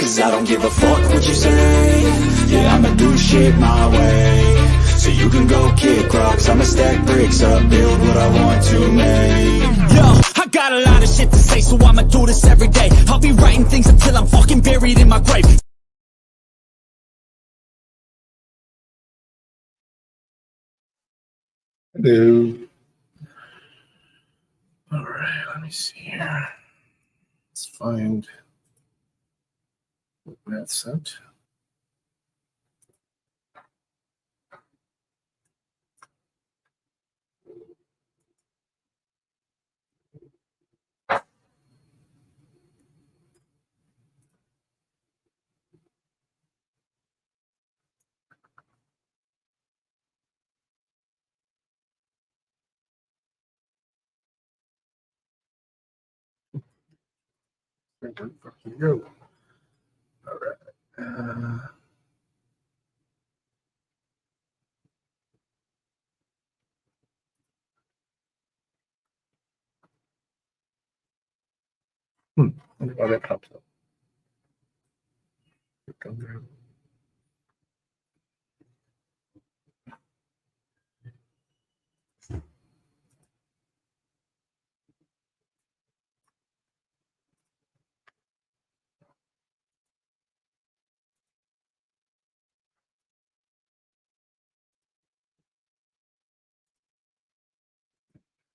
'cause I don't give a fuck what you say. Yeah, I'ma do shit my way. So you can go kick rocks, I'ma stack bricks up, build what I want to make. Yo, I got a lot of shit to say, so I'ma do this every day. I'll be writing things until I'm fucking buried in my grave. Hello. All right, let me see here. Let's find what Matt sent. Where the fuck you go? All right. I wonder why that pops up. Come there.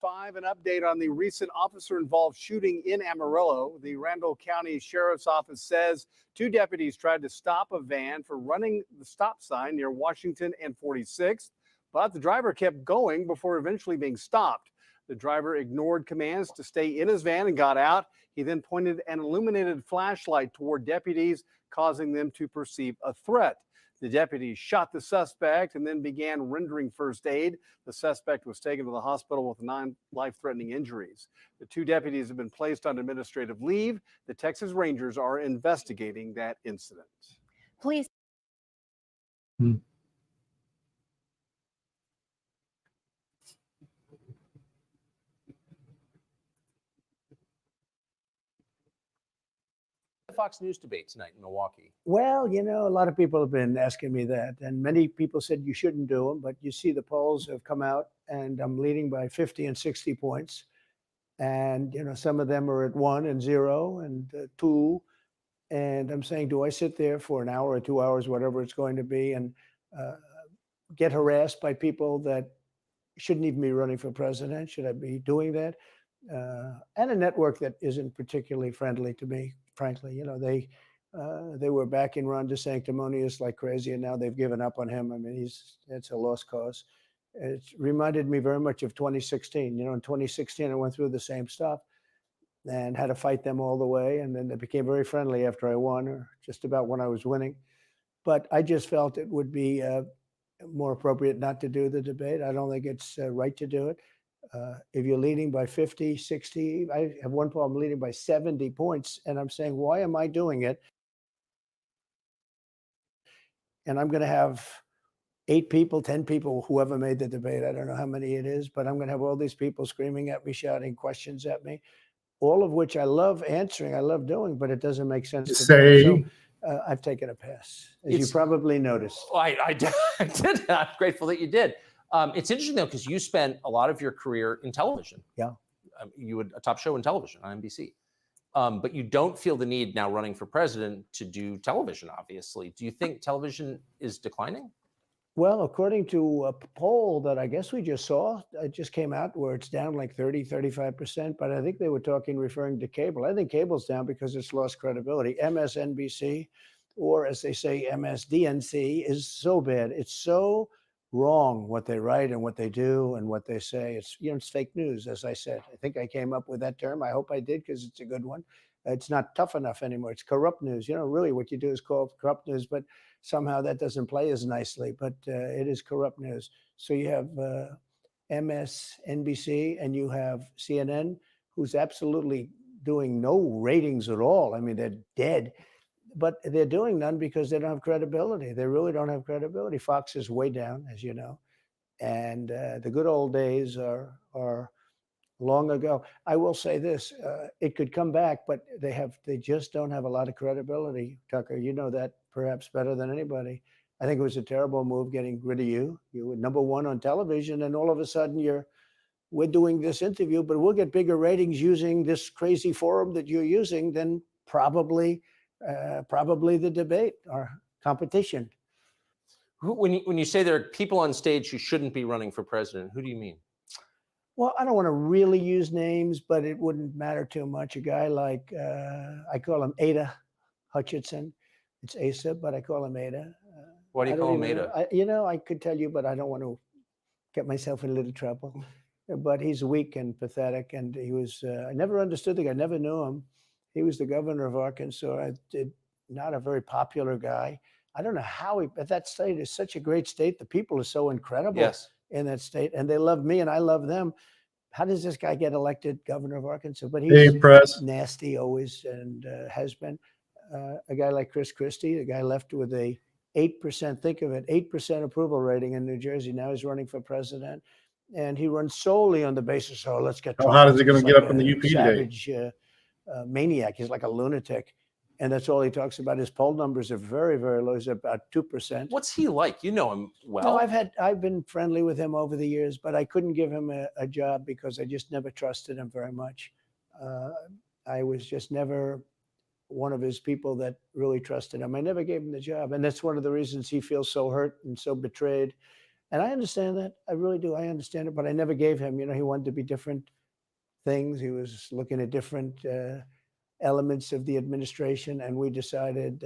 5, an update on the recent officer-involved shooting in Amarillo. The Randall County Sheriff's Office says 2 deputies tried to stop a van for running the stop sign near Washington and 46th, but the driver kept going before eventually being stopped. The driver ignored commands to stay in his van and got out. He then pointed an illuminated flashlight toward deputies, causing them to perceive a threat. The deputies shot the suspect and then began rendering first aid. The suspect was taken to the hospital with 9 life-threatening injuries. The 2 deputies have been placed on administrative leave. The Texas Rangers are investigating that incident. Police. Fox News debate tonight in Milwaukee? Well, you know, a lot of people have been asking me that, and many people said you shouldn't do them, but you see the polls have come out, and I'm leading by 50 and 60 points. And, you know, some of them are at 1 and 0 and 2. And I'm saying, do I sit there for an hour or 2 hours, whatever it's going to be, and get harassed by people that shouldn't even be running for president? Should I be doing that? And a network that isn't particularly friendly to me, frankly. You know, they were backing Ron DeSanctimonious like crazy, and now they've given up on him. I mean, it's a lost cause. It reminded me very much of 2016. You know, in 2016, I went through the same stuff and had to fight them all the way. And then they became very friendly after I won, or just about when I was winning. But I just felt it would be more appropriate not to do the debate. I don't think it's right to do it. If you're leading by 50, 60, I have one poll, I'm leading by 70 points, and I'm saying, why am I doing it? And I'm going to have 8 people, 10 people, whoever made the debate, I don't know how many it is, but I'm going to have all these people screaming at me, shouting questions at me, all of which I love answering, I love doing, but it doesn't make sense to Say. do. So I've taken a pass, as you probably noticed. Well, I did. I'm grateful that you did. It's interesting, though, because you spent a lot of your career in television. Yeah. You had a top show in television on NBC. But you don't feel the need now running for president to do television, obviously. Do you think television is declining? Well, according to a poll that I guess we just saw, it just came out where it's down like 30, 35%. But I think they were referring to cable. I think cable's down because it's lost credibility. MSNBC, or as they say, MSDNC, is so bad. It's so wrong what they write and what they do and what they say. It's, you know, it's fake news, as I said. I think I came up with that term. I hope I did, because it's a good one. It's not tough enough anymore. It's corrupt news. You know, really what you do is call it corrupt news, but somehow that doesn't play as nicely, but it is corrupt news. So you have MSNBC and you have CNN, who's absolutely doing no ratings at all. I mean, they're dead. But they're doing none because they don't have credibility. They really don't have credibility. Fox is way down, as you know. And the good old days are long ago. I will say this, it could come back, but they just don't have a lot of credibility, Tucker. You know that perhaps better than anybody. I think it was a terrible move getting rid of you. You were #1 on television, and all of a sudden we're doing this interview, but we'll get bigger ratings using this crazy forum that you're using than probably the debate or competition. When you say there are people on stage who shouldn't be running for president, who do you mean? Well, I don't want to really use names, but it wouldn't matter too much. A guy like, I call him Ada Hutchinson. It's Asa, but I call him Ada. Why do you call him Ada? I could tell you, but I don't want to get myself in a little trouble. But he's weak and pathetic, and he was, I never understood the guy, never knew him. He was the governor of Arkansas, not a very popular guy. I don't know how but that state is such a great state. The people are so incredible in that state, and they love me and I love them. How does this guy get elected governor of Arkansas? But he's nasty always, and has been. A guy like Chris Christie, the guy left with a 8%, think of it, 8% approval rating in New Jersey. Now he's running for president, and he runs solely on the basis, let's get Trump. How hot is he going to get up in the UP savage, maniac. He's like a lunatic. And that's all he talks about. His poll numbers are very, very low. He's about 2%. What's he like? You know him well. No, I've been friendly with him over the years, but I couldn't give him a job because I just never trusted him very much. I was just never one of his people that really trusted him. I never gave him the job. And that's one of the reasons he feels so hurt and so betrayed. And I understand that. I really do. I understand it, but I never gave him, he wanted to be different things. He was looking at different elements of the administration, and I decided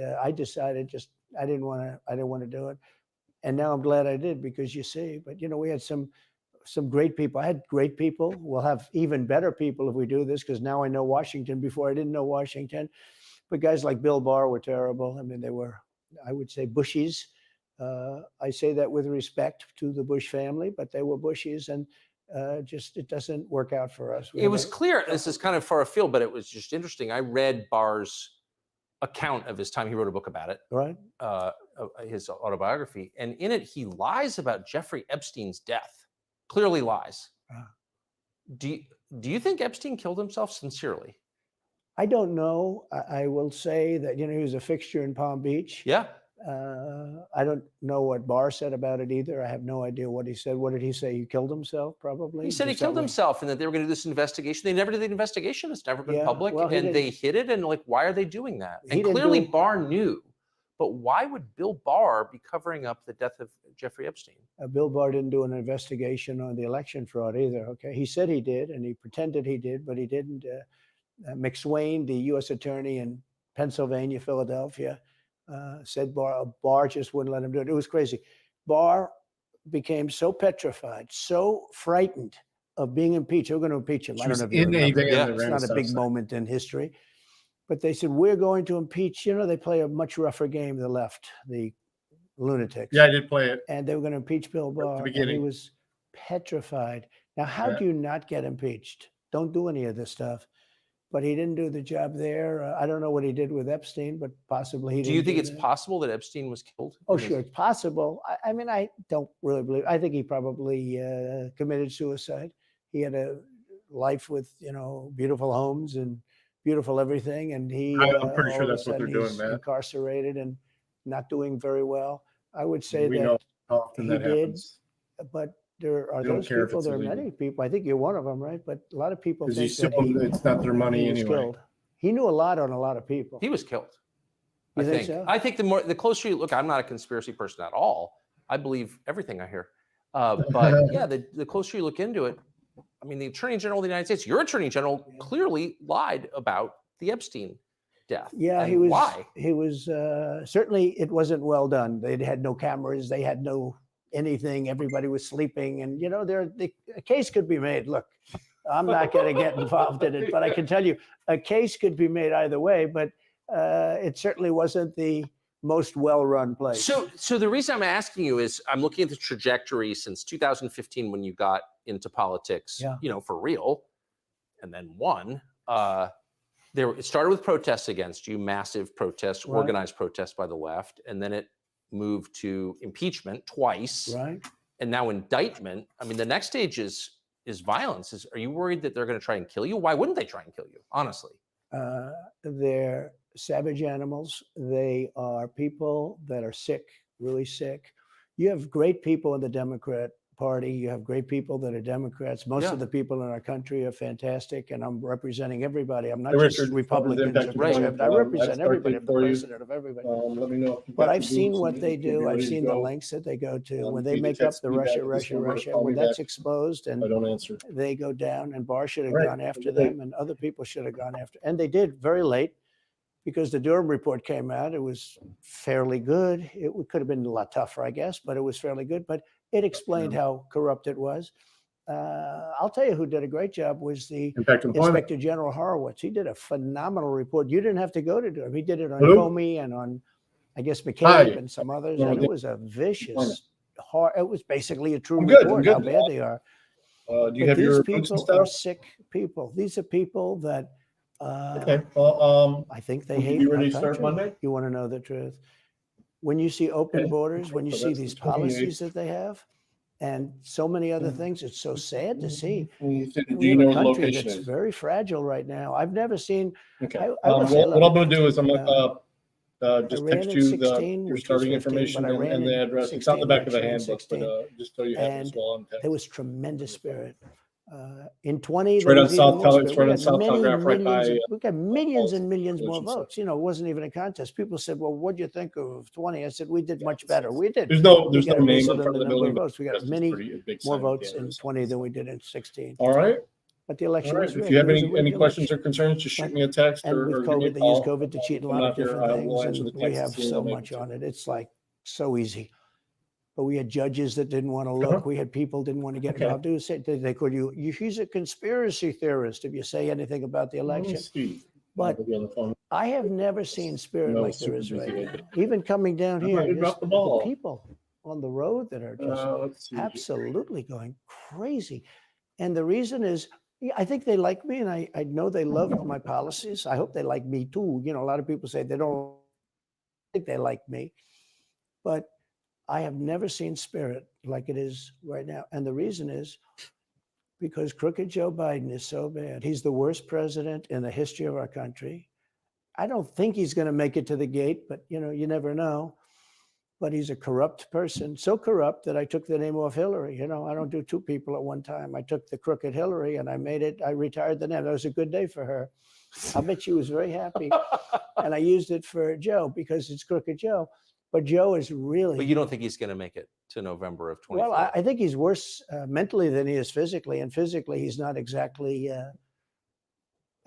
I didn't want to do it. And now I'm glad I did, because you see, but we had some great people. I had great people. We'll have even better people if we do this, because now I know Washington. Before I didn't know Washington. But guys like Bill Barr were terrible. I mean, they were, I would say, Bushies. I say that with respect to the Bush family, but they were Bushies, and it doesn't work out for us. It was clear, this is kind of far afield, but it was just interesting. I read Barr's account of his time. He wrote a book about it, right? His autobiography. And in it, he lies about Jeffrey Epstein's death. Clearly lies. Do you think Epstein killed himself sincerely? I don't know. I will say that, he was a fixture in Palm Beach. Yeah. I don't know what Barr said about it either. I have no idea what he said. What did he say? He killed himself, probably? He said he killed himself, and that they were going to do this investigation. They never did the investigation. It's never been public. Well, and they hid it. And why are they doing that? And clearly Barr knew. But why would Bill Barr be covering up the death of Jeffrey Epstein? Bill Barr didn't do an investigation on the election fraud either. Okay. He said he did, and he pretended he did, but he didn't. McSwain, the U.S. attorney in Pennsylvania, Philadelphia, said Barr just wouldn't let him do it. It was crazy. Barr became so petrified, so frightened of being impeached. They were going to impeach him. I don't know if you remember. It's not a big moment in history. But they said, we're going to impeach. They play a much rougher game, the left, the lunatics. Yeah, I did play it. And they were going to impeach Bill Barr. And he was petrified. Now, how do you not get impeached? Don't do any of this stuff. But he didn't do the job there. I don't know what he did with Epstein, but possibly he didn't. Do you think it's possible that Epstein was killed? Oh, sure, it's possible. I mean, I don't really believe. I think he probably committed suicide. He had a life with, beautiful homes and beautiful everything, and I'm pretty sure that's what they're doing, man. Incarcerated and not doing very well. I would say we know how often that happens. But there are those people. There are many people. I think you're one of them, right? But a lot of people think that it's not their money anyway. Killed. He knew a lot on a lot of people. He was killed. You think so? I think the closer you look, I'm not a conspiracy person at all. I believe everything I hear. But yeah, the closer you look into it, I mean, the Attorney General of the United States, your Attorney General, clearly lied about the Epstein death. Yeah, and he was. Why? He was certainly. It wasn't well done. They had no cameras. They had no anything. Everybody was sleeping, and a case could be made. Look, I'm not going to get involved in it, but I can tell you a case could be made either way. But it certainly wasn't the most well-run place. So the reason I'm asking you is I'm looking at the trajectory since 2015 when you got into politics, for real, and then won. It started with protests against you, massive protests, organized protests by the left, and then it moved to impeachment twice, right? And now indictment. I mean, the next stage is is violence. Are you worried that they're going to try and kill you? Why wouldn't they try and kill you? Honestly, they're savage animals. They are people that are sick, really sick. You have great people in the Democrat Party. You have great people that are Democrats. Most of the people in our country are fantastic, and I'm representing everybody. I'm not just Republicans or conservatives. I represent everybody. I'm the president of everybody. Let me know. But I've seen what they do. I've seen the lengths that they go to when they make up the Russia. When that's exposed and I don't answer. they go down, and Barr should have gone after them, and other people should have gone after, and they did very late. Because the Durham report came out, it was fairly good. It could have been a lot tougher, I guess, but it was fairly good. But it explained how corrupt it was. I'll tell you who did a great job was the Inspector General Horowitz. He did a phenomenal report. You didn't have to go to Durham. He did it on Comey and on, I guess, McCabe and some others. And it was a vicious, it was basically a true report how bad they are. Do you have your these people are sick people. These are people that okay. Well, I think they hate. You ready to start Monday? You want to know the truth? When you see open borders, when you see these policies that they have, and so many other things, it's so sad to see. Do We you have know a the country location that's is? very fragile right now. I've never seen. Okay. I would say, what I'm going to do is I'm going to I just ran text in you 16, your which starting was 15, information but I ran and the in address. It's on the 16, back of the actually in handbook, 16. but just so you have it as well. On text. There was tremendous spirit. In 20, It's right there on was even South more Telegraph. spirit. It's right We on got South many Telegraph, right by. millions we got millions and millions more Solution Center. votes. You know, it wasn't even a contest. People said, "Well, what do you think of 20?" I said, "We did much better. We did." There's no We got name based in on front of the number building. of votes. We got many more votes in 20 than we did in 16. All right. But the election All right. was If rigged. you have It was a any rigged questions or election. concerns, just shoot me a text And or with give me a COVID, they use call. COVID to cheat in a I'm lot not of here. different I will things, answer and the we texts have as soon as so I'm able much to. on it. It's like so easy. But we had judges that didn't want to look. We had people didn't want to get involved. They could he's a conspiracy theorist if you say anything about the election. But I have never seen spirit like there is right now. Even coming down here, the people on the road that are just absolutely going crazy. And the reason is, I think they like me, and I know they loved my policies. I hope they like me too. You know, a lot of people say they don't think they like me, but I have never seen spirit like it is right now. And the reason is because crooked Joe Biden is so bad. He's the worst president in the history of our country. I don't think he's going to make it to the gate, but you know, you never know. But he's a corrupt person, so corrupt that I took the name off Hillary. You know, I don't do two people at one time. I took the crooked Hillary and I retired the name. That was a good day for her. I bet she was very happy. And I used it for Joe because it's crooked Joe. But Joe is really. But you don't think he's going to make it to November of 2024? Well, I think he's worse mentally than he is physically. And physically, he's not exactly a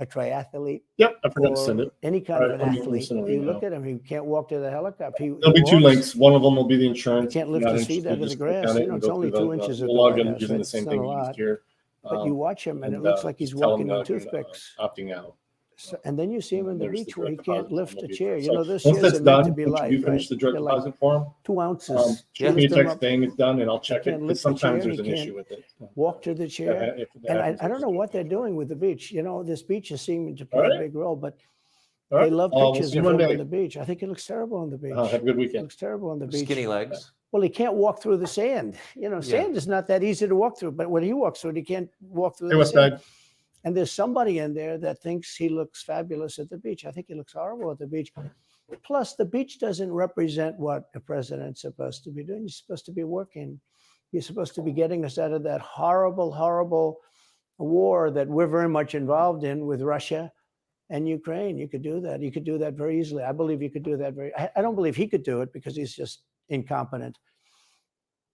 triathlete. Yep, I forgot to send it. Any kind of an athlete. You look at him, he can't walk to the helicopter. There'll be two links. One of them will be the insurance. He can't lift his feet out of the grass. You know, it's only 2 inches of We'll log in grass. using the same It's thing not a we used lot. here. But you watch him, and it looks like he's walking on toothpicks. Opting out. So, and then you see him on the There's beach the where he direct can't deposit lift form a will be chair. there. You So know, those once chairs that's are meant done, to be once light, you finish right? the direct They're like deposit form, 2 ounces. shoot me a Lift him text up, saying it's done, and I'll check it. can't Because lift the chair, sometimes there's he an can't issue with it. walk to the chair. If that And happens, I don't know there's what an they're issue. doing with the beach. You know, this beach is seeming to play All a right. big role, but All they right. love We'll pictures see of you him Monday. on the beach. I think he looks terrible on the beach. Have a good He weekend. looks terrible on the beach. Skinny legs. Well, he can't walk through the sand. You know, sand is not that easy to walk through, but when he walks through it, he can't walk through Hey, the what's sand. that? And there's somebody in there that thinks he looks fabulous at the beach. I think he looks horrible at the beach. Plus, the beach doesn't represent what a president's supposed to be doing. You're supposed to be working. You're supposed to be getting us out of that horrible, horrible war that we're very much involved in with Russia and Ukraine. You could do that. You could do that very easily. I believe you could do that I don't believe he could do it because he's just incompetent.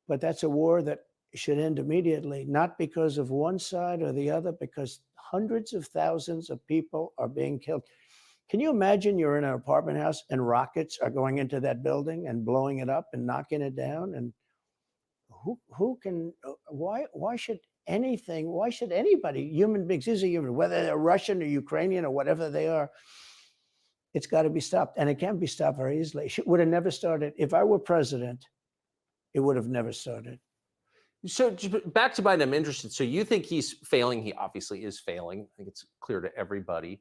But that's a war that should end immediately, not because of one side or the other, because hundreds of thousands of people are being killed. Can you imagine you're in an apartment house and rockets are going into that building and blowing it up and knocking it down? And who can, why should anybody, human beings, these are human, whether they're Russian or Ukrainian or whatever they are, it's got to be stopped. And it can't be stopped very easily. It would have never started. If I were president, it would have never started. So back to Biden, I'm interested. So you think he's failing? He obviously is failing. I think it's clear to everybody.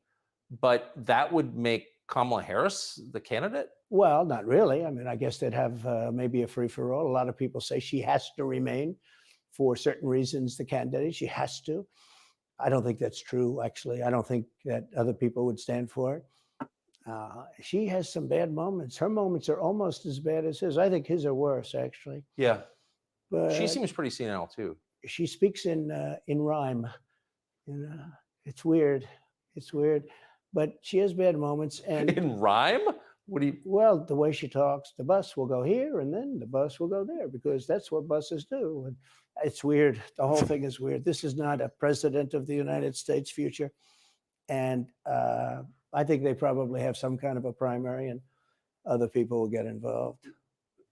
But that would make Kamala Harris the candidate? Well, not really. I mean, I guess they'd have maybe a free-for-all. A lot of people say she has to remain. for certain reasons the candidate. She has to. I don't think that's true, actually. I don't think that other people would stand for it. She has some bad moments. Her moments are almost as bad as his. I think his are worse, actually. Yeah. But She seems pretty senile too. she speaks in rhyme. It's weird. It's weird. But she has bad moments. And In rhyme? What do you? well, the way she talks, the bus will go here and then the bus will go there because that's what buses do. And it's weird. The whole thing is weird. This is not a president of the United States future. And I think they probably have some kind of a primary and other people will get involved.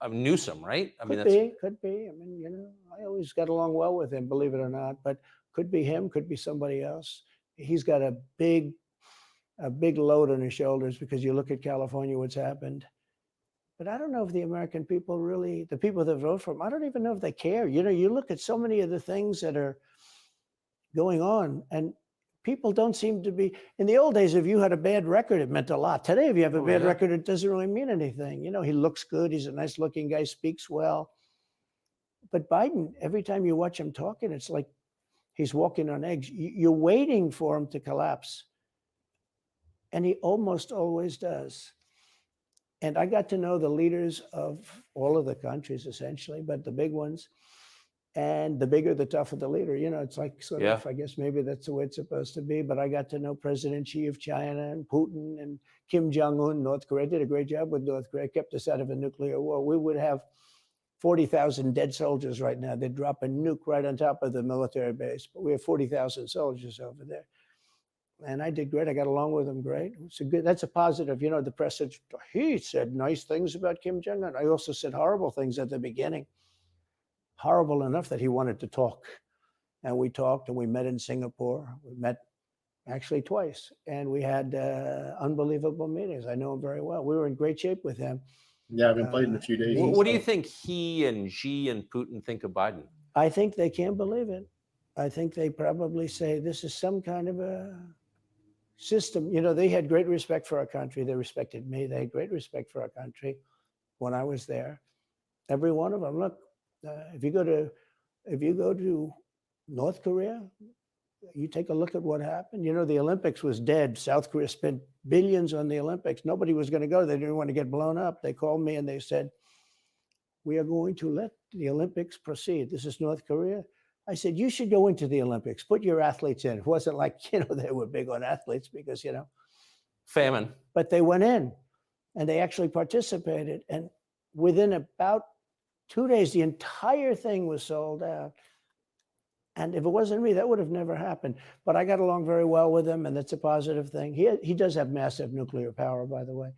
Newsom, right? I mean, Could be. I mean, I always got along well with him, believe it or not, but could be him, could be somebody else. He's got a big load on his shoulders because you look at California, what's happened. But I don't know if the American people really, the people that vote for him, I don't even know if they care. You look at so many of the things that are going on and people don't seem to be, in the old days, if you had a bad record, it meant a lot. Today, if you have a bad record, it doesn't really mean anything. He looks good. He's a nice looking guy, speaks well. But Biden, every time you watch him talking, it's like he's walking on eggs. You're waiting for him to collapse. And he almost always does. And I got to know the leaders of all of the countries, essentially, but the big ones. And the bigger, the tougher the leader. It's like sort of, I guess maybe that's the way it's supposed to be. But I got to know President Xi of China and Putin and Kim Jong-un, North Korea. Did a great job with North Korea, kept us out of a nuclear war. We would have 40,000 dead soldiers right now. They'd drop a nuke right on top of the military base. But we have 40,000 soldiers over there. And I did great. I got along with them great. That's a positive. The press said, he said nice things about Kim Jong-un. I also said horrible things at the beginning. Horrible enough that he wanted to talk. And we talked and we met in Singapore. We met actually twice. And we had unbelievable meetings. I know him very well. We were in great shape with him. Yeah, I've been playing in a few days. What do you think he and Xi and Putin think of Biden? I think they can't believe it. I think they probably say this is some kind of a system. They had great respect for our country. They respected me. They had great respect for our country when I was there. Every one of them. Look, if you go to North Korea, you take a look at what happened. The Olympics was dead. South Korea spent billions on the Olympics. Nobody was going to go. They didn't want to get blown up. They called me and they said, we are going to let the Olympics proceed. This is North Korea. I said, you should go into the Olympics. Put your athletes in. It wasn't like, they were big on athletes because, famine. But they went in and they actually participated. And within about 2 days, the entire thing was sold out. And if it wasn't me, that would have never happened. But I got along very well with him, and that's a positive thing. He does have massive nuclear power, by the way.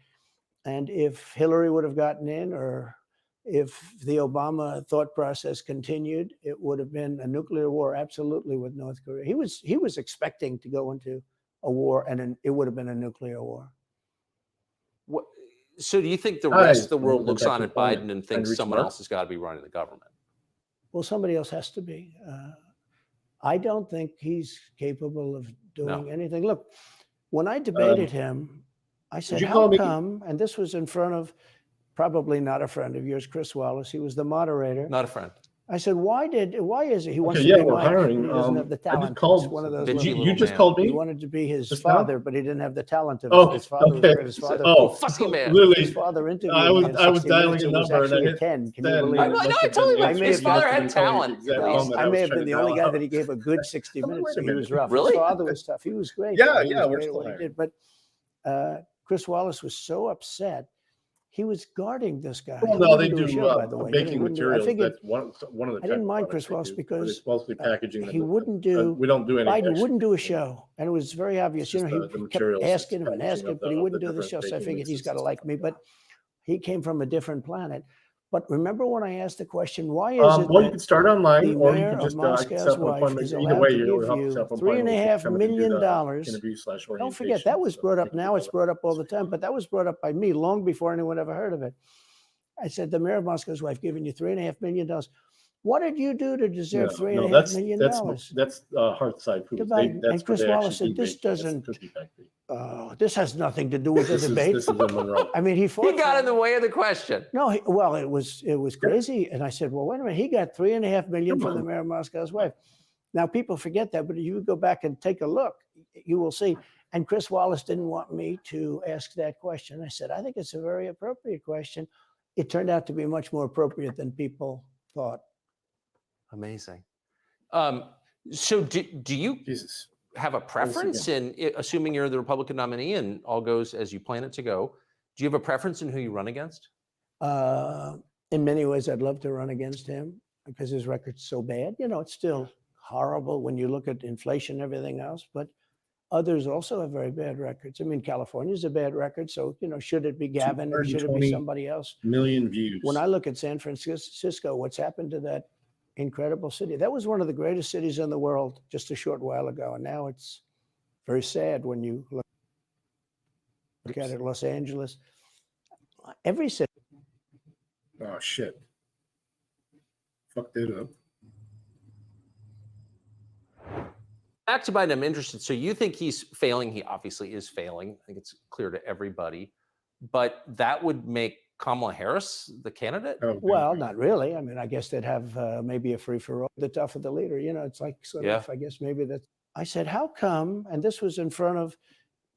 And if Hillary would have gotten in, or if the Obama thought process continued, it would have been a nuclear war, absolutely, with North Korea. He was expecting to go into a war, and it would have been a nuclear war. So do you think the rest of the world looks on at Biden and thinks someone else has got to be running the government? Well, somebody else has to be. I don't think he's capable of doing anything. Look, when I debated him, I said, how come, and this was in front of probably not a friend of yours, Chris Wallace. He was the moderator. Not a friend. I said, why is it? He wants to yeah, be we're Mike. hiring. He doesn't have the I talent. just called. It's one of those. You just called me. He wanted to be his Just father, now? but he didn't have the talent of Oh, his father. okay. His father, fussy man. Literally, his father interviewed I was- me in I was 60 dialing minutes. a It was number and I actually hit 10. Can you send. believe I it? know, I Must have totally been- like I may his have father got had to be talent. Exact Well, moment I was may have trying been to the only dial guy up. that he gave a good 60 Wait minutes. a He minute. was rough. Really? His father was tough. He was great. Yeah, He yeah, was we're great at still what he hiring. did. But Chris Wallace was so upset. He was guarding this guy. Well, He no, wouldn't they do a do show, by the way. baking He wouldn't do- materials. I figured That's one of the. I didn't type mind of Chris products Wallace they do, but because it's mostly packaging. he wouldn't do. We don't do any. Biden extra wouldn't do a things. show, and it was very obvious. It's just He the kept materials, asking it's him and packaging asking, of but he the wouldn't do the different show. So I baking figured he's mixes got to and like stuff me. like But he came from a different planet. But remember when I asked the question, why is it Well, you that can start online, the or you mayor can of just Moscow's set up an wife appointment. is Either allowed way, to you'll give help you set up an appointment. $3.5 million? Interview/orientation. Don't forget, that was brought up. Now it's brought up all the time, but that was brought up by me long before anyone ever heard of it. I said, the mayor of Moscow's wife giving you $3.5 million. What did you do to deserve No, $3.5 that's million? Hearthside To Foods. Biden. That's And Chris where they Wallace actually said, this do bacon. That's the doesn't, cookie factory. this has nothing to do with the This debate. is in Monroe. I mean, he fought. He got in the way of the question. No, well, it was crazy. And I said, well, wait a minute. He got $3.5 million from the mayor of Moscow's wife. Now, people forget that, but if you go back and take a look, you will see. And Chris Wallace didn't want me to ask that question. I said, I think it's a very appropriate question. It turned out to be much more appropriate than people thought. Amazing. So do you Jesus. have a preference in, assuming you're the Republican nominee and all goes as you plan it to go, do you have a preference in who you run against? In many ways, I'd love to run against him because his record's so bad. You know, it's still horrible when you look at inflation and everything else, but others also have very bad records. I mean, California's a bad record. So, you know, should it be Gavin or should it be somebody else? Million views. When I look at San Francisco, what's happened to that incredible city? That was one of the greatest cities in the world just a short while ago. And now it's very sad when you look at it. Los Angeles, every city. Oh, shit. Fucked it up. Back to Biden, I'm interested. So you think he's failing? He obviously is failing. I think it's clear to everybody. But that would make Kamala Harris the candidate? Oh, Well, not really. I mean, I guess they'd have maybe a free-for-all. The tougher the leader, you know, it's like sort of, I guess maybe that's. I said, how come? And this was in front of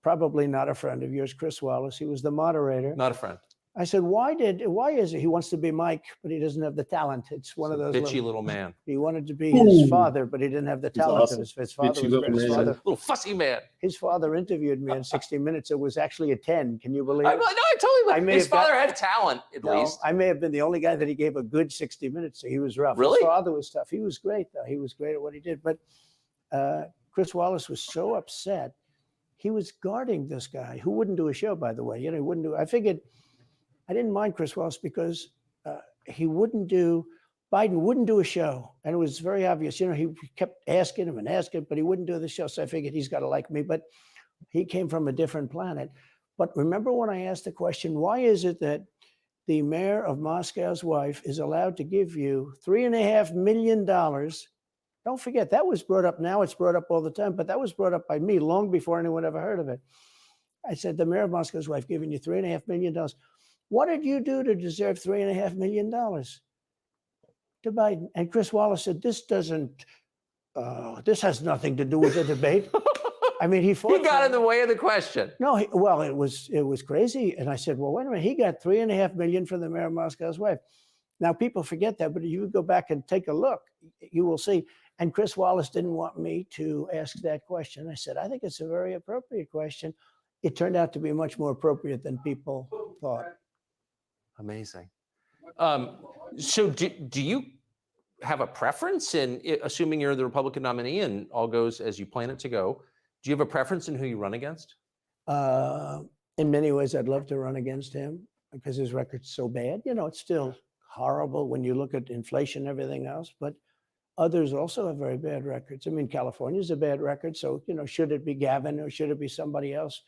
probably not a friend of yours, Chris Wallace. He was the moderator. Not a friend. I said, why is it he wants to be Mike, but he doesn't have the talent? It's one of those bitchy little man. He wanted to be his father, but he didn't have the talent. awesome. His father Bitchy was little his man. father. Little fussy man. His father interviewed me in 60 Minutes. It was actually a 10. Can you believe I it? totally. I may His have got- father had talent, at No, least. I may have been the only guy that he gave a good 60 Minutes to. He was rough. Really? His father was tough. He was great, though. He was great at what he did. But Chris Wallace was so upset. He was guarding this guy who wouldn't do a show, by the way. You know, he wouldn't do. I figured I didn't mind Chris Wallace because Biden wouldn't do a show. And it was very obvious. You know, he kept asking him and asking, but he wouldn't do the show. So I figured he's got to like me. But he came from a different planet. But remember when I asked the question, why is it that the mayor of Moscow's wife is allowed to give you $3.5 million? Don't forget, that was brought up. Now it's brought up all the time, but that was brought up by me long before anyone ever heard of it. I said, the mayor of Moscow's wife giving you $3.5 million. What did you do to deserve $3.5 million? To Biden. And Chris Wallace said, this has nothing to do with the debate. I mean, he fought. He got in the way of the question. No, well, it was crazy. And I said, well, wait a minute. He got $3.5 million from the mayor of Moscow's wife. Now, people forget that, but if you go back and take a look, you will see. And Chris Wallace didn't want me to ask that question. I said, I think it's a very appropriate question. It turned out to be much more appropriate than people thought. Amazing. So do you have a preference in, assuming you're the Republican nominee and all goes as you plan it to go, do you have a preference in who you run against? In many ways, I'd love to run against him because his record's so bad. You know, it's still horrible when you look at inflation and everything else, but others also have very bad records. I mean, California's a bad record. So, you know, should it be Gavin or should it be somebody else?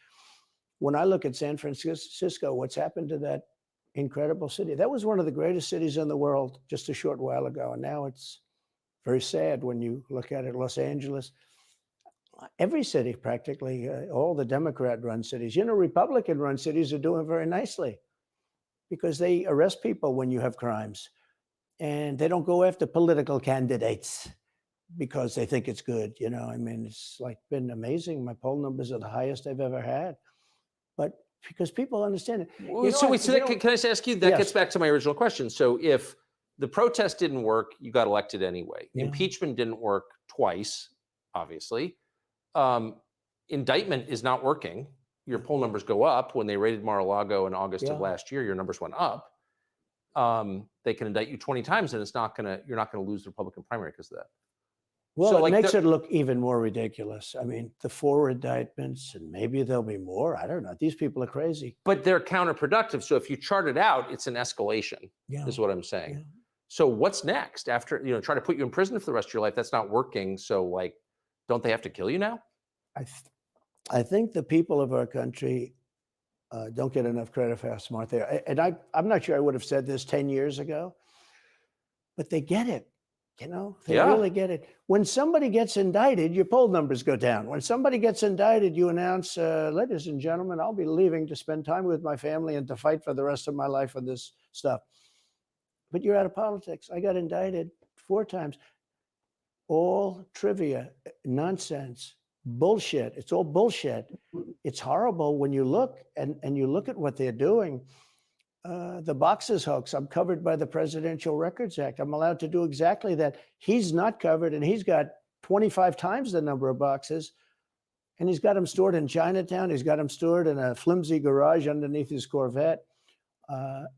When I look at San Francisco, what's happened to that incredible city? That was one of the greatest cities in the world just a short while ago. And now it's very sad when you look at it. Los Angeles, every city practically, all the Democrat-run cities. You know, Republican-run cities are doing very nicely because they arrest people when you have crimes. And they don't go after political candidates because they think it's good. You know, I mean, it's like been amazing. My poll numbers are the highest I've ever had. But because people understand it. Can I just ask you, that Yes. gets back to my original question. So if the protest didn't work, you got elected anyway. Yeah. Impeachment didn't work twice, obviously. Indictment is not working. Your poll numbers go up. When they raided Mar-a-Lago in August of last year, your numbers went up. They can indict you 20 times and you're not gonna lose the Republican primary because of that. Well, So, it like, makes it look even more ridiculous. I mean, the 4 indictments, and maybe there'll be more. I don't know. These people are crazy. But they're counterproductive. So if you chart it out, it's an escalation, Yeah. is what I'm saying. Yeah. So what's next after, try to put you in prison for the rest of your life? That's not working. So like, don't they have to kill you now? I think the people of our country don't get enough credit for how smart they are. And I'm not sure I would have said this 10 years ago, but they get it. They Yeah. really get it. When somebody gets indicted, your poll numbers go down. When somebody gets indicted, you announce, ladies and gentlemen, I'll be leaving to spend time with my family and to fight for the rest of my life on this stuff. But you're out of politics. I got indicted 4 times. All trivia, nonsense, bullshit. It's all bullshit. It's horrible when you look and you look at what they're doing. The boxes hoax, I'm covered by the Presidential Records Act. I'm allowed to do exactly that. He's not covered, and he's got 25 times the number of boxes, and he's got them stored in Chinatown. He's got them stored in a flimsy garage underneath his Corvette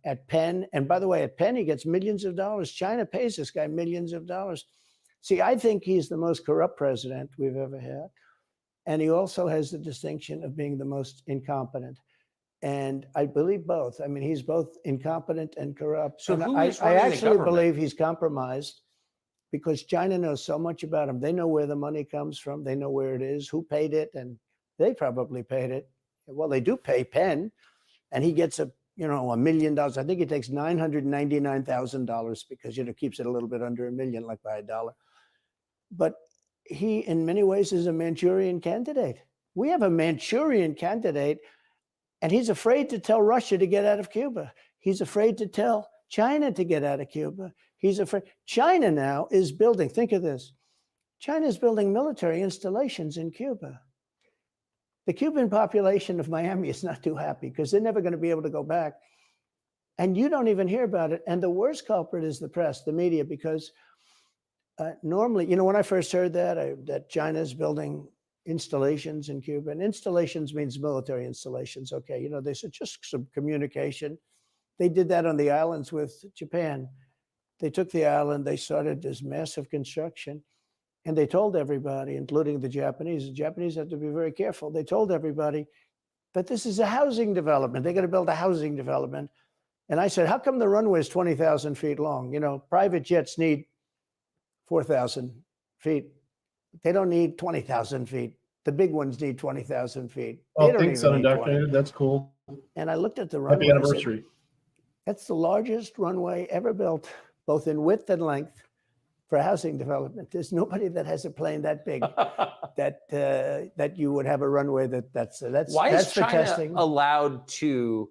at Penn. And by the way, at Penn, he gets millions of dollars. China pays this guy millions of dollars. See, I think he's the most corrupt president we've ever had. And he also has the distinction of being the most incompetent. And I believe both. I mean, he's both incompetent and corrupt. So and who I is running the actually government? believe he's compromised because China knows so much about him. They know where the money comes from. They know where it is, who paid it, and they probably paid it. Well, they do pay Penn, and he gets $1 million. I think he takes $999,000 because keeps it a little bit under $1 million, like by $1. But he, in many ways, is a Manchurian candidate. We have a Manchurian candidate. And he's afraid to tell Russia to get out of Cuba. He's afraid to tell China to get out of Cuba. He's afraid. China now is building, think of this. China is building military installations in Cuba. The Cuban population of Miami is not too happy because they're never going to be able to go back. And you don't even hear about it. And the worst culprit is the press, the media, because normally, when I first heard that China is building installations in Cuba, and installations means military installations. Okay, they said just some communication. They did that on the islands with Japan. They took the island, they started this massive construction, and they told everybody, including the Japanese have to be very careful. They told everybody, but this is a housing development. They're going to build a housing development. And I said, how come the runway is 20,000 feet long? Private jets need 4,000 feet. They don't need 20,000 feet. The big ones need 20,000 feet. Oh, thanks, inDOCtriNATION. That's cool. And I looked at the runway. Happy anniversary. That's the largest runway ever built, both in width and length, for housing development. There's nobody that has a plane that big that you would have a runway that's Why is for China testing. allowed to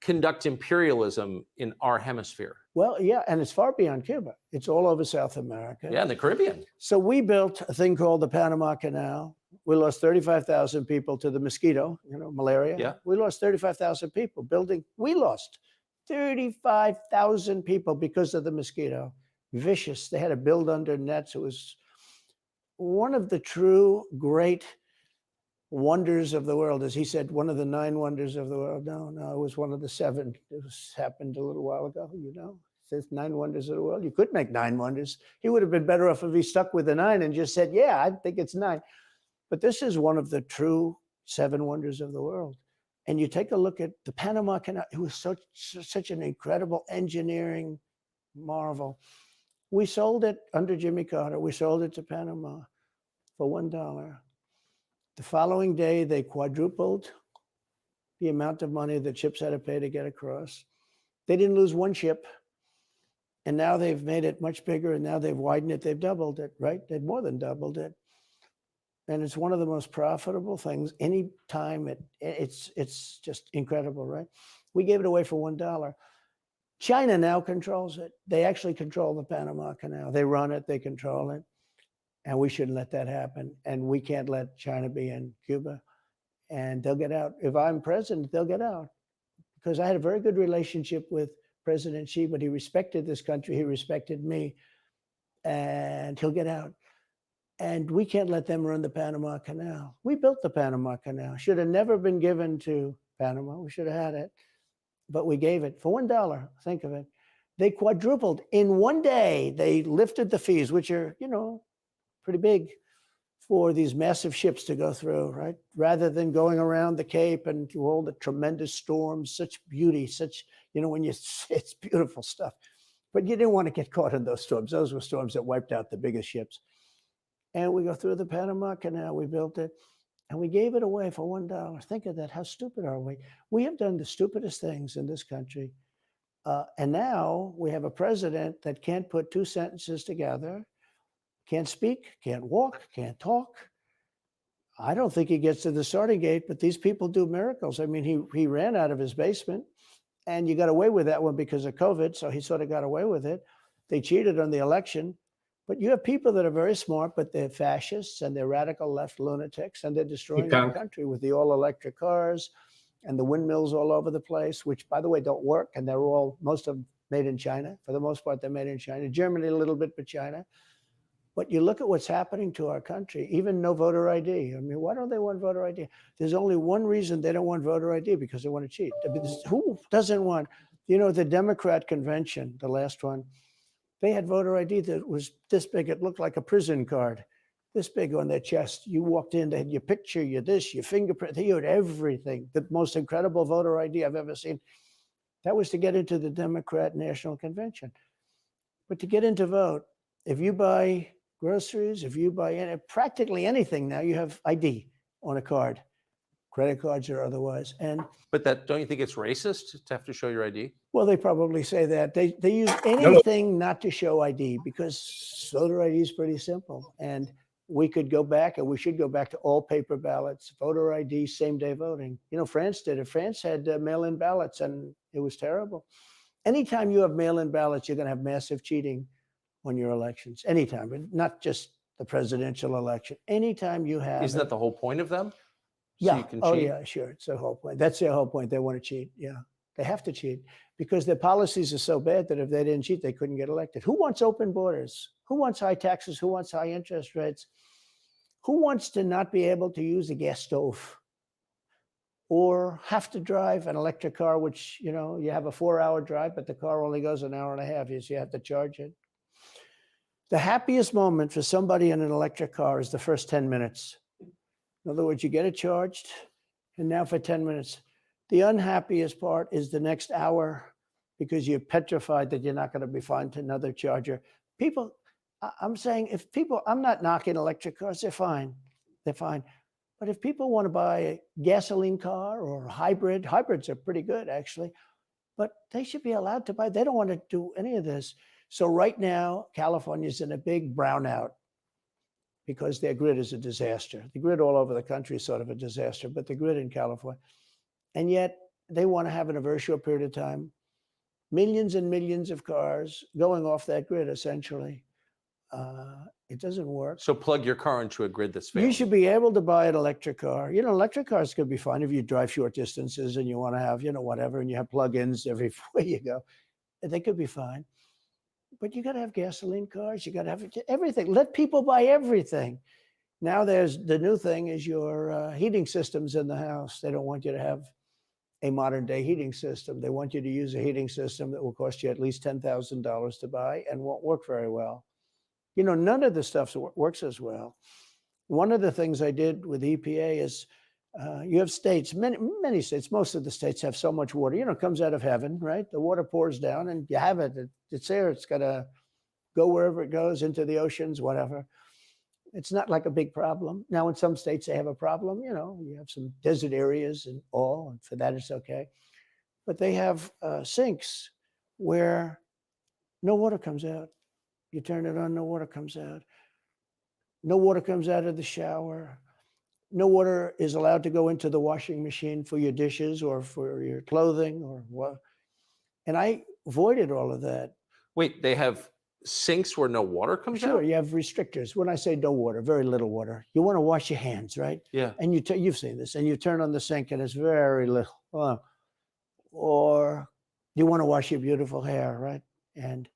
conduct imperialism in our hemisphere? Well, yeah, and it's far beyond Cuba. It's all over South America. Yeah, in the Caribbean. So we built a thing called the Panama Canal. We lost 35,000 people to the mosquito, malaria. Yeah. We lost 35,000 people building. We lost 35,000 people because of the mosquito. Vicious. They had to build under nets. It was one of the true great wonders of the world. As he said, one of the 9 wonders of the world. No, it was one of the 7. It happened a little while ago, It says 9 wonders of the world. You could make 9 wonders. He would have been better off if he stuck with the 9 and just said, yeah, I think it's 9. But this is one of the true 7 wonders of the world. And you take a look at the Panama Canal. It was such an incredible engineering marvel. We sold it under Jimmy Carter. We sold it to Panama for $1. The following day, they quadrupled the amount of money that ships had to pay to get across. They didn't lose one ship. And now they've made it much bigger, and now they've widened it. They've doubled it, right? They've more than doubled it. And it's one of the most profitable things. Any time it's just incredible, right? We gave it away for $1. China now controls it. They actually control the Panama Canal. They run it, they control it. And we shouldn't let that happen. And we can't let China be in Cuba. And they'll get out. If I'm president, they'll get out. Because I had a very good relationship with President Xi, but he respected this country. He respected me. And he'll get out. And we can't let them run the Panama Canal. We built the Panama Canal. Should have never been given to Panama. We should have had it. But we gave it for $1. Think of it. They quadrupled. In one day, they lifted the fees, which are, pretty big for these massive ships to go through, right? Rather than going around the Cape and through all the tremendous storms, such beauty, it's beautiful stuff. But you didn't want to get caught in those storms. Those were storms that wiped out the biggest ships. And we go through the Panama Canal, we built it, and we gave it away for $1. Think of that. How stupid are we? We have done the stupidest things in this country. And now we have a president that can't put two sentences together, can't speak, can't walk, can't talk. I don't think he gets to the starting gate, but these people do miracles. I mean, he ran out of his basement, and you got away with that one because of COVID, so he sort of got away with it. They cheated on the election. But you have people that are very smart, but they're fascists and they're radical left lunatics, and they're destroying our country with the all-electric cars and the windmills all over the place, which, by the way, don't work. And they're all, most of them made in China. For the most part, they're made in China. Germany a little bit, but China. But you look at what's happening to our country, even no voter ID. I mean, why don't they want voter ID? There's only one reason they don't want voter ID, because they want to cheat. Who doesn't want, the Democrat convention, the last one, they had voter ID that was this big. It looked like a prison card, this big on their chest. You walked in, they had your picture, your this, your fingerprint. They had everything. The most incredible voter ID I've ever seen. That was to get into the Democrat National Convention. But to get into vote, if you buy groceries, if you buy practically anything now, you have ID on a card, credit cards or otherwise. But don't you think it's racist to have to show your ID? Well, they probably say that. They use anything not to show ID, because voter ID is pretty simple. And we could go back, and we should go back to all paper ballots, voter ID, same-day voting. France did it. France had mail-in ballots, and it was terrible. Anytime you have mail-in ballots, you're going to have massive cheating on your elections. Anytime, but not just the presidential election. Anytime you have. Isn't that the whole point of them? Yeah. So you can Oh, cheat? yeah, sure. It's the whole point. That's their whole point. They want to cheat. Yeah. They have to cheat because their policies are so bad that if they didn't cheat, they couldn't get elected. Who wants open borders? Who wants high taxes? Who wants high interest rates? Who wants to not be able to use a gas stove or have to drive an electric car, which, you have a 4-hour drive, but the car only goes an hour and a half. So you have to charge it. The happiest moment for somebody in an electric car is the first 10 minutes. In other words, you get it charged, and now for 10 minutes. The unhappiest part is the next hour, because you're petrified that you're not going to be found another charger. People, I'm saying, I'm not knocking electric cars, they're fine. They're fine. But if people want to buy a gasoline car or a hybrid, hybrids are pretty good, actually, but they should be allowed to buy. They don't want to do any of this. So right now, California's in a big brownout, because their grid is a disaster. The grid all over the country is sort of a disaster, but the grid in California. And yet they want to have, in a very short period of time, millions and millions of cars going off that grid, essentially. It doesn't work. So plug your car into a grid that's failing. You should be able to buy an electric car. Electric cars could be fine if you drive short distances and you want to have, whatever, and you have plug-ins everywhere you go. They could be fine. But you got to have gasoline cars. You got to have everything. Let people buy everything. Now the new thing is your heating systems in the house. They don't want you to have a modern day heating system. They want you to use a heating system that will cost you at least $10,000 to buy and won't work very well. None of the stuff works as well. One of the things I did with EPA is you have states, many states, most of the states have so much water, it comes out of heaven, right? The water pours down and you have it. It's there. It's got to go wherever it goes, into the oceans, whatever. It's not like a big problem. Now, in some states, they have a problem. You have some desert areas and all, and for that, it's okay. But they have sinks where no water comes out. You turn it on, no water comes out. No water comes out of the shower. No water is allowed to go into the washing machine for your dishes or for your clothing or what. And I avoided all of that. Wait, they have sinks where no water comes out? Sure, you have restrictors. When I say no water, very little water. You want to wash your hands, right? Yeah. And you've seen this, and you turn on the sink and it's very little. Or you want to wash your beautiful hair, right? And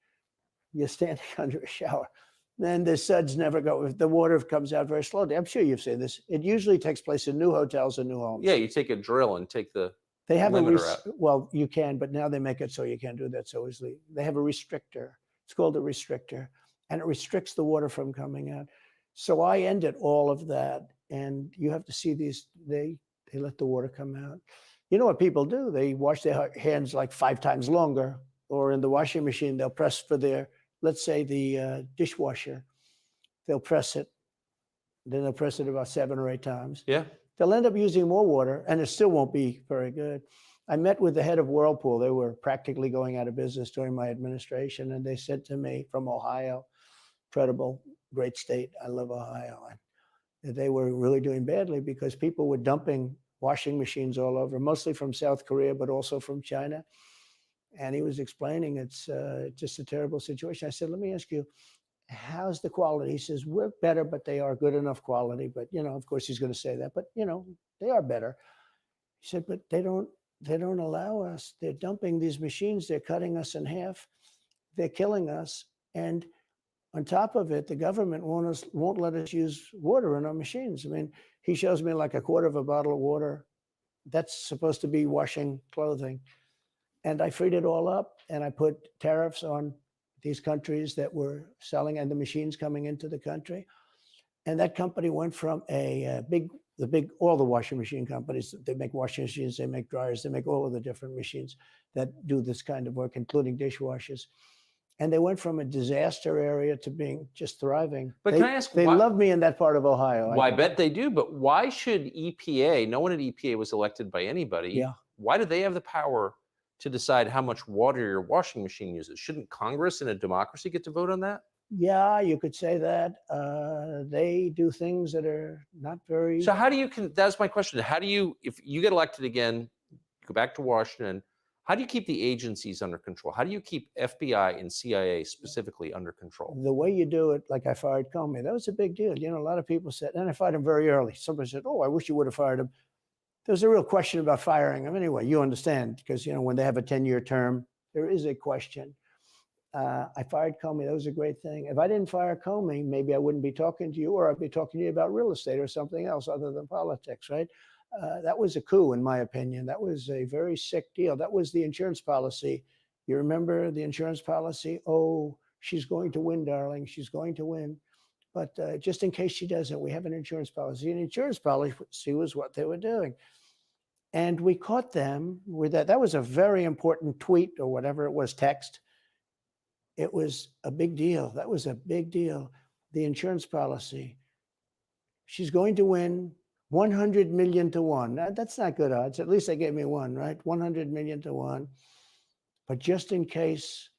you're standing under a shower. Then the suds never go. The water comes out very slowly. I'm sure you've seen this. It usually takes place in new hotels and new homes. Yeah, you take a drill and take the they have limiter out. Well, you can, but now they make it so you can't do that so easily. They have a restrictor. It's called a restrictor, and it restricts the water from coming out. So I ended all of that, and you have to see these. They let the water come out. You know what people do? They wash their hands like 5 times longer, or in the washing machine, they'll press for their, let's say the dishwasher, they'll press it. Then they'll press it about 7 or 8 times. Yeah. They'll end up using more water, and it still won't be very good. I met with the head of Whirlpool. They were practically going out of business during my administration. And they said to me, from Ohio, incredible, great state. I love Ohio. And they were really doing badly because people were dumping washing machines all over, mostly from South Korea, but also from China. And he was explaining it's just a terrible situation. I said, let me ask you, how's the quality? He says, we're better, but they are good enough quality. But, of course he's going to say that, but, they are better. He said, but they don't allow us. They're dumping these machines. They're cutting us in half. They're killing us. And on top of it, the government won't let us use water in our machines. I mean, he shows me like a quarter of a bottle of water. That's supposed to be washing clothing. And I freed it all up and I put tariffs on these countries that were selling and the machines coming into the country. And that company went from all the washing machine companies, they make washing machines, they make dryers, they make all of the different machines that do this kind of work, including dishwashers. And they went from a disaster area to being just thriving. But can I ask, they love me in that part of Ohio. Well, I bet they do, but why should EPA, no one at EPA was elected by anybody. Yeah. Why do they have the power to decide how much water your washing machine uses? Shouldn't Congress in a democracy get to vote on that? Yeah, you could say that. They do things that are not very. So how do you, that's my question. How do you, if you get elected again, go back to Washington, how do you keep the agencies under control? How do you keep FBI and CIA specifically under control? The way you do it, like I fired Comey, that was a big deal. A lot of people said, and I fired him very early. Somebody said, oh, I wish you would have fired him. There was a real question about firing him. Anyway, you understand, because, when they have a 10-year term, there is a question. I fired Comey. That was a great thing. If I didn't fire Comey, maybe I wouldn't be talking to you, or I'd be talking to you about real estate or something else other than politics, right? That was a coup, in my opinion. That was a very sick deal. That was the insurance policy. You remember the insurance policy? Oh, she's going to win, darling. She's going to win. But just in case she doesn't, we have an insurance policy. An insurance policy was what they were doing. And we caught them with that. That was a very important tweet or whatever it was, text. It was a big deal. That was a big deal. The insurance policy. She's going to win 100 million to 1. That's not good odds. At least they gave me one, right? 100 million to 1. But just in case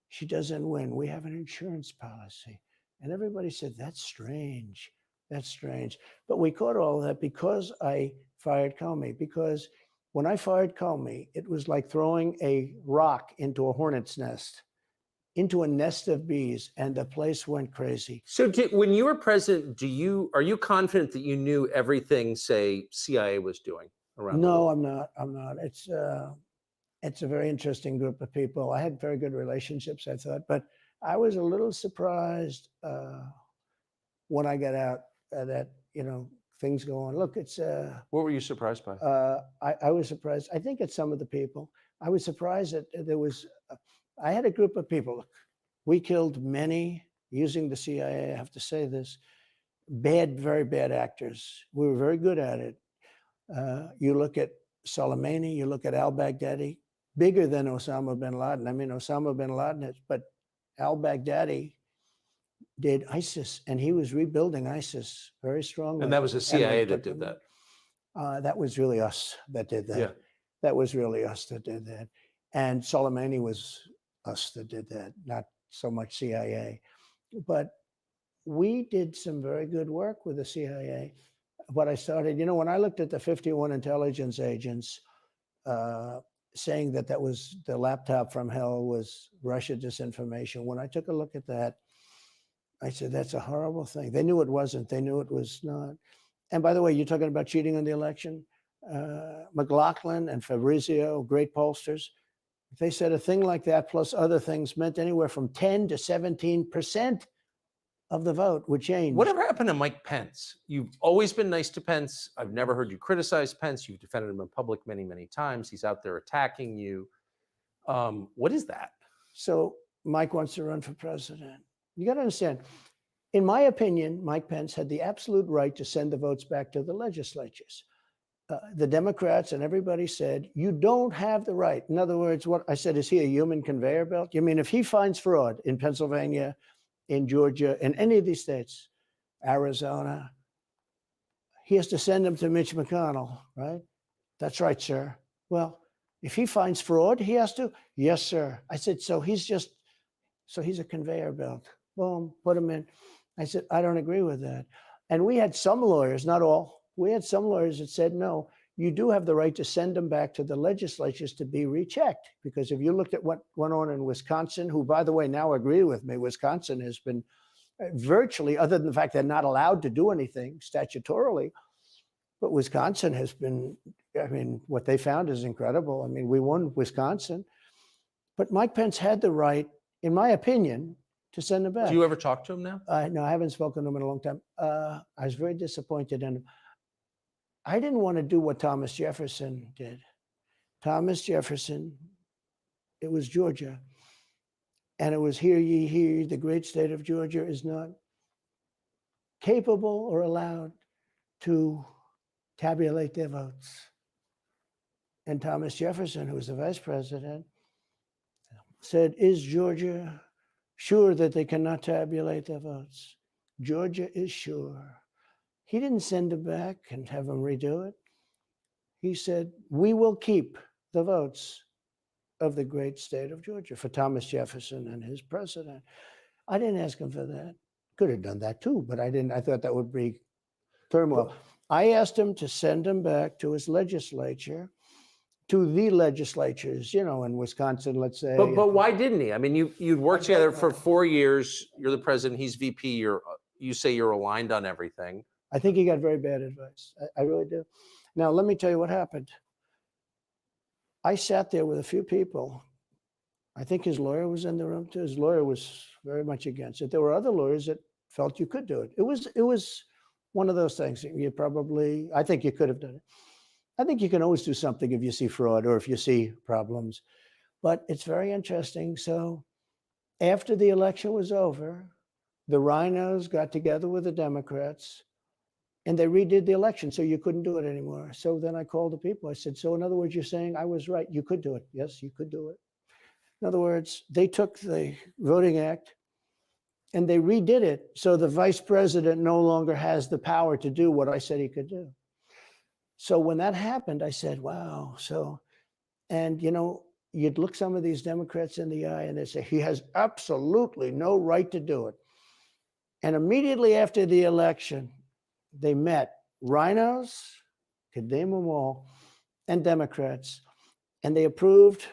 she doesn't win, we have an insurance policy. And everybody said, that's strange. That's strange. But we caught all that because I fired Comey. Because when I fired Comey, it was like throwing a rock into a hornet's nest, into a nest of bees, and the place went crazy. So when you were president, are you confident that you knew everything, say, CIA was doing around the world? No, I'm not. It's a very interesting group of people. I had very good relationships, I thought, but I was a little surprised when I got out that, things go on. Look, it's... What were you surprised by? I was surprised. I think it's some of the people. I was surprised that there was... I had a group of people. Look, we killed many, using the CIA, I have to say this, very bad actors. We were very good at it. You look at Soleimani, you look at al-Baghdadi, bigger than Osama bin Laden. I mean, Osama bin Laden, but al-Baghdadi did ISIS, and he was rebuilding ISIS very strongly. And that was the CIA that did that? That was really us that did that. Yeah. That was really us that did that. And Soleimani was us that did that, not so much CIA. But we did some very good work with the CIA. What I started, when I looked at the 51 intelligence agents saying that was the laptop from hell was Russia disinformation, when I took a look at that, I said, that's a horrible thing. They knew it wasn't. They knew it was not. And by the way, you're talking about cheating on the election? McLaughlin and Fabrizio, great pollsters, they said a thing like that plus other things meant anywhere from 10 to 17% of the vote would change. Whatever happened to Mike Pence? You've always been nice to Pence. I've never heard you criticize Pence. You've defended him in public many, many times. He's out there attacking you. What is that? So Mike wants to run for president. You got to understand, in my opinion, Mike Pence had the absolute right to send the votes back to the legislatures. The Democrats and everybody said, you don't have the right. In other words, what I said, is he a human conveyor belt? You mean if he finds fraud in Pennsylvania, in Georgia, in any of these states, Arizona, he has to send them to Mitch McConnell, right? That's right, sir. Well, If he finds fraud, he has to. Yes, sir. I said, so he's a conveyor belt. Boom, put him in. I said, I don't agree with that. And we had some lawyers, not all, we had some lawyers that said, no, you do have the right to send them back to the legislatures to be rechecked. Because if you looked at what went on in Wisconsin, who, by the way, now agree with me, Wisconsin has been virtually, other than the fact they're not allowed to do anything statutorily, but Wisconsin has been, I mean, what they found is incredible. I mean, we won Wisconsin, but Mike Pence had the right, in my opinion, to send him back. Do you ever talk to him now? No, I haven't spoken to him in a long time. I was very disappointed in him. I didn't want to do what Thomas Jefferson did. Thomas Jefferson, it was Georgia. And it was, hear ye, hear ye, the great state of Georgia is not capable or allowed to tabulate their votes. And Thomas Jefferson, who was the vice president, said, is Georgia sure that they cannot tabulate their votes? Georgia is sure. He didn't send them back and have them redo it. He said, we will keep the votes of the great state of Georgia for Thomas Jefferson and his president. I didn't ask him for that. Could have done that too, but I didn't. I thought that would be turmoil. I asked him to send him back to his legislature, to the legislatures, you know, in Wisconsin, let's say. But why didn't he? I mean, you'd worked together for 4 years. You're the president. He's VP. You say you're aligned on everything. I think he got very bad advice. I really do. Now, let me tell you what happened. I sat there with a few people. I think his lawyer was in the room too. His lawyer was very much against it. There were other lawyers that felt you could do it. It was one of those things. I think you could have done it. I think you can always do something if you see fraud or if you see problems. But it's very interesting. So after the election was over, the rhinos got together with the Democrats and they redid the election, so you couldn't do it anymore. So then I called the people. I said, so in other words, you're saying I was right. You could do it. Yes, you could do it. In other words, they took the Voting Act and they redid it so the vice president no longer has the power to do what I said he could do. So when that happened, I said, wow. So, and you know, you'd look some of these Democrats in the eye and they say, he has absolutely no right to do it. And immediately after the election, they met rhinos, could name them all, and Democrats, and they approved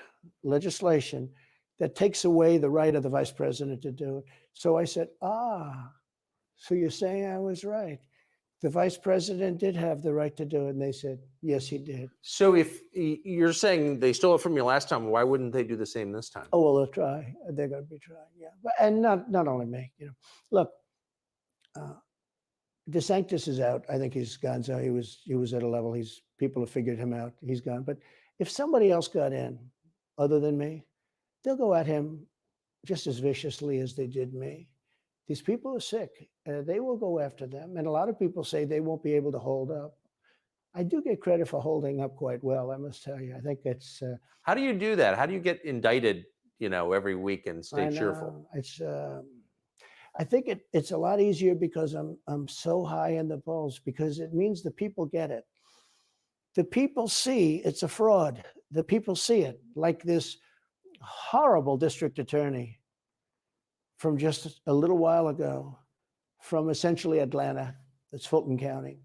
legislation that takes away the right of the vice president to do it. So I said, so you're saying I was right. The vice president did have the right to do it. And they said, yes, he did. So if you're saying they stole it from you last time, why wouldn't they do the same this time? Oh, well, they'll try. They're going to be trying, yeah. But, and not only me, you know. Look, DeSantis is out. I think he's gone. So he was at a level. People have figured him out. He's gone. But if somebody else got in, other than me, they'll go at him just as viciously as they did me. These people are sick. They will go after them. And a lot of people say they won't be able to hold up. I do get credit for holding up quite well, I must tell you. I think it's... How do you do that? How do you get indicted, you know, every week and stay cheerful? It's... I think it's a lot easier because I'm so high in the polls, because it means the people get it. The people see it's a fraud. The people see it, like this horrible district attorney from just a little while ago, from essentially Atlanta, that's Fulton County.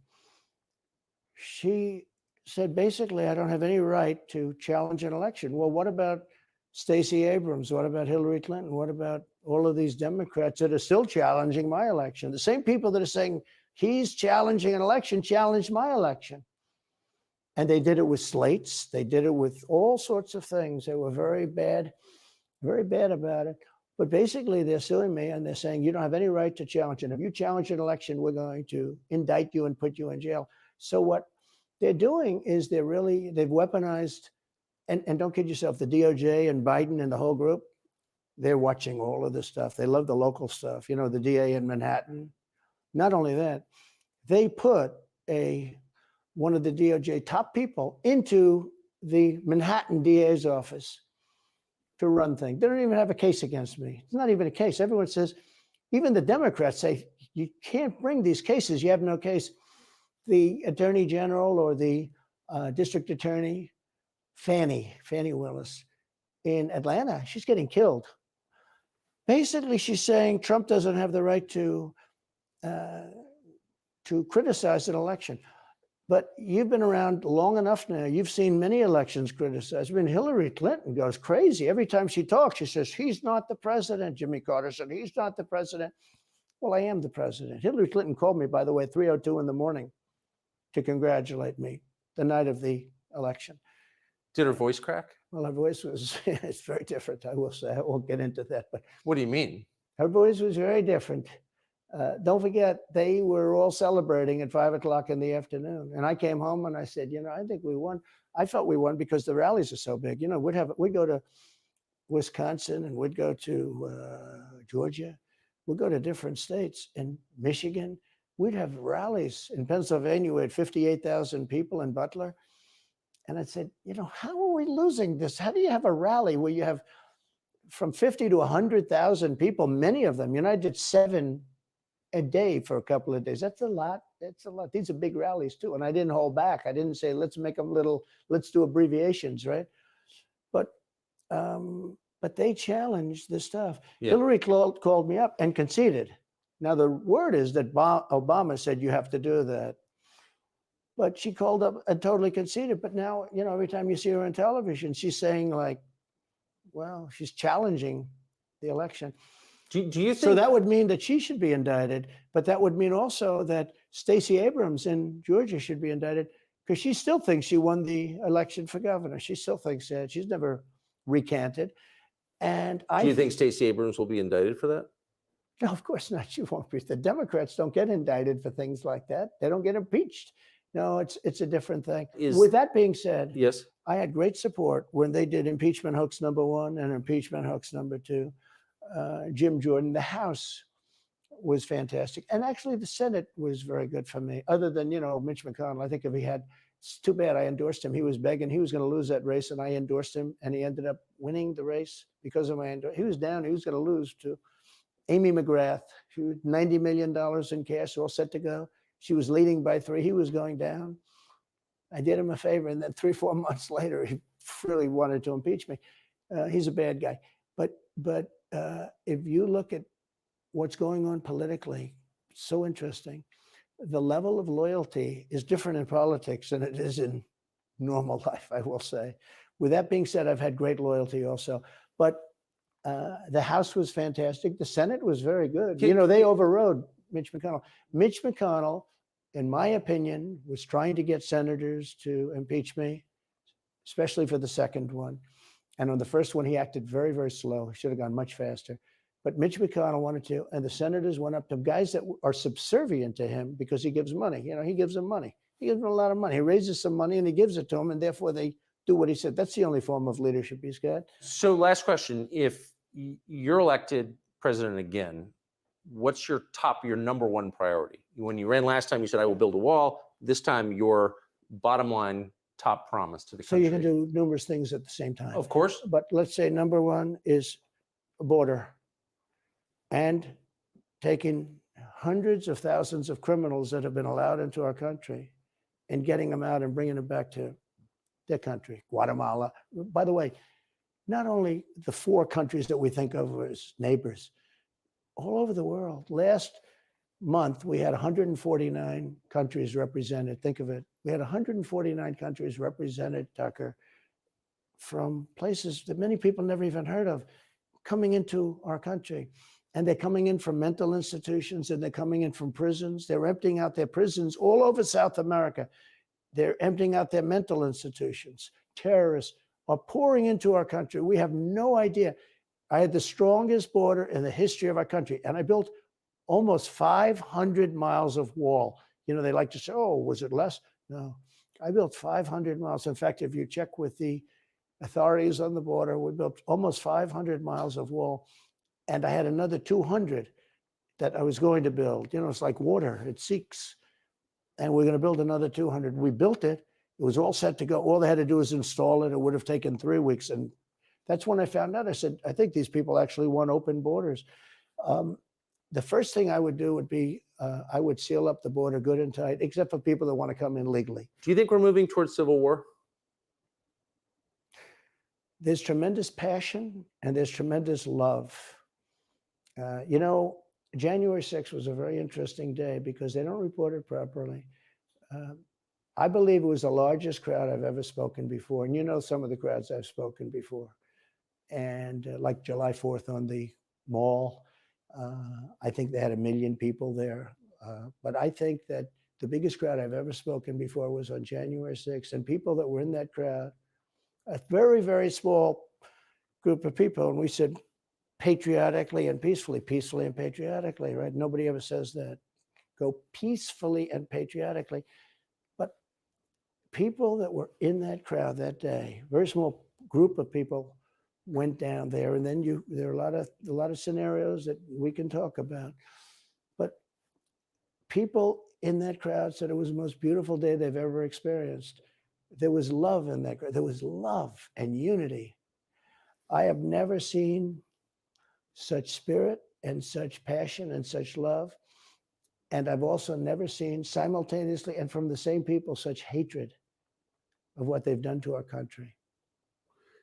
She said, basically, I don't have any right to challenge an election. Well, what about Stacey Abrams? What about Hillary Clinton? What about all of these Democrats that are still challenging my election? The same people that are saying he's challenging an election challenged my election. And they did it with slates. They did it with all sorts of things. They were very bad about it. But basically, they're suing me and they're saying, you don't have any right to challenge it. If you challenge an election, we're going to indict you and put you in jail. So what they're doing is they've weaponized, and don't kid yourself, the DOJ and Biden and the whole group, they're watching all of this stuff. They love the local stuff. You know, the DA in Manhattan. Not only that, they put one of the DOJ top people into the Manhattan DA's office to run things. They don't even have a case against me. It's not even a case. Everyone says, even the Democrats say, you can't bring these cases. You have no case. The attorney general or the district attorney Fannie Willis in Atlanta. She's getting killed. Basically, she's saying Trump doesn't have the right to criticize an election. But you've been around long enough now. You've seen many elections criticized. I mean, Hillary Clinton goes crazy. Every time she talks, she says, he's not the president. Jimmy Carter said, he's not the president. Well, I am the president. Hillary Clinton called me, by the way, 3:02 in the morning to congratulate me the night of the election. Did her voice crack? Well, her voice was, it's very different, I will say. I won't get into that. But What do you mean? her voice was very different. Don't forget, they were all celebrating at 5 o'clock in the afternoon. And I came home and I said, you know, I think we won. I felt we won because the rallies are so big. You know, we'd go to Wisconsin and we'd go to Georgia. We'd go to different states. In Michigan, we'd have rallies. In Pennsylvania, we had 58,000 people in Butler. And I said, you know, how are we losing this? How do you have a rally where you have from 50 to 100,000 people, many of them, you know, I did 7 a day for a couple of days. That's a lot. That's a lot. These are big rallies too. And I didn't hold back. I didn't say, let's make them little, let's do abbreviations, right? But they challenged this stuff. Yeah. Hillary called me up and conceded. Now the word is that Obama said you have to do that. But she called up and totally conceded. But now, you know, every time you see her on television, she's saying like, well, she's challenging the election. Do you think so? That would mean that she should be indicted, but that would mean also that Stacey Abrams in Georgia should be indicted because she still thinks she won the election for governor. She still thinks that. She's never recanted. And do you think Stacey Abrams will be indicted for that? No, of course not. She won't be. The Democrats don't get indicted for things like that. They don't get impeached. No, it's a different thing. With that being said, yes, I had great support when they did impeachment hoax #1 and impeachment hoax #2. Jim Jordan, the House was fantastic. And actually the Senate was very good for me, other than, you know, Mitch McConnell. I think if he had, it's too bad I endorsed him. He was begging, he was going to lose that race and I endorsed him and he ended up winning the race because of my endorsement. He was down, he was going to lose to Amy McGrath. She was $90 million in cash, all set to go. She was leading by 3, he was going down. I did him a favor and then 3-4 months later, he really wanted to impeach me. He's a bad guy. But if you look at what's going on politically, it's so interesting. The level of loyalty is different in politics than it is in normal life, I will say. With that being said, I've had great loyalty also. But the House was fantastic. The Senate was very good. You know, they overrode Mitch McConnell. Mitch McConnell, in my opinion, was trying to get senators to impeach me, especially for the second one. And on the first one, he acted very, very slow. He should have gone much faster. But Mitch McConnell wanted to, and the senators went up to guys that are subservient to him because he gives money. You know, he gives them money. He gives them a lot of money. He raises some money and he gives it to them, and therefore they do what he said. That's the only form of leadership he's got. So last question, if you're elected president again, what's your #1 priority? When you ran last time, you said, I will build a wall. This time, your bottom line top promise to the country. So you can do numerous things at the same time. Of course. But let's say #1 is a border and taking hundreds of thousands of criminals that have been allowed into our country and getting them out and bringing them back to their country, Guatemala. By the way, not only the 4 countries that we think of as neighbors, all over the world. Last month, we had 149 countries represented. Think of it. We had 149 countries represented, Tucker, from places that many people never even heard of, coming into our country. And they're coming in from mental institutions and they're coming in from prisons. They're emptying out their prisons all over South America. They're emptying out their mental institutions. Terrorists are pouring into our country. We have no idea. I had the strongest border in the history of our country, and I built almost 500 miles of wall. You know, they like to say, oh, was it less? No, I built 500 miles. In fact, if you check with the authorities on the border, we built almost 500 miles of wall. And I had another 200 that I was going to build. You know, it's like water, it seeks. And we're going to build another 200. We built it. It was all set to go. All they had to do was install it. It would have taken 3 weeks. And that's when I found out. I said, I think these people actually want open borders. The first thing I would do would be, I would seal up the border good and tight, except for people that want to come in legally. Do you think we're moving towards civil war? there's tremendous passion and there's tremendous love. You know, January 6th was a very interesting day because they don't report it properly. I believe it was the largest crowd I've ever spoken before. And you know some of the crowds I've spoken before. And like July 4th on the mall, I think they had 1 million people there. But I think that the biggest crowd I've ever spoken before was on January 6th. And people that were in that crowd, a very, very small group of people. And we said patriotically and peacefully and patriotically, right? Nobody ever says that. Go peacefully and patriotically. But people that were in that crowd that day, very small group of people went down there. And then there are a lot of scenarios that we can talk about. But people in that crowd said it was the most beautiful day they've ever experienced. There was love in that crowd. There was love and unity. I have never seen such spirit and such passion and such love. And I've also never seen simultaneously and from the same people such hatred of what they've done to our country.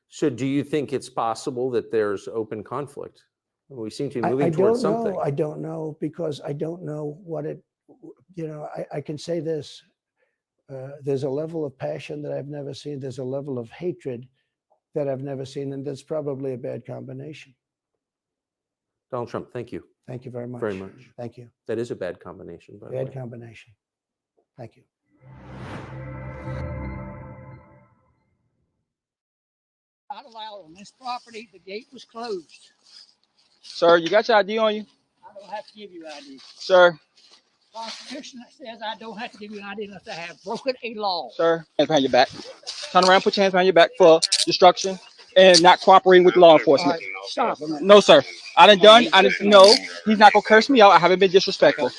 So do you think it's possible that there's open conflict? We seem to be moving towards something. I don't know because I don't know what it, I can say this. There's a level of passion that I've never seen. There's a level of hatred that I've never seen. And that's probably a bad combination. Donald Trump, thank you. Thank you very much. Very much. Thank you. That is a bad combination, by the way. Bad combination. Thank you. Not allowed on this property. The gate was closed. Sir, you got your ID on you? I don't have to give you ID. Sir. Constitution says I don't have to give you ID unless I have broken a law. Sir, hands behind your back. Turn around, put your hands behind your back for destruction and not cooperating with law enforcement. Right, stop. No, sir. I didn't no. He's not gonna curse me out. I haven't been disrespectful.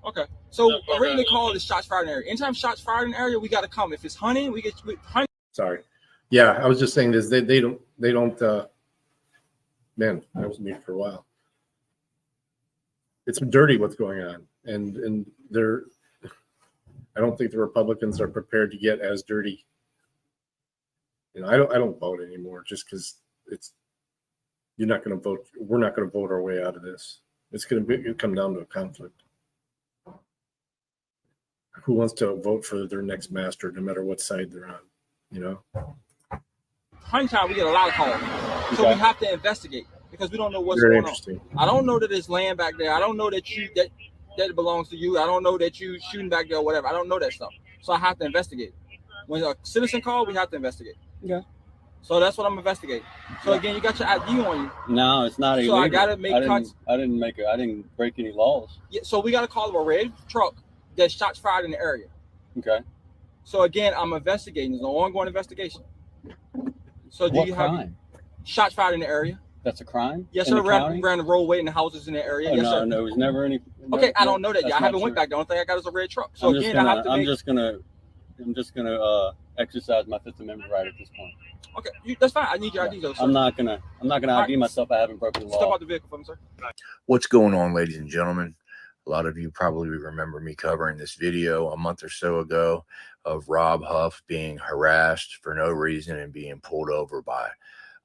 Okay, so originally called is shots fired in area. Anytime shots fired in area, we got to come. If it's hunting, we hunt. Sorry. Yeah, I was just saying this. They don't. Man, that was me for a while. It's dirty what's going on, and they're. I don't think the Republicans are prepared to get as dirty. I don't vote anymore just because it's. You're not going to vote. We're not going to vote our way out of this. It's going to come down to a conflict. Who wants to vote for their next master, no matter what side they're on? Hunting time, we get a lot of calls, so we have to investigate because we don't know what's Very going interesting. on. I don't know that there's land back there. I don't know that that belongs to you. I don't know that you shooting back there or whatever. I don't know that stuff, so I have to investigate. When a citizen calls, we have to investigate. Yeah. So that's what I'm investigating. So again, you got your ID on you. No, it's not illegal. So I gotta make cuts. I didn't break any laws. Yeah. So we gotta call a red truck that shots fired in the area. Okay. So again, I'm investigating. There's an ongoing investigation. So do What you have crime? shots fired in the area? That's a crime? Yes, in sir. the county? Ran the roadway and the houses in the area. Oh, Yes, no, sir. no, there was never any. Okay, I don't know that that's yet. I haven't not went true. back. The only thing I got is a red truck. So I'm again, just I have to gonna, make. I'm just gonna exercise my Fifth Amendment right at this point. Okay, that's fine. I need your ID though, sir. I'm not gonna ID right. myself. I haven't broken the Step law. out the vehicle for me, sir. What's going on, ladies and gentlemen? A lot of you probably remember me covering this video a month or so ago of Rob Huff being harassed for no reason and being pulled over by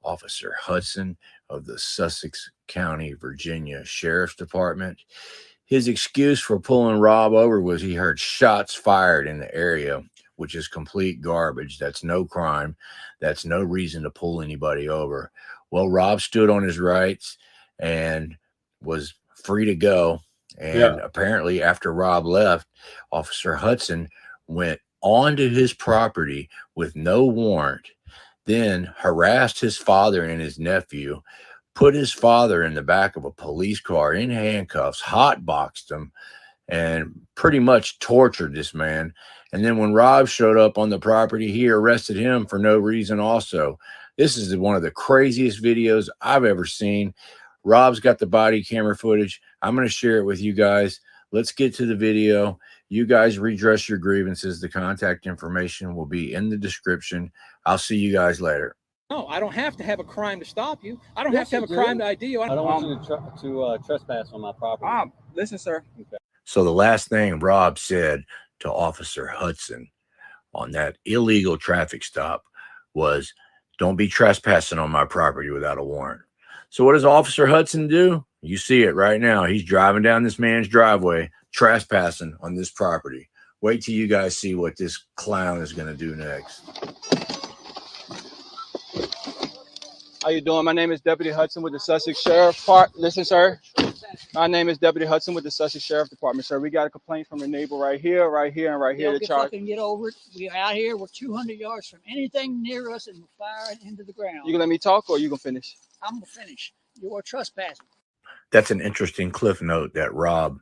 Officer Hudson of the Sussex County, Virginia Sheriff's Department. His excuse for pulling Rob over was he heard shots fired in the area, which is complete garbage. That's no crime. That's no reason to pull anybody over. Well, Rob stood on his rights and was free to go And apparently after Rob left, Officer Hudson went onto his property with no warrant, then harassed his father and his nephew, put his father in the back of a police car in handcuffs, hotboxed him, and pretty much tortured this man. And then when Rob showed up on the property, he arrested him for no reason also. This is one of the craziest videos I've ever seen. Rob's got the body camera footage. I'm going to share it with you guys. Let's get to the video. You guys redress your grievances. The contact information will be in the description. I'll see you guys later. No, I don't have to have a crime to stop you. I don't have to have a crime to ID you. I don't want you to trespass on my property. Listen, sir. Okay. So the last thing Rob said to Officer Hudson on that illegal traffic stop was, "Don't be trespassing on my property without a warrant." So what does Officer Hudson do? You see it right now. He's driving down this man's driveway, trespassing on this property. Wait till you guys see what this clown is going to do next. How you doing? My name is Deputy Hudson with the Sussex Sheriff. Listen, sir. My name is Deputy Hudson with the Sussex Sheriff Department, sir. We got a complaint from a neighbor right here, and right here. Get fucking get over it. We're out here. We're 200 yards from anything near us, and we're firing into the ground. You gonna let me talk, or you gonna finish? I'm gonna finish. You are trespassing. That's an interesting cliff note that Rob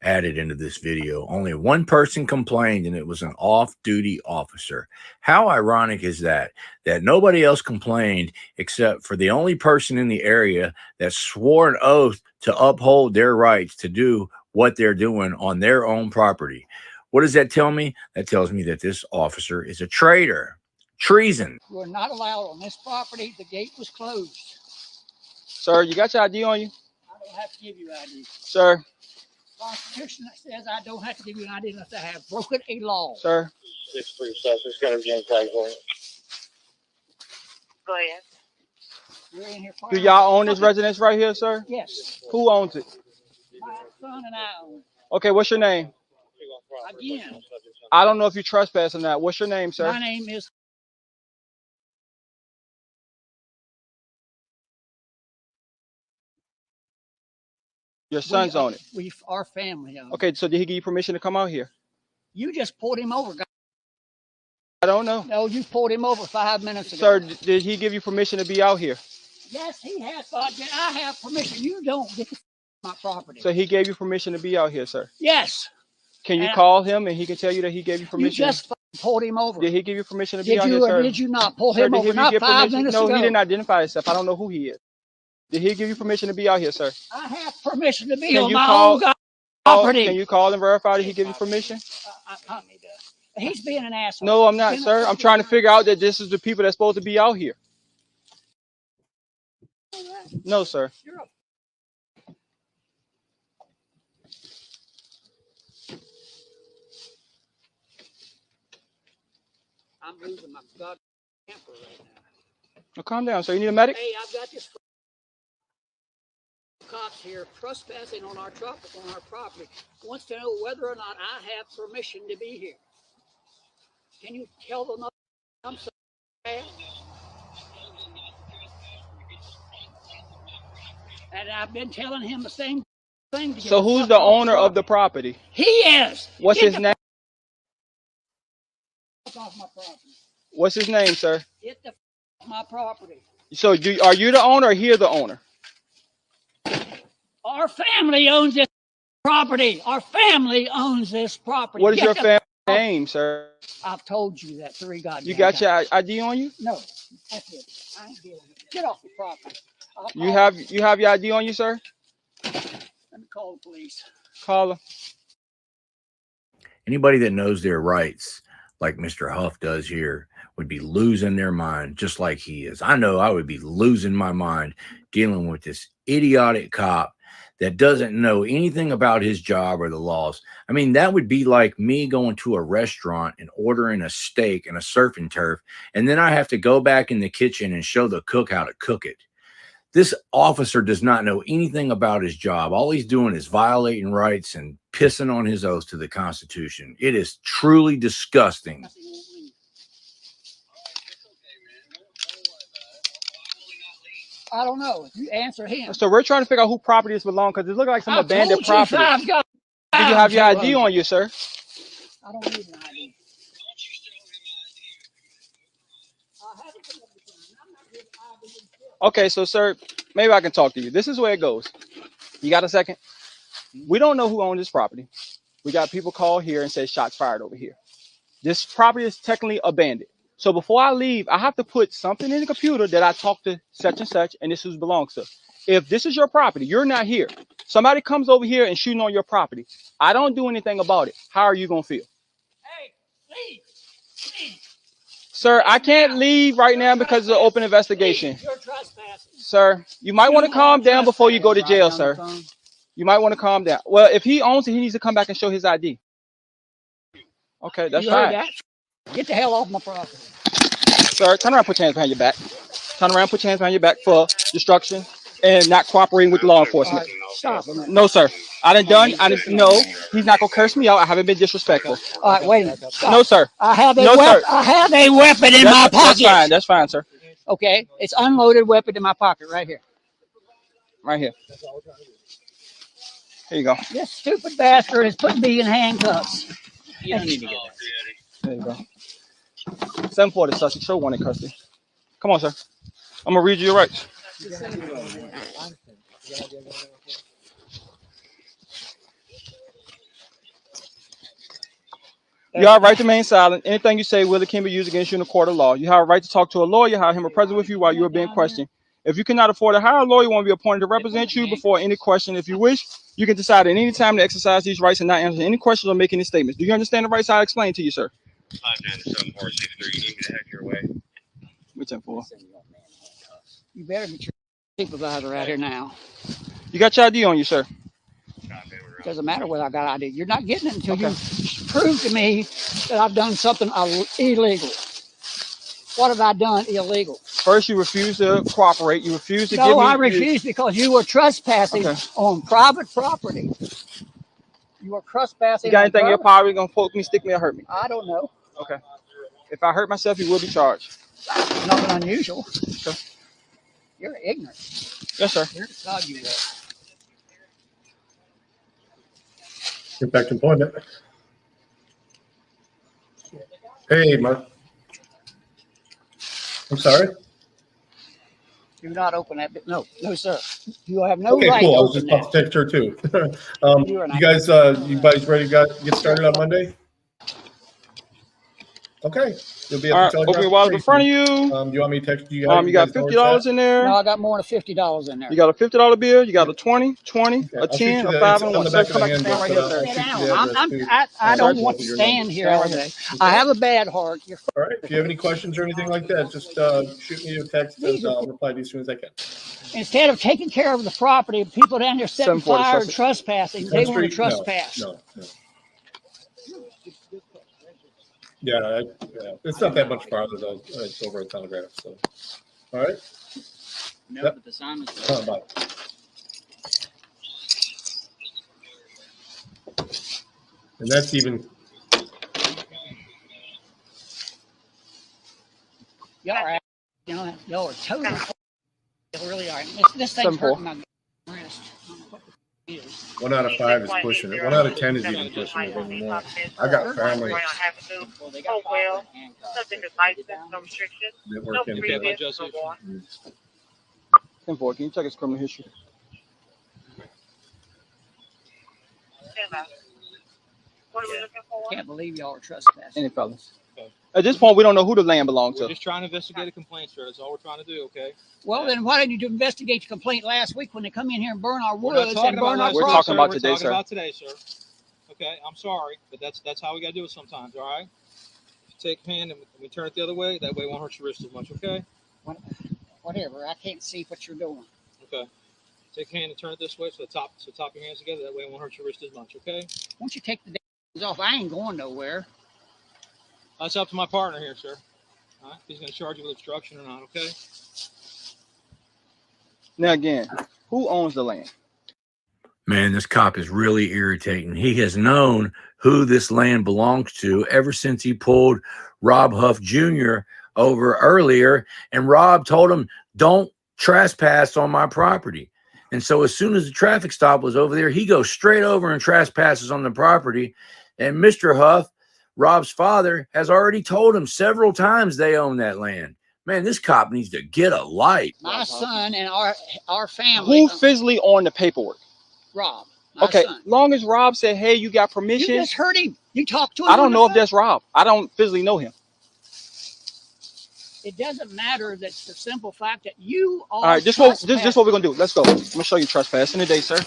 added into this video. Only one person complained, and it was an off-duty officer. How ironic is that? That nobody else complained except for the only person in the area that swore an oath to uphold their rights to do what they're doing on their own property. What does that tell me? That tells me that this officer is a traitor. Treason. We're not allowed on this property. The gate was closed. Sir, you got your ID on you? I don't have to give you ID. Sir. Constitution says I don't have to give you an ID unless I have broken a law. Sir. 637 is going to be in California. Go ahead. You're in here. Do y'all own this residence right here, sir? Yes. Who owns it? My son and I own it. Okay, what's your name? Again. I don't know if you trespass or not. What's your name, sir? My name is. Your son's on it. Our family own it. Okay, so did he give you permission to come out here? You just pulled him over. I don't know. No, you pulled him over 5 minutes ago. Sir, did he give you permission to be out here? Yes, he has. I have permission. You don't get my property. So he gave you permission to be out here, sir? Yes. Can you call him and he can tell you that he gave you permission? You just pulled him over. Did he give you permission to be out here, Did you sir? or did you not pull him over? Not 5 minutes ago. No, he didn't identify himself. I don't know who he is. Did he give you permission to be out here, sir? I have permission to be on my own property. Can you call and verify that he gave you permission? He's being an asshole. No, I'm not, sir. I'm trying to figure out that this is the people that's supposed to be out here. No, sir. I'm losing my goddamn temper right now. Well, calm down, sir. You need a medic? Hey, I've got this cops here trespassing on our property. Wants to know whether or not I have permission to be here. Can you tell them I'm so bad? And I've been telling him the same thing. So who's the owner of the property? He is. What's his name? Off my property. What's his name, sir? Get the off my property. So are you the owner or he the owner? Our family owns this property. Our family owns this property. What is your family name, sir? I've told you that 3 goddamn You got times. your ID on you? No, that's it. I ain't dealing with it. Get off the property. You have your ID on you, sir? Let me call the police. Call them. Anybody that knows their rights, like Mr. Huff does here, would be losing their mind just like he is. I know I would be losing my mind dealing with this idiotic cop that doesn't know anything about his job or the laws. I mean, that would be like me going to a restaurant and ordering a steak and a surf and turf, and then I have to go back in the kitchen and show the cook how to cook it. This officer does not know anything about his job. All he's doing is violating rights and pissing on his oath to the Constitution. It is truly disgusting. I don't know. You answer him. So we're trying to figure out who property this belongs because it looks like some abandoned property. I've got Do you have your ID on you, sir? I don't need an ID. Okay, so sir, maybe I can talk to you. This is where it goes. You got a second? We don't know who owns this property. We got people call here and say shots fired over here. This property is technically abandoned. So before I leave, I have to put something in the computer that I talked to such and such, and this is who belongs to. If this is your property, you're not here. Somebody comes over here and shooting on your property. I don't do anything about it. How are you gonna feel? Hey, leave. Sir, I can't leave right now because it's an open investigation. You're trespassing. Sir, you might want to calm down before you go to jail, sir. You might want to calm down. Well, if he owns it, he needs to come back and show his ID. Okay, that's fine. That? Get the hell off my property. Sir, turn around, put your hands behind your back. Turn around, put your hands behind your back for destruction and not cooperating with law enforcement. Right, stop. No, sir. I didn't no, he's not gonna curse me out. I haven't been disrespectful. All right, wait a minute. Stop. No, sir. I have a No, weapon. sir. I have a weapon in my pocket. That's fine, sir. Okay, it's unloaded weapon in my pocket right here. Right here. Here you go. This stupid bastard has put me in handcuffs. You don't need to get that. There you go. 740 Sussex, show one in custody. Come on, sir. I'm gonna read you your rights. You have a right to remain silent. Anything you say will or can be used against you in a court of law. You have a right to talk to a lawyer, have him present with you while you are being questioned. If you cannot afford to hire a lawyer, you want to be appointed to represent you before any question. If you wish, you can decide at any time to exercise these rights and not answer any questions or make any statements. Do you understand the rights I explained to you, sir? 597-463, you need me to head your way. We 10-4. You better get your supervisor out here now. You got your ID on you, sir? Doesn't matter whether I got ID. You're not getting it until you prove to me that I've done something illegal. What have I done illegal? First, you refuse to cooperate. You refuse to give me. No, I refuse because you were trespassing on private property. You were trespassing. You got anything in your power? You gonna poke me, stick me, or hurt me? I don't know. Okay. If I hurt myself, you will be charged. Nothing unusual. Okay. You're ignorant. Yes, sir. You're God, you are. Get back to employment. Hey, Mark. I'm sorry. Do not open that. No, sir. You have no Okay, right. cool. I To was just open about to text her too. You're You guys ready to get started on Monday? Okay. You'll be at the Open your wallet in front of you. Do you want me to text you? You got $50 in there. No, I got more than $50 in there. You got a $50 bill. You got a 20, a 10, a 5, and a 1. Sir, Come back and stand right here, sir. Sit down. I don't want to stand here all day. I have a bad heart. You're All right. If you have any questions or anything like that, just shoot me a text and I'll reply to you as soon as I can. Instead of taking care of the property, people down there setting fire and trespassing, they want to trespass. No. Yeah, it's not that much farther though. It's over a Telegraph. So, all right. No, Yep. but the sign is. Bye. And that's even. Y'all are, y'all are totally. You really are. This thing's hurting my wrist. 1 out of 5 is pushing it. 1 out of 10 is even pushing it anymore. I got family that work in it. 10-4. Can you check his criminal history? What are we looking for? Can't believe y'all are trespassing. Any fellas? At this point, we don't know who the land belongs to. We're just trying to investigate a complaint, sir. That's all we're trying to do, okay? Well, then why didn't you investigate the complaint last week when they come in here and burn our woods and burn our We're property? talking about today, sir. We're talking about today, sir. Okay, I'm sorry, but that's how we got to do it sometimes, all right? Take a hand and we turn it the other way. That way it won't hurt your wrist as much, okay? Whatever. I can't see what you're doing. Okay. Take a hand and turn it this way so top of your hands together. That way it won't hurt your wrist as much, okay? Once you take the days off, I ain't going nowhere. That's up to my partner here, sir. All right? He's going to charge you with obstruction or not, okay? Now, again, who owns the land? Man, this cop is really irritating. He has known who this land belongs to ever since he pulled Rob Huff Jr. over earlier. And Rob told him, don't trespassed on my property. And so as soon as the traffic stop was over there, he goes straight over and trespasses on the property. And Mr. Huff, Rob's father, has already told him several times they own that land. Man, this cop needs to get a light. My son and our family. Who physically on the paperwork? Rob. My Okay, son. long as Rob said, hey, you got permission. You just heard him. You talked to him. I don't know if that's Rob. I don't physically know him. It doesn't matter. That's the simple fact that you are. All right, this what we're gonna do. Let's go. I'm gonna show you trespassing today, sir.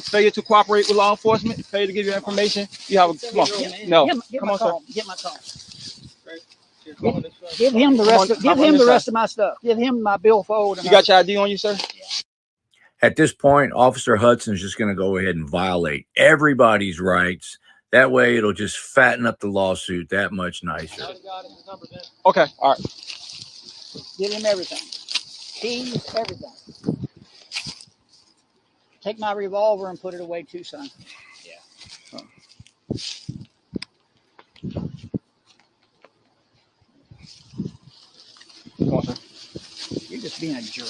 Failure to cooperate with law enforcement, failure to give you information. You have a come on. No, come on, sir. Get my car. Give him the rest. Give him the rest of my stuff. Give him my billfold. You got your ID on you, sir? At this point, Officer Hudson is just going to go ahead and violate everybody's rights. That way, it'll just fatten up the lawsuit that much nicer. Okay, all right. Give him everything. Keys, everything. Take my revolver and put it away too, son. Yeah. Come on, sir. You're just being a jerk.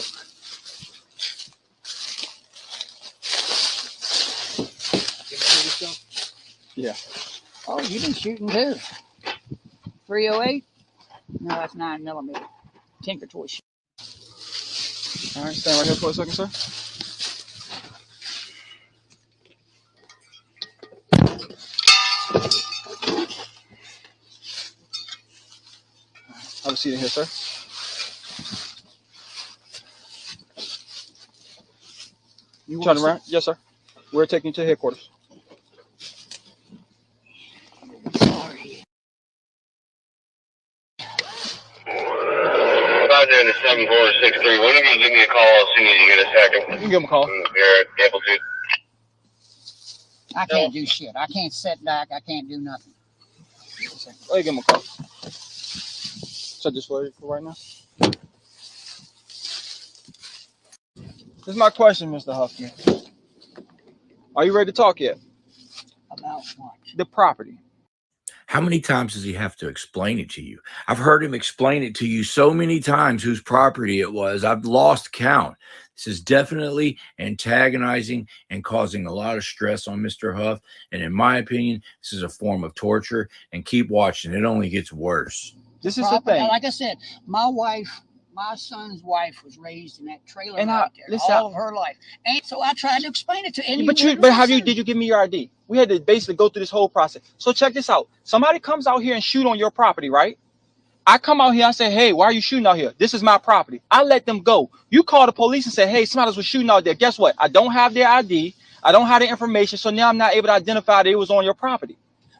Yeah. Oh, you've been shooting too. 308? No, that's 9mm. Tinker toy shit. All right, stand right here for a second, sir. Have a seat in here, sir. You turn around? Yes, sir. We're taking you to headquarters. Roger, the 7463. When are you going to give me a call as soon as you get a second? You can give him a call. Here at Amplitude. I can't do shit. I can't sit back. I can't do nothing. Oh, you give him a call. Set this for right now. This is my question, Mr. Huffman. Are you ready to talk yet? About what? The property. How many times does he have to explain it to you? I've heard him explain it to you so many times whose property it was. I've lost count. This is definitely antagonizing and causing a lot of stress on Mr. Huff. And in my opinion, this is a form of torture. And keep watching. It only gets worse. This is the thing. Like I said, my son's wife was raised in that trailer and right there all of her life. And so I tried to explain it to him. But did you give me your ID? We had to basically go through this whole process. So check this out. Somebody comes out here and shoot on your property, right? I come out here, I say, hey, why are you shooting out here? This is my property. I let them go. You call the police and say, hey, somebody was shooting out there. Guess what? I don't have their ID. I don't have the information. So now I'm not able to identify that it was on your property.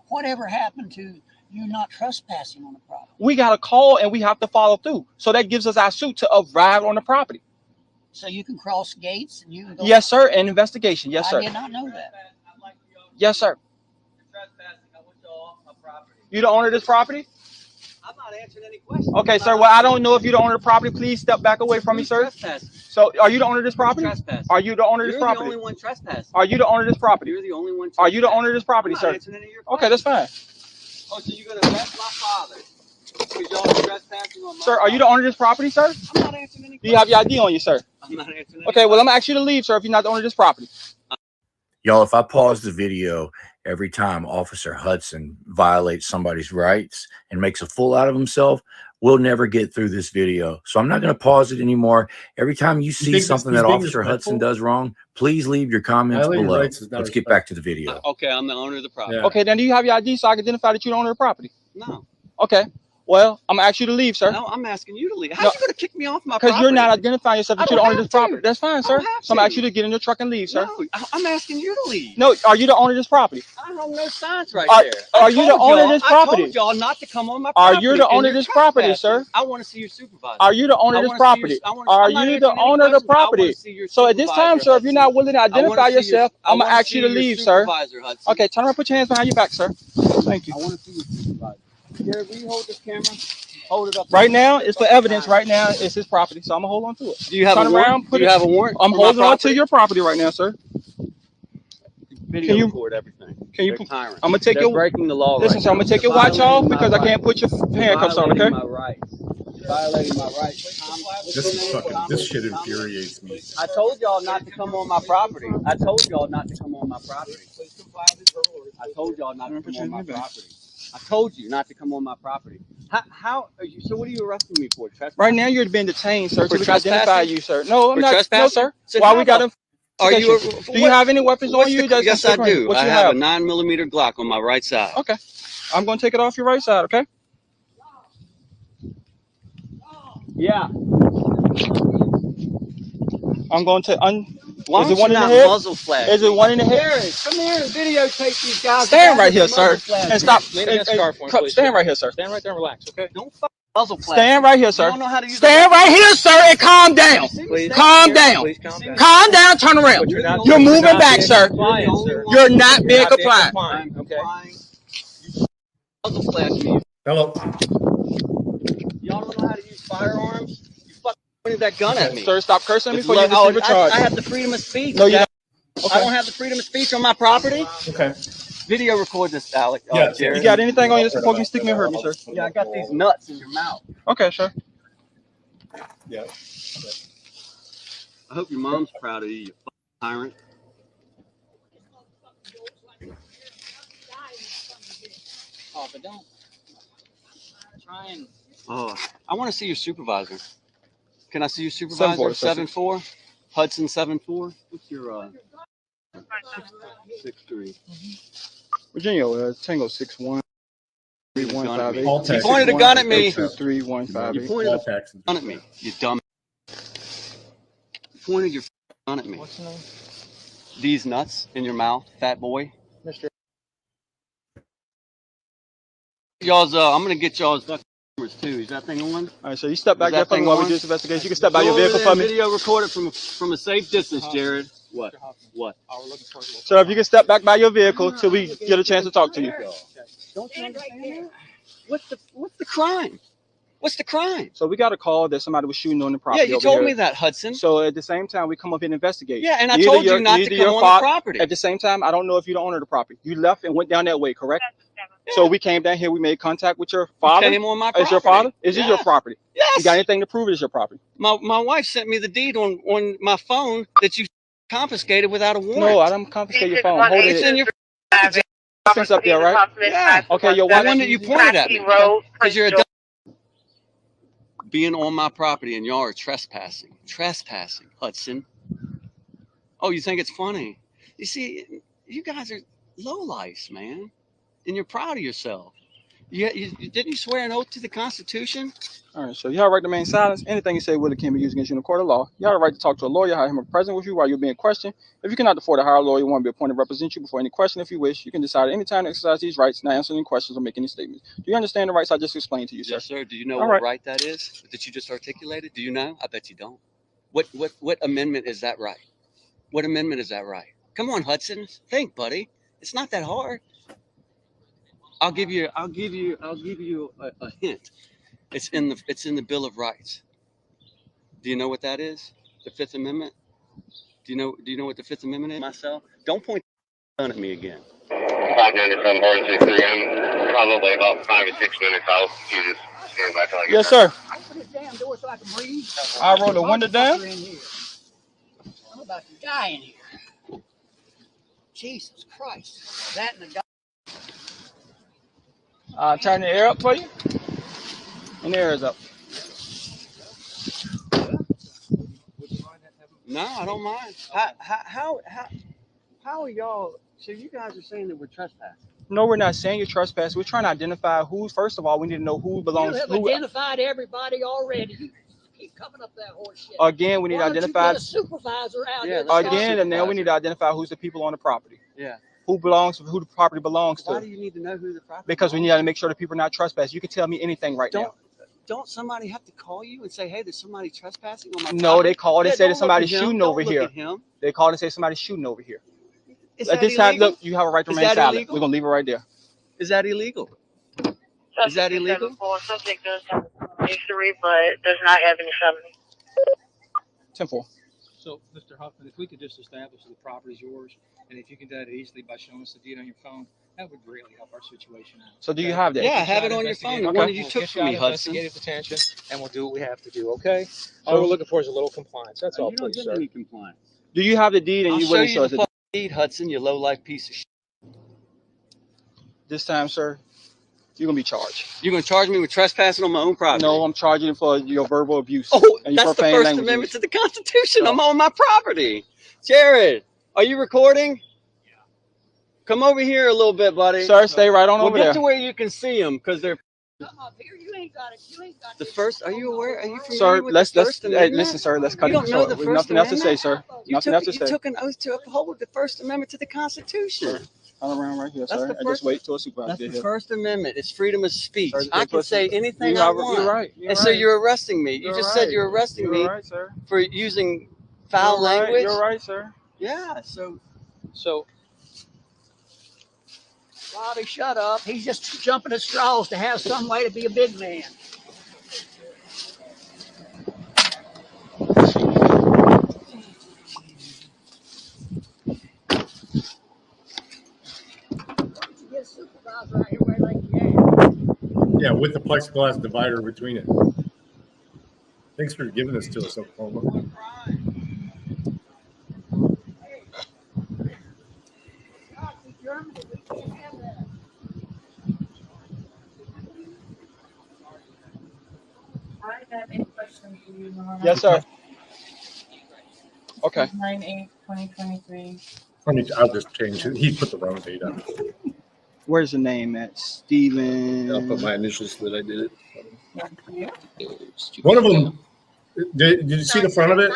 Whatever happened to you not trespassing on the property? We got a call and we have to follow through. So that gives us our suit to arrive on the property. So you can cross gates and you can go. Yes, sir. And investigation. Yes, sir. I did not know that. Yes, sir. You the owner of this property? I'm not answering any questions. Okay, sir. Well, I don't know if you're the owner of the property. Please step back away from me, sir. So, are you the owner of this property? Are you the owner of this property? You're the only one trespassing. Are you the owner of this property? You're the only one. Are you the owner of this property, sir? Okay, that's fine. Oh, so you're gonna arrest my father because y'all trespassing on my Sir, are you the owner of this property, sir? I'm not answering any questions. Do you have your ID on you, sir? I'm not answering any Okay, well, I'm gonna ask you to leave, sir, if you're not the owner of this property. Y'all, if I pause the video every time Officer Hudson violates somebody's rights and makes a fool out of himself, we'll never get through this video. So I'm not going to pause it anymore. Every time you see something that Officer Hudson does wrong, please leave your comments below. Let's get back to the video. Okay, I'm the owner of the property. Yeah. Okay, then do you have your ID so I can identify that you're the owner of the property? No. Okay. Well, I'm gonna ask you to leave, sir. No, I'm asking you to leave. How are you gonna kick me off my property? Because you're not identifying yourself that you're the owner of this property. That's fine, sir. So I'm gonna ask you to get in your truck and leave, sir. No, I'm asking you to leave. No, are you the owner of this property? I have no signs right there. Are you the owner of this property? I told y'all not to come on my property. Are you the owner of this property, sir? I want to see your supervisor. Are you the owner of this property? Are you the owner of the property? So at this time, sir, if you're not willing to identify yourself, I'm gonna ask you to leave, sir. Okay, turn around, put your hands behind your back, sir. Thank you. I want to see your supervisor. Gary, will you hold this camera? Hold it up. Right now, it's for evidence. Right now, it's his property, so I'm gonna hold on to it. Do you have a warrant? Do you have a warrant? I'm holding on to your property right now, sir. Video record everything. Can you? I'm gonna take your breaking the law. Listen, sir, I'm gonna take your watch off because I can't put your handcuffs on. Okay. My rights. violating my rights. This shit infuriates me. I told y'all not to come on my property. I told y'all not to come on my property. I told y'all not to come on my property. I told you not to come on my property. How are you, so what are you arresting me for? Trespassing? Right now you're being detained, sir. For To identify trespassing? you, sir. No, I'm For not. trespassing? No, sir. So Why how we got about- him? Are you? Do you have any weapons on you? Yes, I do. What I you have have? a 9mm Glock on my right side. Okay. I'm gonna take it off your right side. Okay. Yeah. I'm going to Why Is don't it one you in the not head? muzzle flash? Is it one in the head? Jared, come here and videotape these guys. Stand right here, sir, Muzzle flash. and stop. Lean against the car for me, please. Stand right here, sir. Stand right there and relax, okay? Don't fucking muzzle flash. Stand right here, You sir. don't know how to use Stand right here, sir, and calm down. Please. Calm down. Please calm down. Calm down. Turn around. But not- You're moving not back, being sir. compliant, sir. You're not being not being compliant. compliant, I'm okay? complying. You muzzle flash me. Hello. Y'all don't know how to use firearms? You fucking pointed that gun at me. Sir, stop cursing me With before you lo- receive a charge. I have the freedom of speech. No, you Jack. don't. I Okay. don't have the freedom of speech on my property. Okay. Video record this, Alec. Yeah, Jared. You got anything on you that's supposed to stick me and hurt me, sir? Yeah, I got these nuts in your mouth. Okay, sir. Yeah. I hope your mom's proud of you, you fucking tyrant. Oh, but don't try and. Oh, I want to see your supervisor. Can I see your supervisor? 7-4. 7-4? Hudson 7-4? What's your 6'3"? Virginia, Tango 6'1". He 158. pointed a gun at me. 23158. You pointed a gun at me, you dumb. You pointed your gun at me. What's your name? These nuts in your mouth, fat boy. Mr. Y'all's, I'm gonna get y'all's fucking cameras too. Is that thing on? All right, so you step back Is there that for me thing while we on? do this investigation. You can step by your Go over vehicle there for and me. video record it from a safe distance, Jared. What? What? So if you can step back by your vehicle till we get a chance to talk to you. Don't you understand that? What's the crime? What's the crime? So we got a call that somebody was shooting on the property. Yeah, you over told here. me that, Hudson. So at the same time, we come up here and investigate. Yeah, and I told you not to come on the property. At the same time, I don't know if you're the owner of the property. You left and went down that way, correct? Yeah. So we came down here. We made contact with your father. You came on my property. Is your father? Is it your property? Yes. You got anything to prove it is your property? My wife sent me the deed on my phone that you confiscated without a warrant. No, I don't confiscate your phone. Hold It's it. in your License up there, right? Yeah. Okay, your The wife. one that you pointed at me. Because you're a dumb. Being on my property and y'all are trespassing. Trespassing, Hudson. Oh, you think it's funny? You see, you guys are lowlifes, man. And you're proud of yourself. You didn't you swear an oath to the Constitution? All right, so you have a right to remain silent. Anything you say will can be used against you in a court of law. You have a right to talk to a lawyer, have him present with you while you're being questioned. If you cannot afford to hire a lawyer, you want to be appointed to represent you before any question if you wish. You can decide at any time to exercise these rights, not answer any questions or make any statements. Do you understand the rights I just explained to you, sir? Yes, sir. Do you know All what right that is that you just articulated? Do you know? I bet you don't. What amendment is that right? What amendment is that right? Come on, Hudson. Think, buddy. It's not that hard. I'll give you a hint. It's in the Bill of Rights. Do you know what that is? The Fifth Amendment? Do you know what the Fifth Amendment is? Myself? Don't point the gun at me again. 500 from Hornsey 3. I'm probably about 5 or 6 minutes out. You just stand by till I get Yes, there. sir. Open this damn door so I can breathe. I roll the window down. I'm about to die in here. Jesus Christ. That and the guy. Turn the air up for you. And the air is up. No, I don't mind. How are y'all? So you guys are saying that we're trespassing? No, we're not saying you're trespassing. We're trying to identify who. First of all, we need to know who belongs. You have Who identified everybody already. You keep coming up that horse shit. again? We need to Why don't you identify. get a supervisor out Yeah, here. let's get a Again, and now we need to identify who's the people on the property. Yeah. Who the property belongs Why to. do you need to know who the property? Because we need to make sure that people are not trespassing. You can tell me anything right now. Don't somebody have to call you and say, hey, there's somebody trespassing on my property? No, they called and Yeah, said don't that somebody's look at him. shooting Don't over look here. at him. They called and said somebody's shooting over here. Is At that this time, illegal? look, you have a right to Is remain that silent. illegal? We're gonna leave it right there. Is that illegal? Is that illegal? Subject does have history, but does not have any felony. 10-4. So, Mr. Huffman, if we could just establish that the property is yours, and if you can do that easily by showing us the deed on your phone, That would really help our situation out. So do you have that? Yeah, I have it on your phone. The one that you took from me, Hudson. Investigative detention, and we'll do what we have to do. Okay. All we're looking for is a little compliance. That's all, You don't please, get sir. any compliance. Do you have the deed and I'll you show wouldn't you show us the the deed? deed, Hudson, you low-life piece of shit. This time, sir, you're going to be charged. You're going to charge me with trespassing on my own property? No, I'm charging you for your verbal abuse. Oh, and that's the profane First language Amendment use. to the Constitution. No. I'm on my property. Jared, are you recording? Come over here a little bit, buddy. Sir, stay right on over We'll there. get to where you can see them because they're Come up here. You ain't got it. You ain't got the first. Are you aware? Are you familiar Sir, with let's the First hey, Amendment? listen, sir, let's cut You it don't know short. the There's First nothing else to say, Amendment? sir. You Nothing else to you say. took an oath to uphold the First Amendment to the Constitution. Turn around right here, That's sir. the And first- just wait till a supervisor That's get the here. First Amendment. It's freedom of speech. Sir, I can say anything I want. You're right. You're And right. so you're arresting me. You You're just right. said you're arresting You're me right, sir. for using foul You're right. language. You're right, sir. Yeah. So Bobby, shut up. He's just jumping at straws to have some way to be a big man. Get a supervisor out here where like Yeah, with the plexiglass divider between it. Thanks for giving this to us, Oklahoma. I have any questions for you, Norma? Yes, sir. Okay. 9/8/2023. I mean, I'll just change it. He put the wrong date on it. Where's the name at? Steven. I'll put my initials that I did it. One of them, did you see the front of it?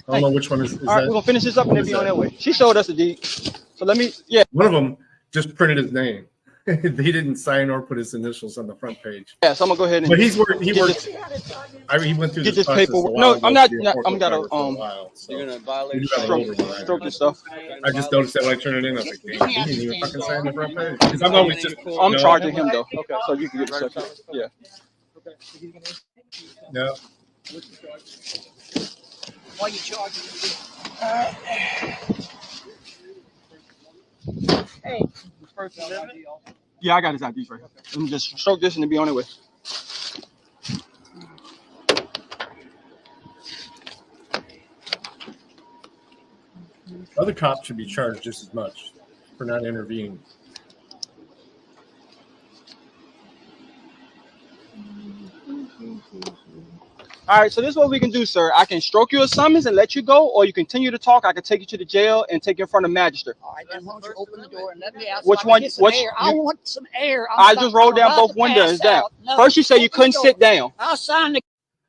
I don't know which one is All right, that. we're going to finish this up and then Is be on that- that way. She showed us the deed. So let me, yeah. One of them just printed his name. He didn't sign or put his initials on the front page. Yeah, so I'm going to go ahead and. But he worked. get this- I mean, he went through get this this process paperwork. a while No, ago I'm not. to be a I'm forklift got driver to for a while, so You're gonna violate we do have an older one. stroke and stuff. I just noticed that when I turned it in, I was like, damn, he didn't even fucking sign the front page. Because I'm always just. I'm no, charging him though. Okay, so you can get the second. Yeah. No. Why you charging me? Hey, First Amendment. Yeah, I got his IDs right here. Let me just stroke this and then be on the way. Other cops should be charged just as much for not intervening. All right, so this is what we can do, sir. I can stroke you a summons and let you go, or you continue to talk. I can take you to the jail and take you in front of magistrate. All right, then why don't you open the door and let me out? Which so I one- can get some which- air. I you- want some air. I just rolled down both windows down. First, you said you couldn't sit down. I'll sign the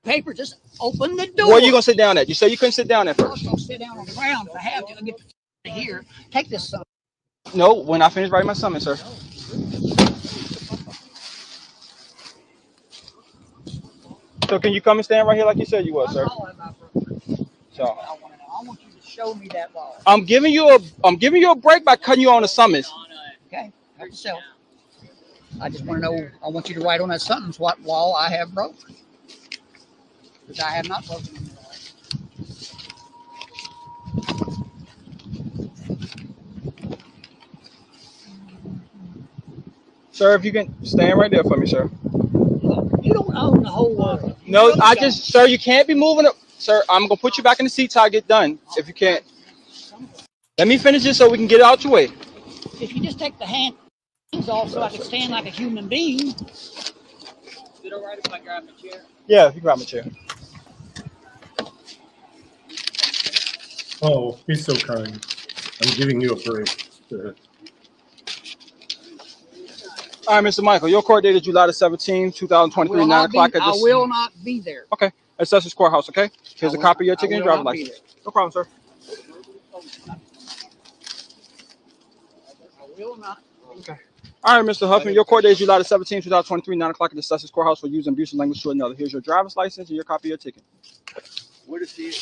paper. Just open the door. Where are you gonna sit down at? You said you couldn't sit down at I first. was gonna sit down on the ground if I have to. I'll get the here. Take this son. No, when I finish writing my summons, sir. So can you come and stand right here like you said you was, sir? So I want you to show me that law. I'm giving you a break by cutting you on a summons. Okay, help yourself. I just want to know. I want you to write on that sentence what law I have broken, because I have not broken any law. Sir, if you can stand right there for me, sir. You don't own the whole world. No, I just, sir, you can't be moving up. Sir, I'm gonna put you back in the seat till I get done. If you can't, let me finish this so we can get it out your way. If you just take the hands off so I can stand like a human being. Is it all right if I grab my chair? Yeah, you grab my chair. Oh, he's so kind. I'm giving you a break. All right, Mr. Michael, your court date is July the 17th, 2023, 9 o'clock at I this. will not be there. Okay, at Sussex Courthouse, okay? Here's a copy of your ticket and driver's license. No problem, sir. I will not. Okay. All right, Mr. Huffman, your court date is July the 17th, 2023, 9 o'clock at the Sussex Courthouse for using abusive language to another. Here's your driver's license and your copy of your ticket. What is he?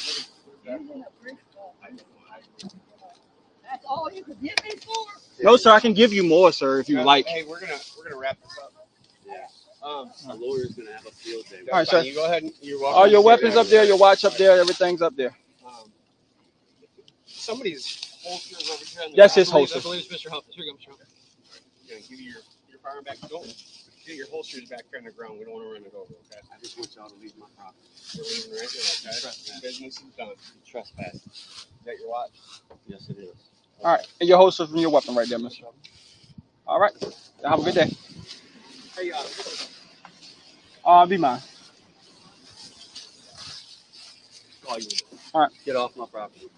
That's all you could give me for? No, sir, I can give you more, sir, if you like. Hey, we're gonna wrap this up. A lawyer's gonna have a field day. All right, sir. You go ahead and you're welcome. All your weapons up there, your watch up there, everything's up there. Somebody's holster is over here. That's his I believe holster. it's Mr. Huffman. Here you go, Mr. Huffman. You know, give you your firearm back. Don't get your holsters back there on the ground. We don't want to run it over. Okay. I just want y'all to leave my property. We're leaving right now. Okay. Trespass. Business is done. Trespass. Is that your watch? Yes, it is. All right. And your holster from your weapon right there, mister. All right. Have a good day. Hey, Be mine. call you. All right. Get off my property.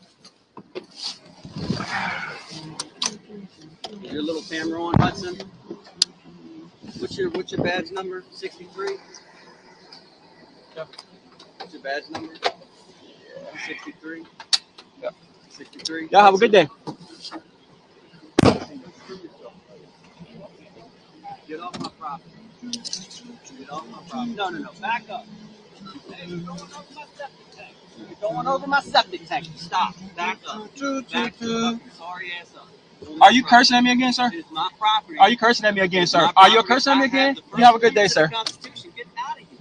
Is your little camera on, Hudson? What's your badge number? 63? Yep. What's your badge number? 63? Yep. 63? Y'all have a good day. Get off my property. Get off my property. No. Back up. Hey, you're going over my septic tank. You're going over my septic tank. Stop. Back up. Back up. Sorry ass up. Are you cursing at me again, sir? It's my property. Are you cursing at me again, It's sir? my Are you property. cursing at me I again? have You have a good day, the sir. Constitution. Get out of here.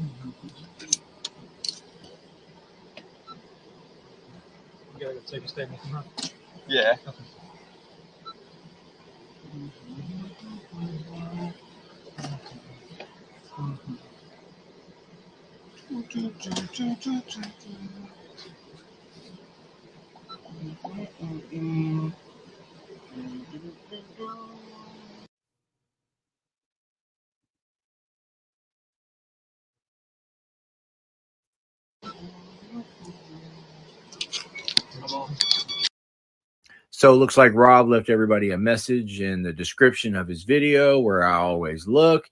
You gotta go take a statement from her. Yeah. So it looks like Rob left everybody a message in the description of his video where I always look.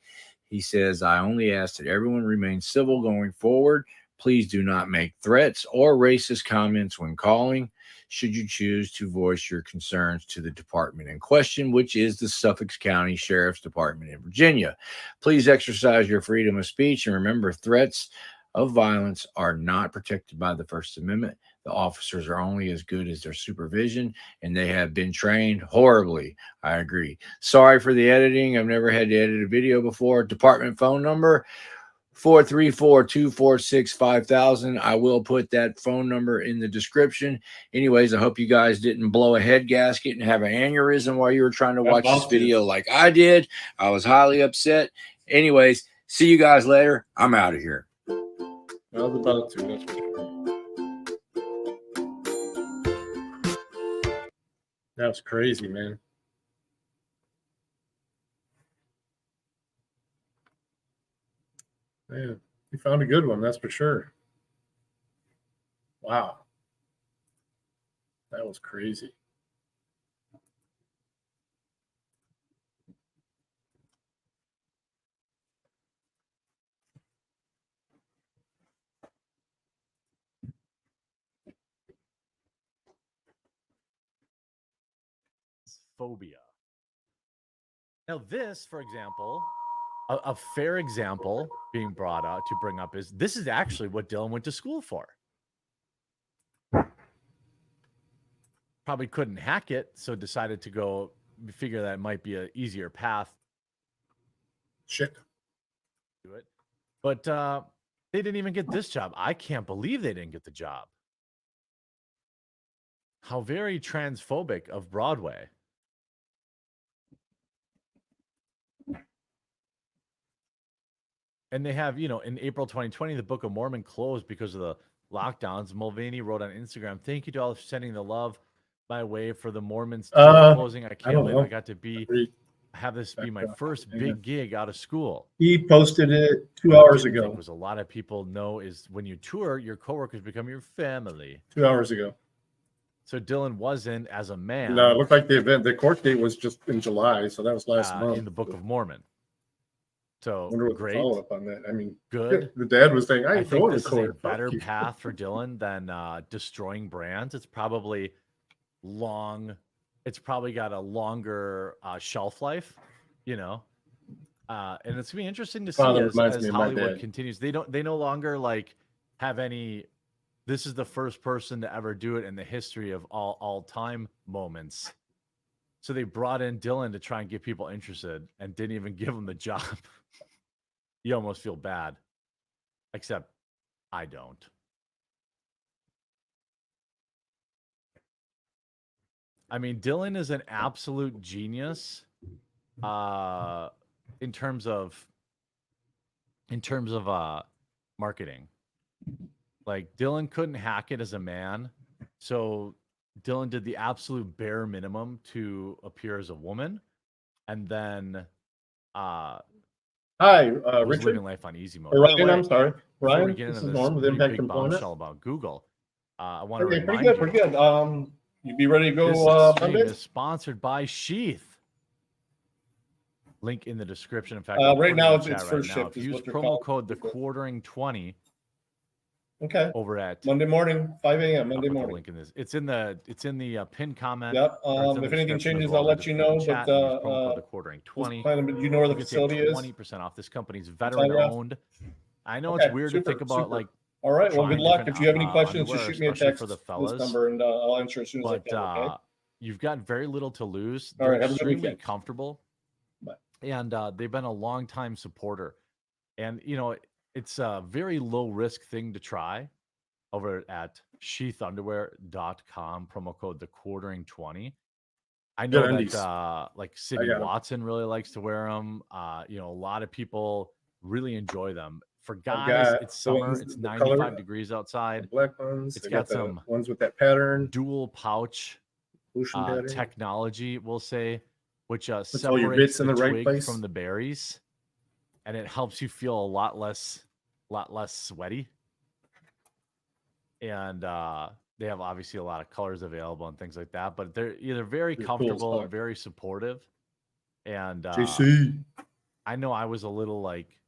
He says, I only ask that everyone remain civil going forward. Please do not make threats or racist comments when calling. Should you choose to voice your concerns to the department in question, which is the Suffolk County Sheriff's Department in Virginia. Please exercise your freedom of speech and remember threats of violence are not protected by the First Amendment. The officers are only as good as their supervision, and they have been trained horribly. I agree. Sorry for the editing. I've never had to edit a video before. Department phone number, 434-246-5000. I will put that phone number in the description. Anyways, I hope you guys didn't blow a head gasket and have an aneurysm while you were trying to watch this video like I did. I was highly upset. Anyways, see you guys later. I'm out of here. I was about to. That's for sure. That's crazy, man. Man, you found a good one, that's for sure. Wow. That was crazy. Phobia. Now, this, for example, a fair example being brought out to bring up is this is actually what Dylan went to school for. Probably couldn't hack it, so decided to go figure that might be an easier path. Shit. Do it. But they didn't even get this job. I can't believe they didn't get the job. How very transphobic of Broadway. And they have, you know, in April 2020, the Book of Mormon closed because of the lockdowns. Mulvaney wrote on Instagram, "Thank you to all for sending the love my way for the Mormons closing. I can't believe I got to have this be my first big gig out of school." He posted it 2 hours ago. Was a lot of people know is when you tour, your coworkers become your family. 2 hours ago. So Dylan wasn't as a man. No, it looked like the court date was just in July, so that was last month. In the Book of Mormon. So wonder what great. the follow up on that. I mean, good. The dad was saying, "I ain't think going this to court." is a better path for Dylan than destroying brands. It's probably long. It's probably got a longer shelf life, you know. And it's gonna be interesting to see as Hollywood continues. They no longer like have any. This is the first person to ever do it in the history of all time moments. So they brought in Dylan to try and get people interested and didn't even give him the job. You almost feel bad, except I don't. I mean, Dylan is an absolute genius in terms of marketing. Like Dylan couldn't hack it as a man, so Dylan did the absolute bare minimum to appear as a woman, and then Hi, was Richard. living life on easy mode. Or By the Ryan, way, I'm sorry. before we Ryan, get this into is this Norm with pretty Impact big Employment. bombshell about Google, I want to Okay, remind pretty good, you. pretty good. You be ready to This go stream Monday? is sponsored by Sheath. Link in the description. In fact, Right now it's it's first right now. shift If is you use what they're promo called. code the quartering 20 Okay. over at Monday morning, 5 a.m. I'll Monday put the morning. link in this. It's in the pinned comment. Yep. Or it's in the If anything description as changes, well I'll in let you in know. the But chat. And use promo code the quartering 20. you know where the You can save facility is. 20% off. This company's Tell veteran you. owned. I know it's Okay, weird super, to think about super. like All right. Well, good trying luck. different, If you have any questions, underwear, just shoot me a especially text for the to this fellas. number, and I'll answer as soon as I But can. Okay. you've got very little to lose. All They're right, have a good extremely weekend. comfortable, Bye. and they've been a long time supporter. And it's a very low risk thing to try over at sheathunderwear.com. Promo code the quartering 20. I know Good undies. that like Sydney got 'em. Watson really likes to wear them. A lot of people really enjoy them. For I've guys, got it's the summer. ones- It's the 95 color- degrees The outside. black ones. It's I got the some ones with that pattern. dual pouch Ocean pattern. technology, we'll say, which all your separates bits in the the right twig place. from the berries, and it helps you feel a lot less sweaty. And they have obviously a lot of colors available and things like that, but they're either very They're cool as comfortable, fuck. very supportive. And JC. I know I was a little like,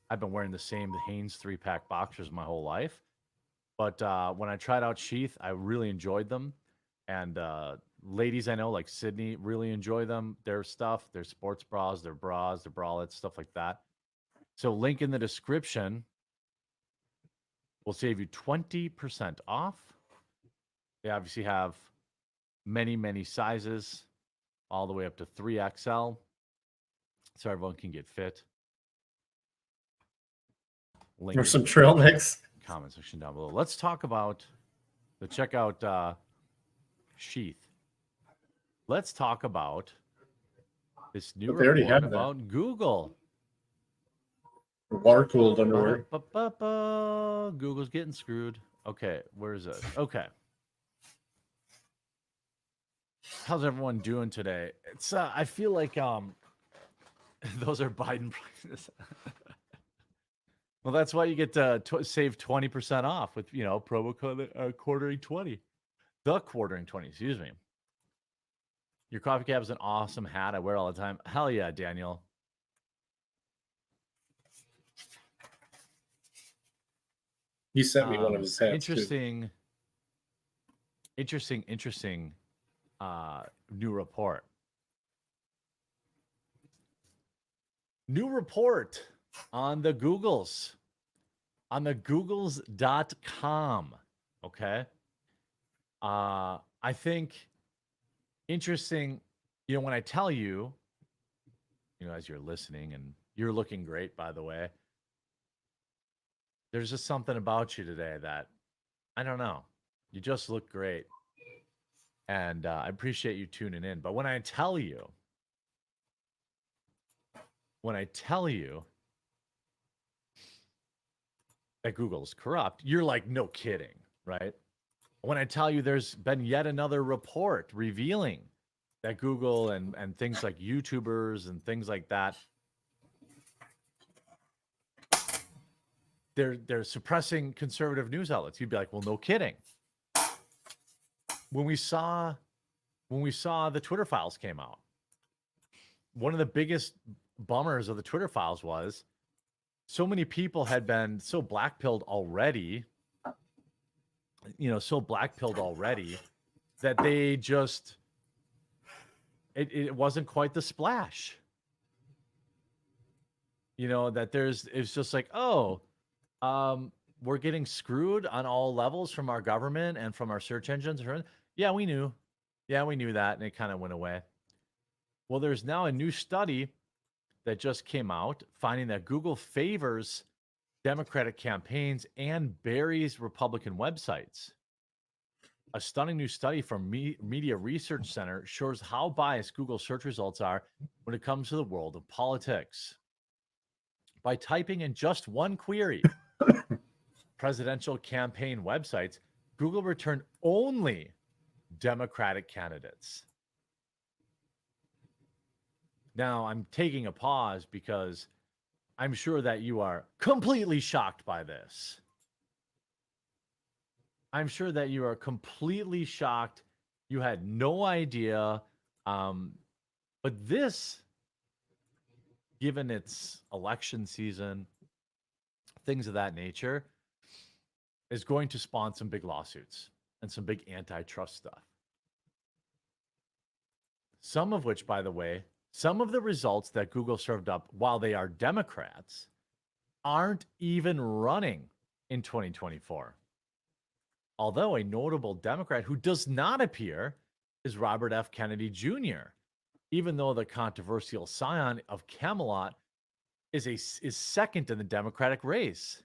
I've been wearing the same Hanes 3-pack boxers my whole life. But when I tried out Sheath, I really enjoyed them. And ladies I know, like Sydney, really enjoy them. Their stuff, their sports bras, their bralettes, stuff like that. So link in the description will save you 20% off. They obviously have many, many sizes, all the way up to 3XL. So everyone can get fit. Link Or in some the trail description, mix. comment section down below. Let's talk about check out Sheath. Let's talk about this new But they already report have that. about Google. Water cooled underwear. Google's getting screwed. Okay, where is it? Okay. How's everyone doing today? It's I feel like those are Biden prices. Well, that's why you get to save 20% off with promo code quartering 20. The quartering 20, excuse me. Your coffee cap is an awesome hat. I wear it all the time. Hell yeah, Daniel. He sent me one of his hats. Interesting new report. New report on the Googles. On the Googles.com. Okay. I think interesting, when I tell you, as you're listening, and you're looking great, by the way. There's just something about you today that, I don't know. You just look great. And I appreciate you tuning in. But when I tell you that Google's corrupt, you're like, no kidding, right? When I tell you there's been yet another report revealing that Google and things like YouTubers and things like that, they're suppressing conservative news outlets. You'd be like, well, no kidding. When we saw the Twitter files came out, one of the biggest bummers of the Twitter files was so many people had been so blackpilled already, that they just, it wasn't quite the splash. That it's just like, we're getting screwed on all levels from our government and from our search engines. Yeah, we knew. Yeah, we knew that. And it kind of went away. Well, there's now a new study that just came out finding that Google favors Democratic campaigns and buries Republican websites. A stunning new study from Media Research Center shows how biased Google search results are when it comes to the world of politics. By typing in just one query, presidential campaign websites, Google returned only Democratic candidates. Now, I'm taking a pause because I'm sure that you are completely shocked by this. I'm sure that you are completely shocked. You had no idea. But this, given its election season, things of that nature, is going to spawn some big lawsuits and some big antitrust stuff. Some of which, by the way, some of the results that Google served up while they are Democrats aren't even running in 2024. Although a notable Democrat who does not appear is Robert F. Kennedy Jr., even though the controversial scion of Camelot is second in the Democratic race.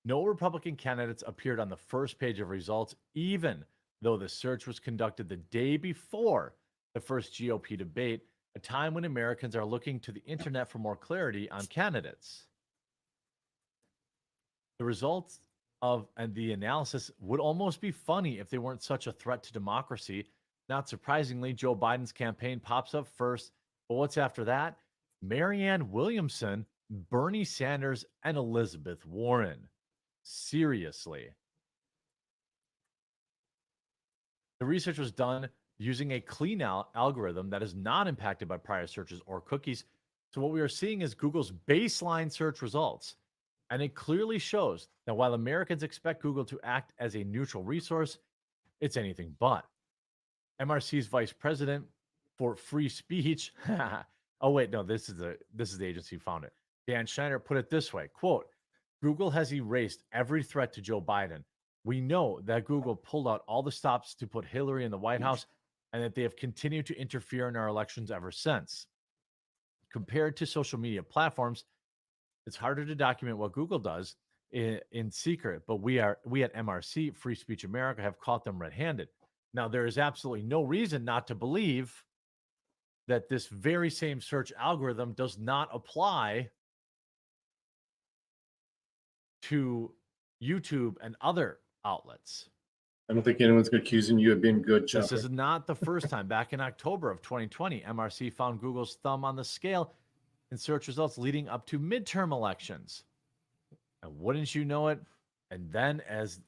No Republican candidates appeared on the first page of results, even though the search was conducted the day before the first GOP debate, a time when Americans are looking to the internet for more clarity on candidates. The results of and the analysis would almost be funny if they weren't such a threat to democracy. Not surprisingly, Joe Biden's campaign pops up first, but what's after that? Marianne Williamson, Bernie Sanders, and Elizabeth Warren. Seriously. The research was done using a clean algorithm that is not impacted by prior searches or cookies. So what we are seeing is Google's baseline search results. And it clearly shows that while Americans expect Google to act as a neutral resource, it's anything but. MRC's vice president for free speech. Oh, wait, no, this is the agency who found it. Dan Schneider put it this way, quote, Google has erased every threat to Joe Biden. We know that Google pulled out all the stops to put Hillary in the White House and that they have continued to interfere in our elections ever since. Compared to social media platforms, it's harder to document what Google does in secret, but we at MRC, Free Speech America, have caught them red-handed. Now, there is absolutely no reason not to believe that this very same search algorithm does not apply to YouTube and other outlets. I don't think anyone's accusing you of being good, Chuck. This is not the first time. Back in October of 2020, MRC found Google's thumb on the scale in search results leading up to midterm elections. And wouldn't you know it? And then as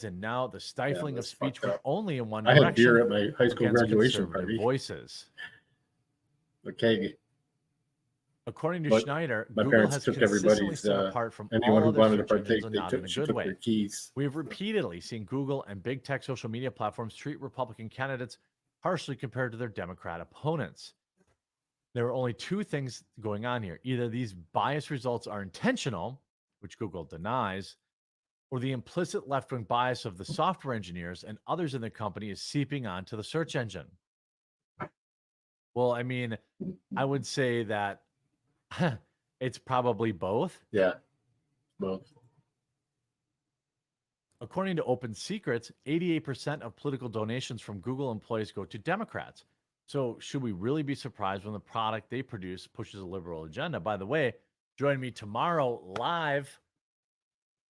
in now, the stifling of speech went only in one direction. I had beer at my high school graduation party. Voices. Okay. According to Schneider, my Google parents has took consistently everybody's stood apart from anyone all who other wanted to search engines partake. and They not in a she good took way. their keys. We have repeatedly seen Google and big tech social media platforms treat Republican candidates harshly compared to their Democrat opponents. There are only two things going on here. Either these biased results are intentional, which Google denies, or the implicit left-wing bias of the software engineers and others in the company is seeping onto the search engine. Well, I mean, I would say that it's probably both. Yeah, both. According to Open Secrets, 88% of political donations from Google employees go to Democrats. So should we really be surprised when the product they produce pushes a liberal agenda? By the way, join me tomorrow live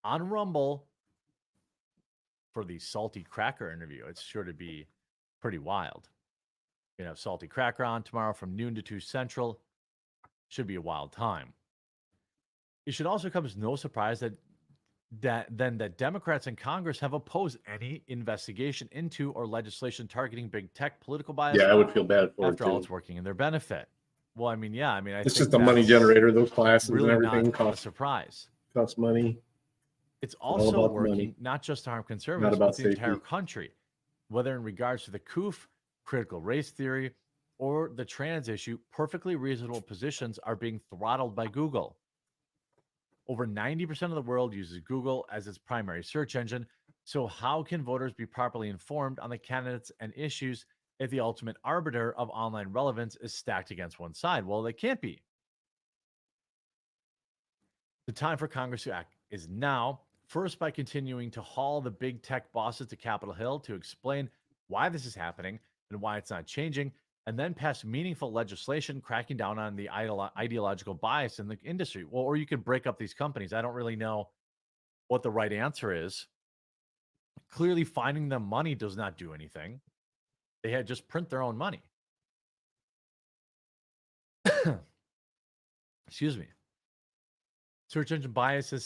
on Rumble for the Salty Cracker interview. It's sure to be pretty wild. You have Salty Cracker on tomorrow from noon to 2 Central. Should be a wild time. It should also come as no surprise that Democrats in Congress have opposed any investigation into or legislation targeting big tech political bias. Yeah, I would feel bad for it after all, too. It's working in their benefit. Well, I mean, yeah, I mean, It's just a money generator. Those classes really and everything not a surprise. Cost money. It's all also about working money. not just to harm Not conservatives, about but the entire safety. country, whether in regards to the COOF, critical race theory, or the trans issue. Perfectly reasonable positions are being throttled by Google. Over 90% of the world uses Google as its primary search engine. So how can voters be properly informed on the candidates and issues if the ultimate arbiter of online relevance is stacked against one side? Well, they can't be. The time for Congress to act is now. First, by continuing to haul the big tech bosses to Capitol Hill to explain why this is happening and why it's not changing, and then pass meaningful legislation cracking down on the ideological bias in the industry. Well, or you could break up these companies. I don't really know what the right answer is. Clearly, finding them money does not do anything. They had just print their own money. Excuse me. Search engine bias is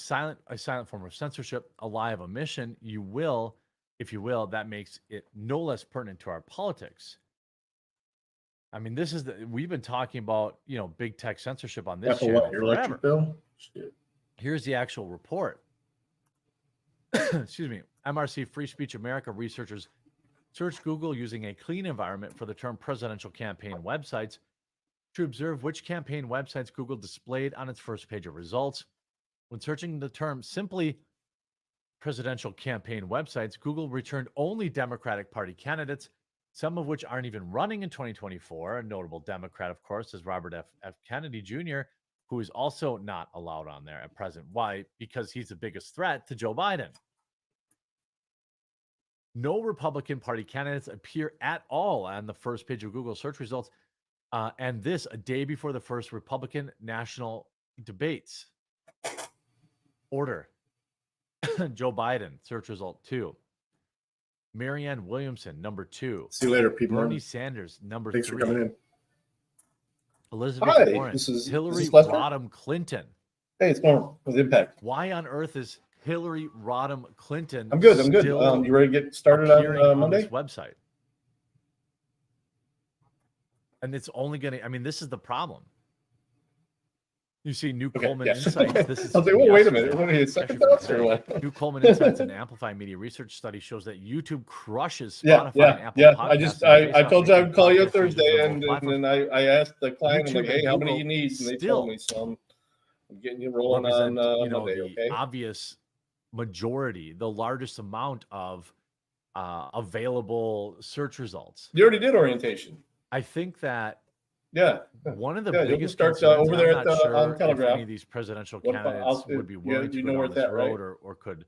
a silent form of censorship, a lie of omission. You will, if you will, that makes it no less pertinent to our politics. I mean, this is we've been talking about, big tech censorship on this channel Your forever. electric bill? Shit. Here's the actual report. Excuse me. MRC Free Speech America researchers searched Google using a clean environment for the term presidential campaign websites to observe which campaign websites Google displayed on its first page of results. When searching the term simply presidential campaign websites, Google returned only Democratic Party candidates, some of which aren't even running in 2024. A notable Democrat, of course, is Robert F. Kennedy Jr., who is also not allowed on there at present. Why? Because he's the biggest threat to Joe Biden. No Republican Party candidates appear at all on the first page of Google search results, and this a day before the first Republican national debates. Order. Joe Biden, search result 2. Marianne Williamson, number 2. See you later, people. Bernie Sanders, number 3. Thanks for coming in. Elizabeth Warren, this is Hillary Lester? Rodham Clinton. Hey, it's going with Impact. Why on earth is Hillary Rodham Clinton? I'm good. I'm good. still You ready to get started appearing on Monday? this website? And it's only going to, this is the problem. You see New Coleman Insights. This is I was like, well, wait a minute. What are you, second thoughts or what? New Coleman Insights and Amplify Media research study shows that YouTube crushes Spotify and Apple Podcasts. I told you I would call you Thursday, and then I asked the client, I'm like, hey, how many you need? And they told me, so I'm getting you rolling on Monday, the okay? obvious majority, the largest amount of available search results. You already did orientation. I think that one of the you'll biggest start concerns, over there I'm at not the sure on Telegraph. if any of these presidential candidates would be willing to go down this road or could,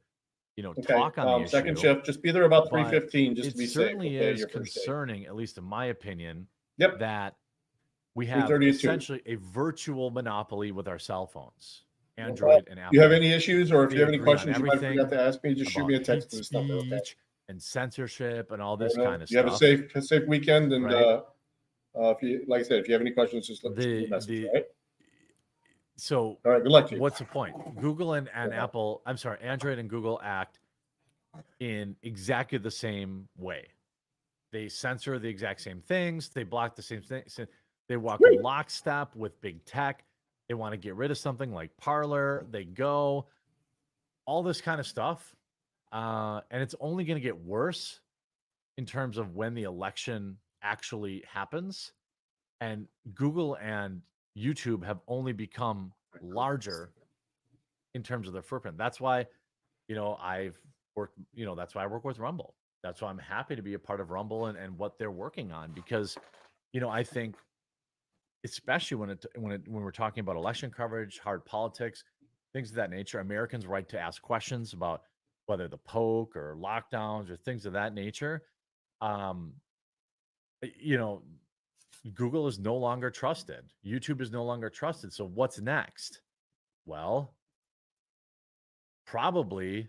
talk on the issue. Second shift, just be there about But 3:15 just to be it safe. certainly Okay, is your first day. concerning, at least in my opinion, Yep. that we have 3:30 is two. essentially a virtual monopoly with our cell phones, No Android problem. and Apple. You have any issues, or if They you have any agree on questions you might everything forgot to ask me, just shoot me a about text hate to this number, okay? speech and censorship and all this All right, kind of you stuff. have a safe weekend, and Right. if you, like I said, if you have any questions, just let me know a message, all right? So all right, good luck to you. What's the point? Google and Apple, I'm sorry, Android and Google act in exactly the same way. They censor the exact same things. They block the same things. They walk in lockstep with big tech. They want to get rid of something like Parler. They go, all this kind of stuff. And it's only going to get worse in terms of when the election actually happens. And Google and YouTube have only become larger in terms of their footprint. That's why, I've worked, that's why I work with Rumble. That's why I'm happy to be a part of Rumble and what they're working on, because, I think, especially when we're talking about election coverage, hard politics, things of that nature, Americans' right to ask questions about whether the poke or lockdowns or things of that nature. Google is no longer trusted. YouTube is no longer trusted. So what's next? Well, probably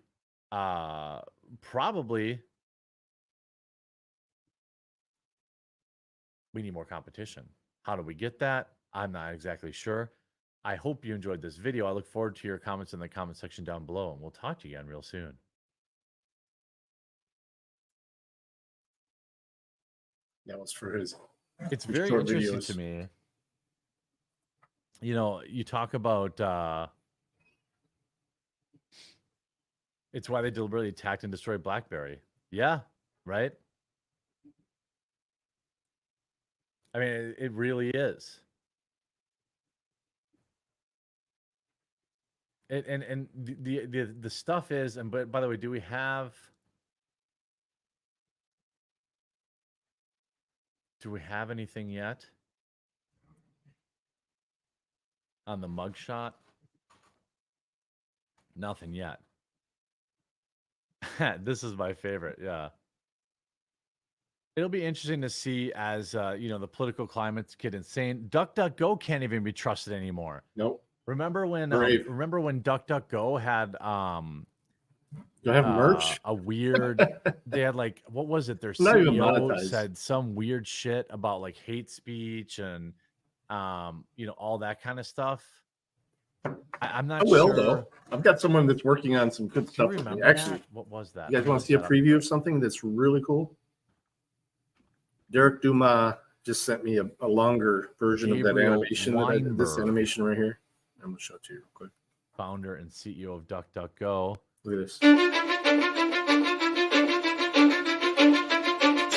we need more competition. How do we get that? I'm not exactly sure. I hope you enjoyed this video. I look forward to your comments in the comment section down below, and we'll talk to you again real soon. That was for his. It's very short interesting videos. to me. You talk about it's why they deliberately attacked and destroyed BlackBerry. Yeah, right? I mean, it really is. And the stuff is, and by the way, do we have anything yet on the mugshot? Nothing yet. This is my favorite. Yeah. It'll be interesting to see as the political climates get insane. DuckDuckGo can't even be trusted anymore. Nope. Remember when Brave. DuckDuckGo had Do I have merch? a weird they had like, what was it? Their Not even CEO monetized. said some weird shit about like hate speech and all that kind of stuff. I'm not I will sure. though. I've got someone that's working on some good Do you stuff with me. remember Actually, that? What was that? you guys want to see a preview of something that's really cool? Derek Dumas just sent me a longer version of that Gabriel animation. This animation right here. I'm gonna show it to you real quick. Founder and CEO of DuckDuckGo. Look at this.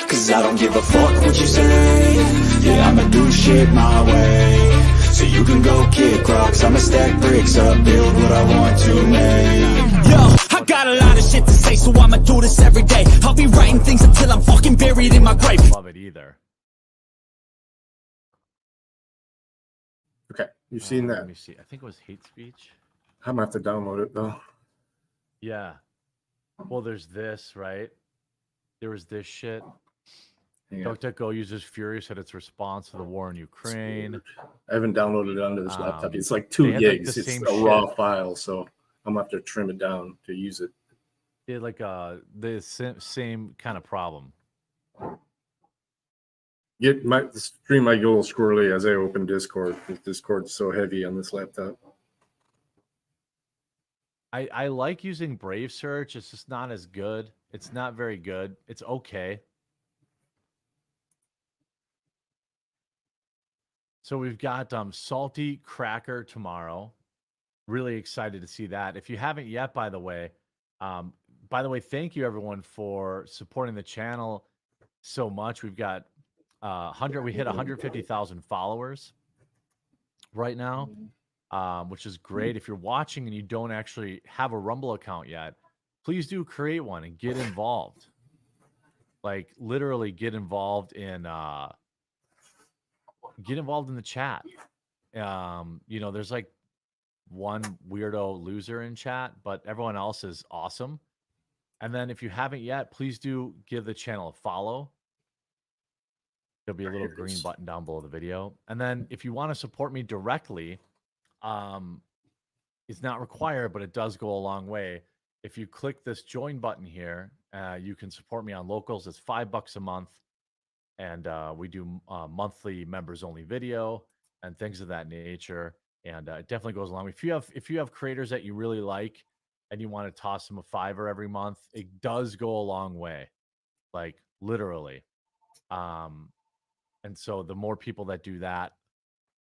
Cause I don't give a fuck what you say. Yeah, I'ma do shit my way. So you can go kick rocks, I'ma stack bricks up, build what I want to make. Yo, I got a lot of shit to say, so I'ma do this every day. I'll be writing things until I'm fucking buried in my grave. Love it either. Okay, you've seen that. Let me see. I think it was hate speech. I'm gonna have to download it though. Yeah. Well, there's this, right? There was this shit. DuckDuckGo uses Furious at its response to the war in Ukraine. I haven't downloaded it onto this laptop. It's like 2 gigs. It's a raw file, so I'm gonna have to trim it down to use it. They had like the same kind of problem. The stream might get a little squirrely as I open Discord because Discord's so heavy on this laptop. I like using Brave Search. It's just not as good. It's not very good. It's okay. So we've got Salty Cracker tomorrow. Really excited to see that. If you haven't yet, by the way, thank you everyone for supporting the channel so much. We've got we hit 150,000 followers right now, which is great. If you're watching and you don't actually have a Rumble account yet, please do create one and get involved. Like literally get involved in the chat. There's like one weirdo loser in chat, but everyone else is awesome. And then if you haven't yet, please do give the channel a follow. There'll be a little green button down below the video. And then if you want to support me directly, it's not required, but it does go a long way. If you click this join button here, you can support me on Locals. It's $5 a month. And we do monthly members only video and things of that nature. And it definitely goes along. If you have creators that you really like and you want to toss them a $5 every month, it does go a long way, like literally. And so the more people that do that,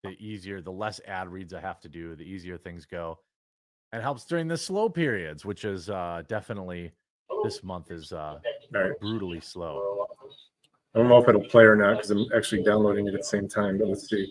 the less ad reads I have to do, the easier things go. And it helps during the slow periods, which is definitely this month is brutally slow. I don't know if it'll play or not because I'm actually downloading it at the same time, but let's see.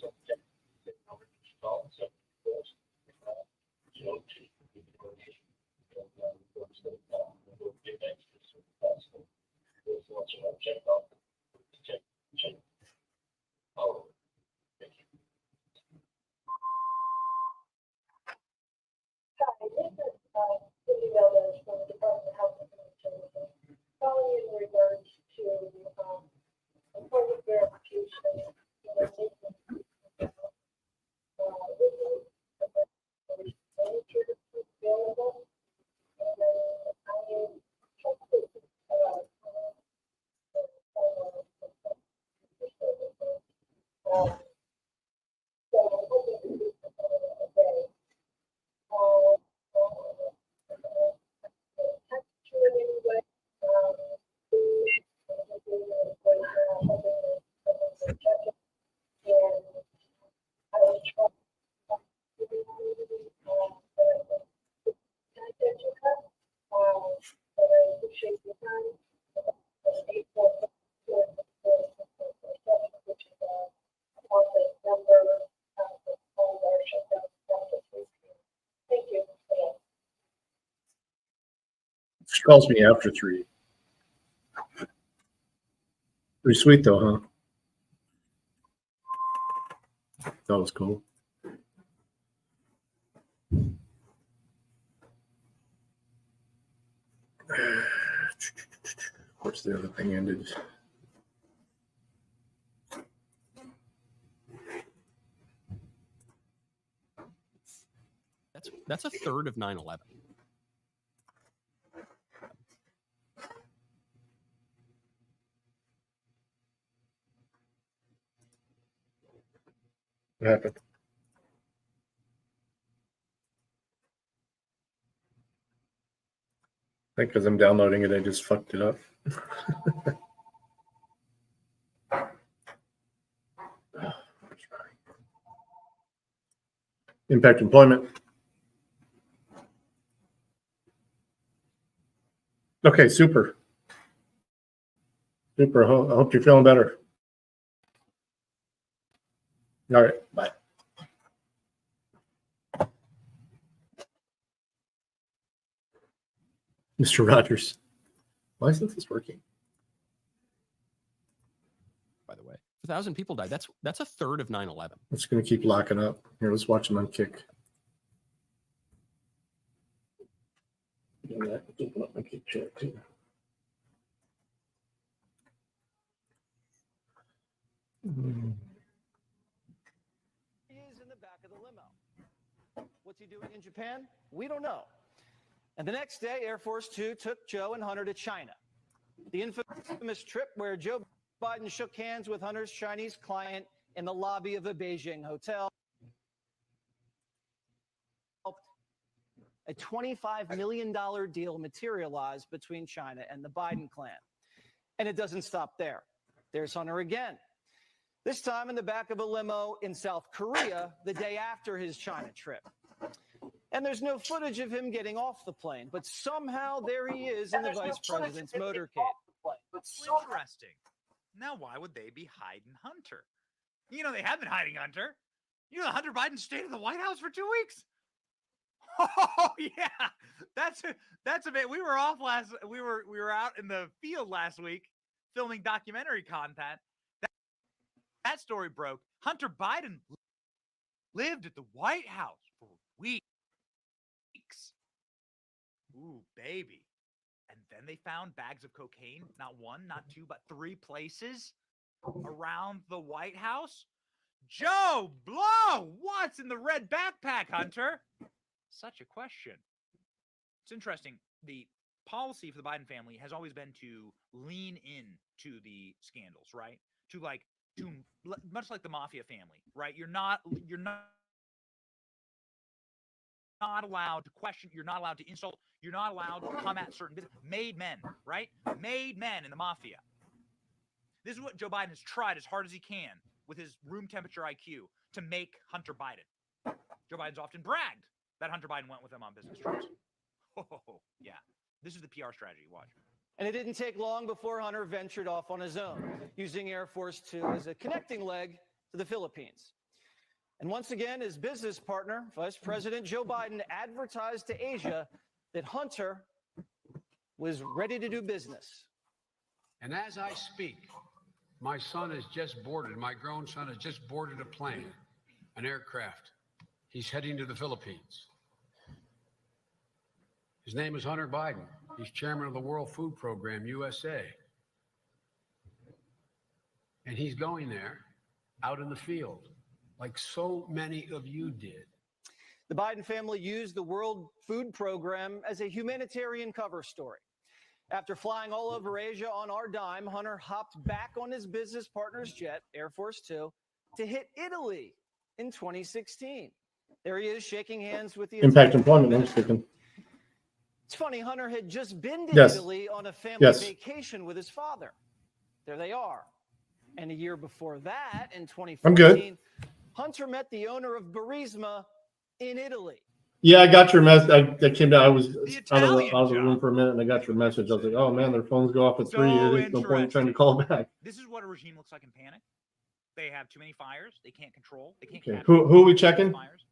She calls me after 3. Pretty sweet though, huh? That was cool. the other thing ended. That's a third of 9/11. What happened? I think because I'm downloading it, I just fucked it up. Impact employment. Okay, super. Super. I hope you're feeling better. All right, bye. Mr. Rogers. Why isn't this working? By the way, 1,000 people died. That's a third of 9/11. It's going to keep locking up. Here, let's watch him on Kick. Open up my Kick chat too. He is in the back of the limo. What's he doing in Japan? We don't know. And the next day, Air Force Two took Joe and Hunter to China. The infamous trip where Joe Biden shook hands with Hunter's Chinese client in the lobby of a Beijing hotel. A $25 million deal materialized between China and the Biden clan. And it doesn't stop there. There's Hunter again. This time in the back of a limo in South Korea the day after his China trip. And there's no footage of him getting off the plane, but somehow there he is in the vice president's motorcade. Interesting. Now, why would they be hiding Hunter? You know, they have been hiding Hunter. You know, Hunter Biden stayed in the White House for 2 weeks. Oh yeah, that's a bit. We were off we were out in the field last week filming documentary content. That story broke. Hunter Biden lived at the White House for weeks. Ooh, baby. And then they found bags of cocaine, not one, not two, but 3 places around the White House. Joe Blow, what's in the red backpack, Hunter? Such a question. It's interesting. The policy for the Biden family has always been to lean in to the scandals, right? To much like the mafia family, right? You're not allowed to question. You're not allowed to insult. You're not allowed to come at certain business. Made men, right? Made men in the mafia. This is what Joe Biden has tried as hard as he can with his room temperature IQ to make Hunter Biden. Joe Biden's often bragged that Hunter Biden went with him on business trips. Oh, yeah. This is the PR strategy. Watch. And it didn't take long before Hunter ventured off on his own, using Air Force Two as a connecting leg to the Philippines. And once again, his business partner, Vice President Joe Biden, advertised to Asia that Hunter was ready to do business. And as I speak, my son has just boarded, my grown son has just boarded a plane, an aircraft. He's heading to the Philippines. His name is Hunter Biden. He's chairman of the World Food Program, USA. And he's going there out in the field, like so many of you did. The Biden family used the World Food Program as a humanitarian cover story. After flying all over Asia on our dime, Hunter hopped back on his business partner's jet, Air Force Two, to hit Italy in 2016. There he is shaking hands with the Impact employment. I'm speaking. It's funny, Hunter had just been to Yes. Italy on a family Yes. vacation with his father. There they are. And a year before that, in 2014, I'm good. Hunter met the owner of Burisma in Italy. Yeah, I got your message. I came down. I was out of the room for a minute, and I got your message. I was like, "Oh man, their phones go off at 3. There's no point in trying to call back." This is what a regime looks like in panic. They have too many fires. They can't control. They can't. Okay. Who are we checking? Fires.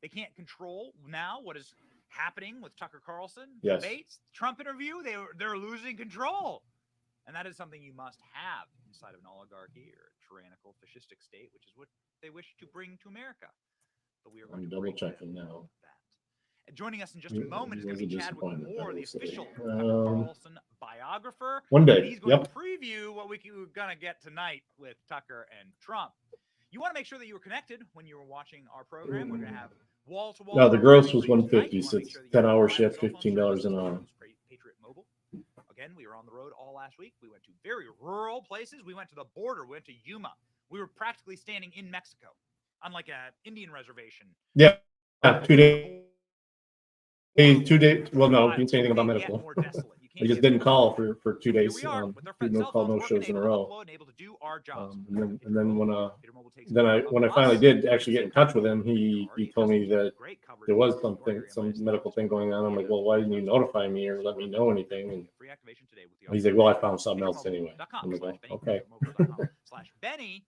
They can't control now what is happening with Tucker Carlson Yes. debates, Trump interview. They're losing control, and that is something you must have inside of an oligarchy or a tyrannical, fascistic state, which is what they wish to bring to America. But we are going I'm to double bring checking now. that. Joining us in just a moment is going to be Chadwick Moore, the official Tucker Um, Carlson biographer. One day, And he's going yep. to preview what we're going to get tonight with Tucker and Trump. You want to make sure that you were connected when you were watching our program. We're going to have wall-to-wall. No, the gross was programming for you tonight. $150. You So wanna make it's sure that you have 10-hour reliable shift, cell phone $15 service. an hour. Patriot Mobile. Again, we were on the road all last week. We went to very rural places. We went to the border. We went to Yuma. We were practically standing in Mexico on like a Indian reservation. Yeah, 2 days. 2 days. Well, no, you didn't say anything about medical. I just didn't call for 2 days. No call, no shows in a row. And then when I finally did actually get in touch with him, he told me that there was some medical thing going on. I'm like, well, why didn't you notify me or let me know anything? And he's like, well, I found something else anyway. I'm like, oh, okay. Benny,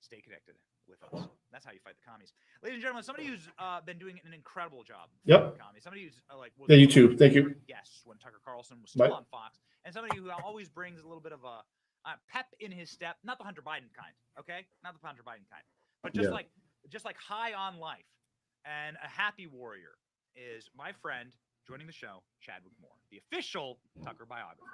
stay connected with us. That's how you fight the commies. Ladies and gentlemen, somebody who's been doing an incredible job. Yep. Commies. Somebody who's Yeah, you too. Thank you. Yes, when Tucker Carlson was still Bye. on Fox, and somebody who always brings a little bit of a pep in his step, not the Hunter Biden kind, okay, not the Hunter Biden kind, but just like high on life and a happy warrior is my friend joining the show, Chadwick Moore, the official Tucker biographer.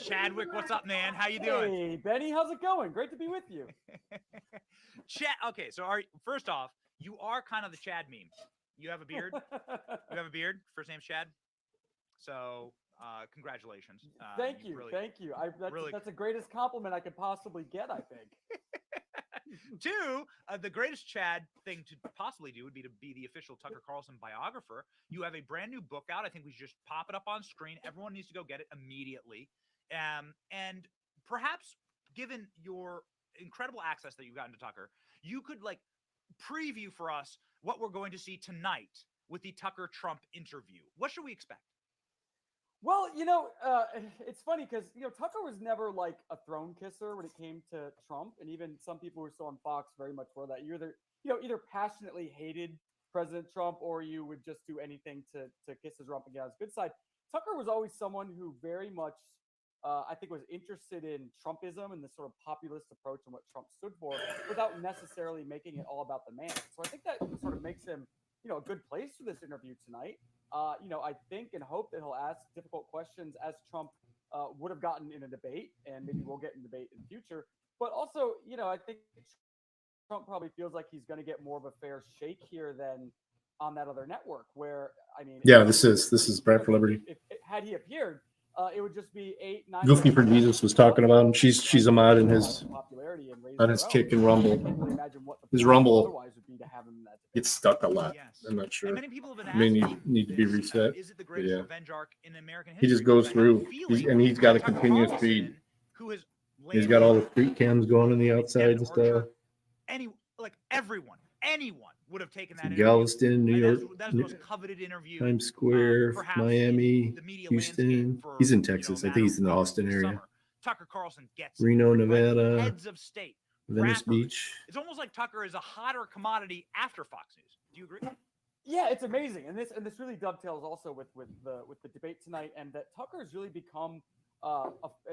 Chadwick, what's up, man? How you doing? Hey, Benny, how's it going? Great to be with you. Chad. Okay, so first off, you are kind of the Chad meme. You have a beard. You have a beard. First name's Chad. So, congratulations. Thank you. Really, Thank you. That's the greatest compliment I could possibly get, I think. Two, the greatest Chad thing to possibly do would be to be the official Tucker Carlson biographer. You have a brand new book out. I think we should just pop it up on screen. Everyone needs to go get it immediately. And perhaps, given your incredible access that you've gotten to Tucker, you could preview for us what we're going to see tonight with the Tucker Trump interview. What should we expect? Well, it's funny because, Tucker was never like a throne kisser when it came to Trump. And even some people who are still on Fox very much were that. You either passionately hated President Trump or you would just do anything to kiss his rump and get on his good side. Tucker was always someone who very much, I think, was interested in Trumpism and this sort of populist approach and what Trump stood for without necessarily making it all about the man. So I think that sort of makes him, a good place for this interview tonight. I think and hope that he'll ask difficult questions as Trump would have gotten in a debate, and maybe we'll get in debate in the future. But also, I think Trump probably feels like he's going to get more of a fair shake here than on that other network where, Yeah, this is Brad for Liberty. Had he appeared, it would just be 8-9. Goofy for Jesus was talking about him. She's a mod in his Kick and Rumble. His Rumble gets stuck a lot. I'm not sure. May need to be reset. But yeah, he just goes through, he's got a continuous feed. He's got all the street cams going on the outside and stuff. Anyone would have taken that Galveston, New York, that's the most coveted interview. Times Square, Miami, Houston. He's in Texas. I think he's in the Austin area. Tucker Carlson gets Reno, Nevada, heads of state, Venice rappers. Beach. It's almost like Tucker is a hotter commodity after Fox News. Do you agree? Yeah, it's amazing, and this really dovetails also with the debate tonight, and that Tucker has really become,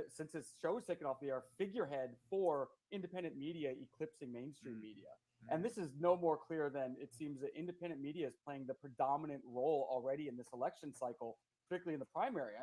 since his show was taken off the air, figurehead for independent media eclipsing mainstream media. And this is no more clear than it seems that independent media is playing the predominant role already in this election cycle, particularly in the primary.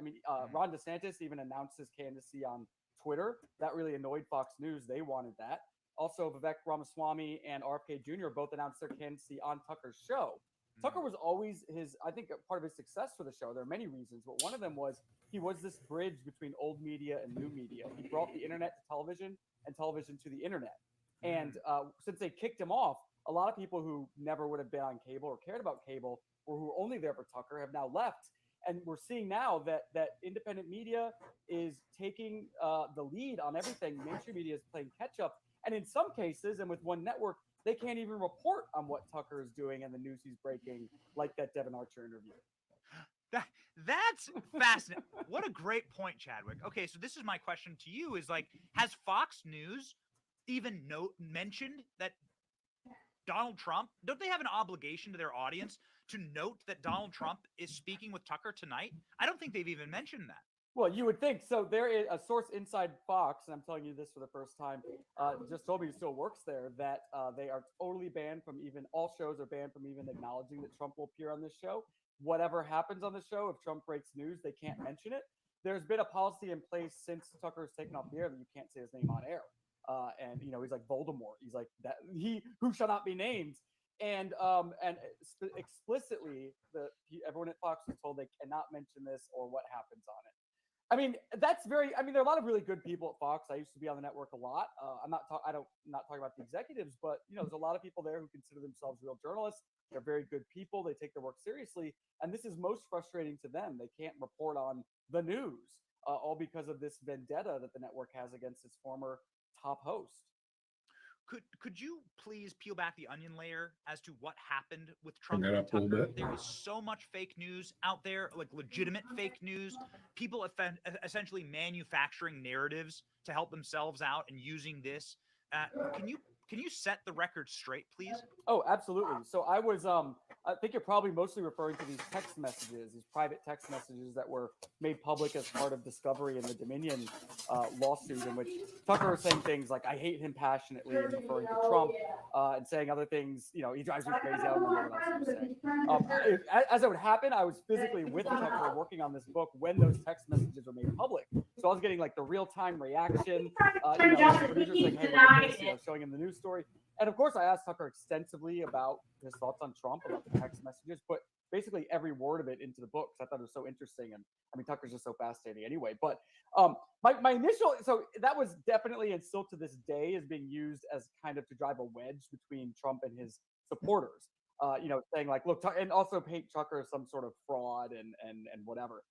Ron DeSantis even announced his candidacy on Twitter. That really annoyed Fox News. They wanted that. Also, Vivek Ramaswamy and RFK Jr. both announced their candidacy on Tucker's show. Tucker was always I think part of his success for the show. There are many reasons, but one of them was he was this bridge between old media and new media. He brought the internet to television and television to the internet. And since they kicked him off, a lot of people who never would have been on cable or cared about cable or who were only there for Tucker have now left. And we're seeing now that independent media is taking the lead on everything. Mainstream media is playing catch up. And in some cases, and with one network, they can't even report on what Tucker is doing and the news he's breaking, like that Devin Archer interview. That's fascinating. What a great point, Chadwick. Okay, so this is my question to you: is has Fox News even mentioned that Donald Trump? Don't they have an obligation to their audience to note that Donald Trump is speaking with Tucker tonight? I don't think they've even mentioned that. Well, you would think so. There is a source inside Fox, and I'm telling you this for the first time. Just told me he still works there. That they are totally banned from even all shows are banned from even acknowledging that Trump will appear on this show. Whatever happens on the show, if Trump breaks news, they can't mention it. There's been a policy in place since Tucker's taken off the air that you can't say his name on air. And he's like Voldemort. He's like that. He who shall not be named. And explicitly, everyone at Fox was told they cannot mention this or what happens on it. I mean, that's very. I mean, there are a lot of really good people at Fox. I used to be on the network a lot. I'm not. Not talking about the executives, but there's a lot of people there who consider themselves real journalists. They're very good people. They take their work seriously, and this is most frustrating to them. They can't report on the news, all because of this vendetta that the network has against its former top host. Could you please peel back the onion layer as to what happened with Trump Bring that and up a little Tucker? bit. There is so much fake news out there, like legitimate fake news. People essentially manufacturing narratives to help themselves out and using this. Can you set the record straight, please? Oh, absolutely. So I was, I think you're probably mostly referring to these text messages, these private text messages that were made public as part of discovery in the Dominion lawsuit, in which Tucker was saying things like, I hate him passionately, and referring to Trump, and saying other things, he drives me crazy. I don't remember what else he was saying. As it would happen, I was physically with Tucker working on this book when those text messages were made public. So I was getting like the real-time reaction, the producers saying, hey, look at this, showing him the news story. And of course, I asked Tucker extensively about his thoughts on Trump, about the text messages, put basically every word of it into the book because I thought it was so interesting. And I mean, Tucker's just so fascinating anyway. But my initial, so that was definitely, and still to this day, is being used as kind of to drive a wedge between Trump and his supporters. Saying like, look, and also paint Tucker as some sort of fraud and whatever.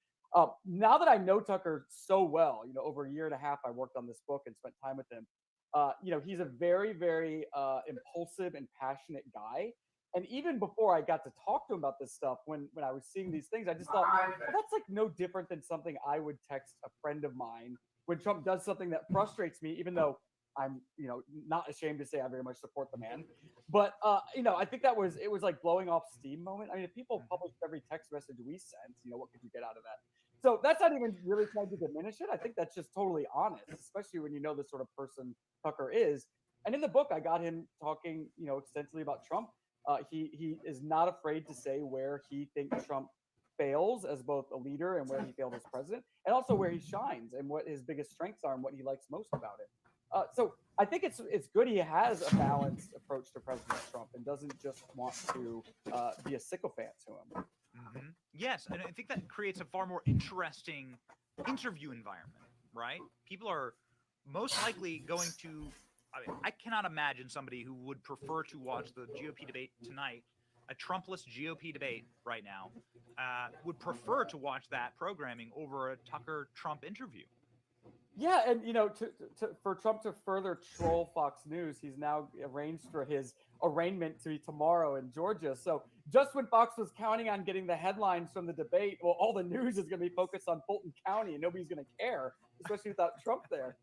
Now that I know Tucker so well, over a year and a half, I worked on this book and spent time with him. He's a very, very impulsive and passionate guy. And even before I got to talk to him about this stuff, when I was seeing these things, I just thought, well, that's like no different than something I would text a friend of mine when Trump does something that frustrates me, even though I'm, not ashamed to say I very much support the man. But, I think it was like blowing off steam moment. I mean, if people published every text message we sent, what could you get out of that? So that's not even really trying to diminish it. I think that's just totally honest, especially when you know the sort of person Tucker is. And in the book, I got him talking, extensively about Trump. He is not afraid to say where he thinks Trump fails as both a leader and where he failed as president, and also where he shines and what his biggest strengths are and what he likes most about it. So I think it's good he has a balanced approach to President Trump and doesn't just want to be a sycophant to him. Mm-hmm. Yes, and I think that creates a far more interesting interview environment, right? People are most likely going to. I cannot imagine somebody who would prefer to watch the GOP debate tonight, a Trumpless GOP debate right now, would prefer to watch that programming over a Tucker Trump interview. Yeah, and for Trump to further troll Fox News, he's now arranged for his arraignment to be tomorrow in Georgia. So just when Fox was counting on getting the headlines from the debate, well, all the news is going to be focused on Fulton County, and nobody's going to care, especially without Trump there.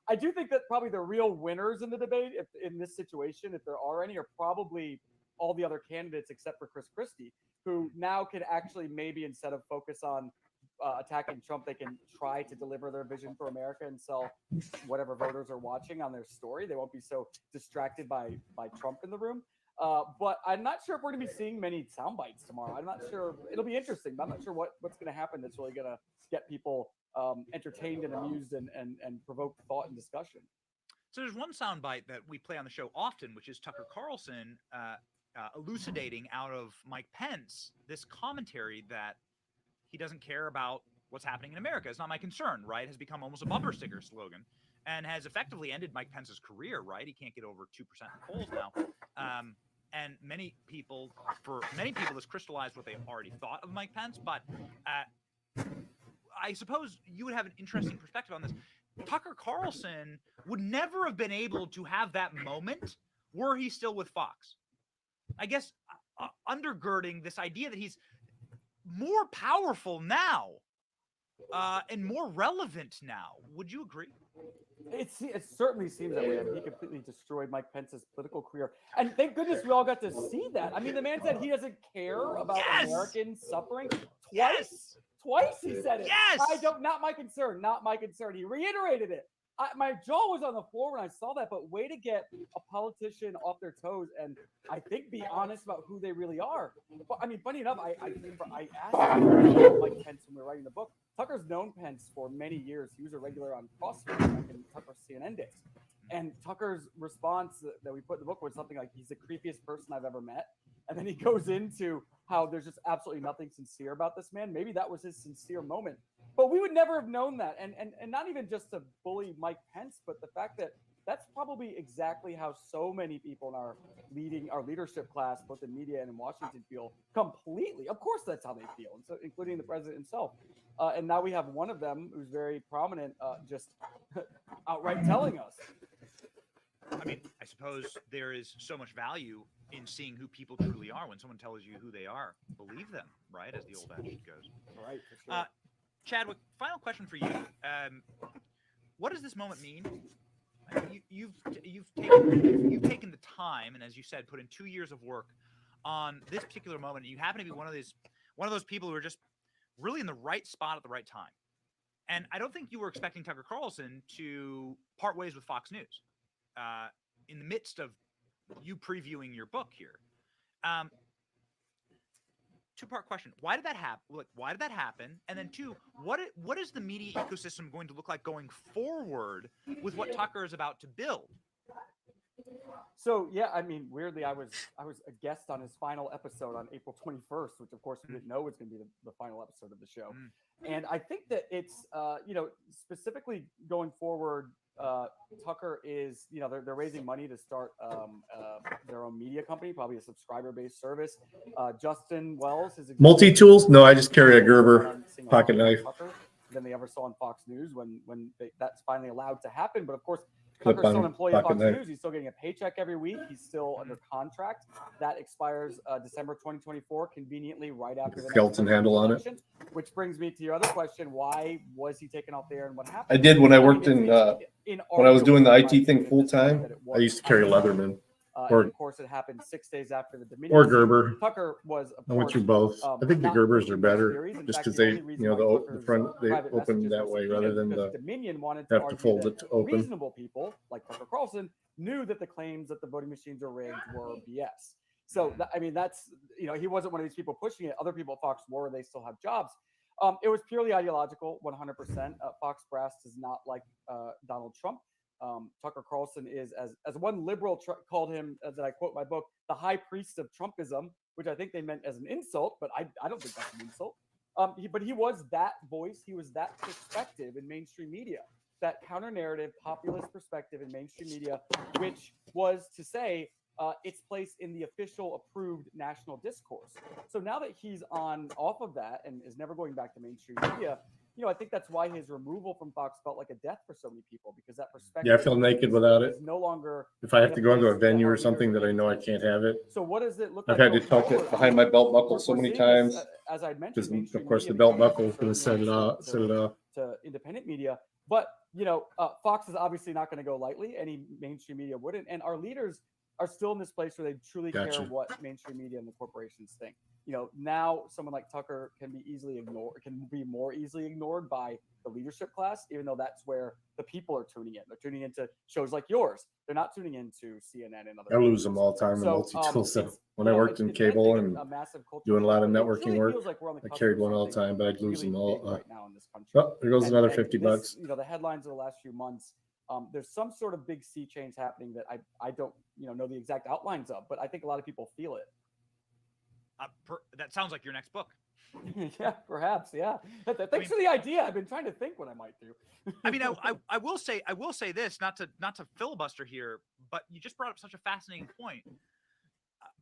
I do think that probably the real winners in the debate, in this situation, if there are any, are probably all the other candidates except for Chris Christie, who now can actually maybe, instead of focus on attacking Trump, they can try to deliver their vision for America and sell whatever voters are watching on their story. They won't be so distracted by Trump in the room. But I'm not sure if we're going to be seeing many sound bites tomorrow. I'm not sure. It'll be interesting, but I'm not sure what's going to happen that's really going to get people entertained and amused and provoke thought and discussion. So there's one soundbite that we play on the show often, which is Tucker Carlson elucidating out of Mike Pence this commentary that he doesn't care about what's happening in America. It's not my concern, right? Has become almost a bumper sticker slogan and has effectively ended Mike Pence's career, right? He can't get over 2% in polls now. And many people, this crystallized what they already thought of Mike Pence. But I suppose you would have an interesting perspective on this. Tucker Carlson would never have been able to have that moment were he still with Fox. I guess undergirding this idea that he's more powerful now and more relevant now. Would you agree? It certainly seems that way. He completely destroyed Mike Pence's political career. And thank goodness we all got to see that. I mean, the man said he doesn't care about Americans suffering. Twice. Twice he said it. Yes! Not my concern. Not my concern. He reiterated it. My jaw was on the floor when I saw that, but way to get a politician off their toes and I think be honest about who they really are. But I mean, funny enough, I asked Mike Pence when we were writing the book. Tucker's known Pence for many years. He was a regular on CrossFit back in Tucker's CNN days. And Tucker's response that we put in the book was something like, he's the creepiest person I've ever met. And then he goes into how there's just absolutely nothing sincere about this man. Maybe that was his sincere moment. But we would never have known that. And not even just to bully Mike Pence, but the fact that that's probably exactly how so many people in our leadership class, both in media and in Washington, feel completely. Of course, that's how they feel, and so, including the president himself. And now we have one of them who's very prominent, just outright telling us. I mean, I suppose there is so much value in seeing who people truly are. When someone tells you who they are, believe them, right? As the old adage goes. Right. For sure. Chadwick, final question for you. What does this moment mean? You've taken the time, and as you said, put in 2 years of work on this particular moment. And you happen to be one of those people who are just really in the right spot at the right time. And I don't think you were expecting Tucker Carlson to part ways with Fox News in the midst of you previewing your book here. Two-part question. Why did that happen? Why did that happen? And then two, what is the media ecosystem going to look like going forward with what Tucker is about to build? So yeah, I mean, weirdly, I was a guest on his final episode on April 21st, which of course we didn't know was going to be the final episode of the show. And I think that it's specifically going forward, Tucker is, they're raising money to start their own media company, probably a subscriber-based service. Justin Wells is Multi-tools? No, I just carry a Gerber pocket knife. Than they ever saw on Fox News when that's finally allowed to happen. But of course, Clip Tucker's still on an employee of pocket Fox knife. News. He's still getting a paycheck every week. He's still under contract. That expires December 2024, conveniently right after the Skeleton next handle on it. election. Which brings me to your other question: why was he taken off there, and what happened? I did when I worked mean, when I was doing the inarguable, IT thing right, full at this point time. that it I used to carry a Leatherman. and Or of course, it happened 6 days after the Dominion. or Gerber. Tucker was. Of I went course, through both. I think the not Gerbers pushing are those better theories. In just fact, because the they, only reason the why the Tucker's, front they private open messages that were way subpoenaed rather than because the Dominion wanted to have to argue fold that it to open. reasonable people like Tucker Carlson knew that the claims that the voting machines are rigged were BS. So I mean, that's he wasn't one of these people pushing it. Other people at Fox were. They still have jobs. It was purely ideological, 100%. Fox brass does not like Donald Trump. Tucker Carlson is, as one liberal called him, that I quote my book, the high priest of Trumpism, which I think they meant as an insult, but I don't think that's an insult. But he was that voice. He was that perspective in mainstream media, that counter-narrative, populist perspective in mainstream media, which was to say its place in the official approved national discourse. So now that he's off of that and is never going back to mainstream media, I think that's why his removal from Fox felt like a death for so many people, because that perspective. Yeah, I feel naked without it. Is no longer. If I have to go into a place that venue our or something leaders that I know I attention can't to. have it. So what does it look I've like? had to going tuck it forward? behind my belt buckle so We're many seeing this, times. as I mentioned, Because mainstream of course media the belt becoming buckle can set it off. to independent media. But Fox is obviously not going to go lightly. Any mainstream media wouldn't. And our leaders are still in this place where they truly care what mainstream media and the corporations think. Now someone like Tucker can be more easily ignored by the leadership class, even though that's where the people are tuning in. They're tuning into shows like yours. They're not tuning into CNN and other. I lose them all the time in multi-tools. So when I worked in cable and doing a lot of networking work, I carried one all the time, but I'd lose them all. Right now in this country. Oh, there goes another $50. The headlines of the last few months. There's some sort of big sea change happening that I don't know the exact outlines of, but I think a lot of people feel it. That sounds like your next book. Yeah, perhaps. Yeah. Thanks for the idea. I've been trying to think what I might do. I mean, I will say this, not to filibuster here, but you just brought up such a fascinating point.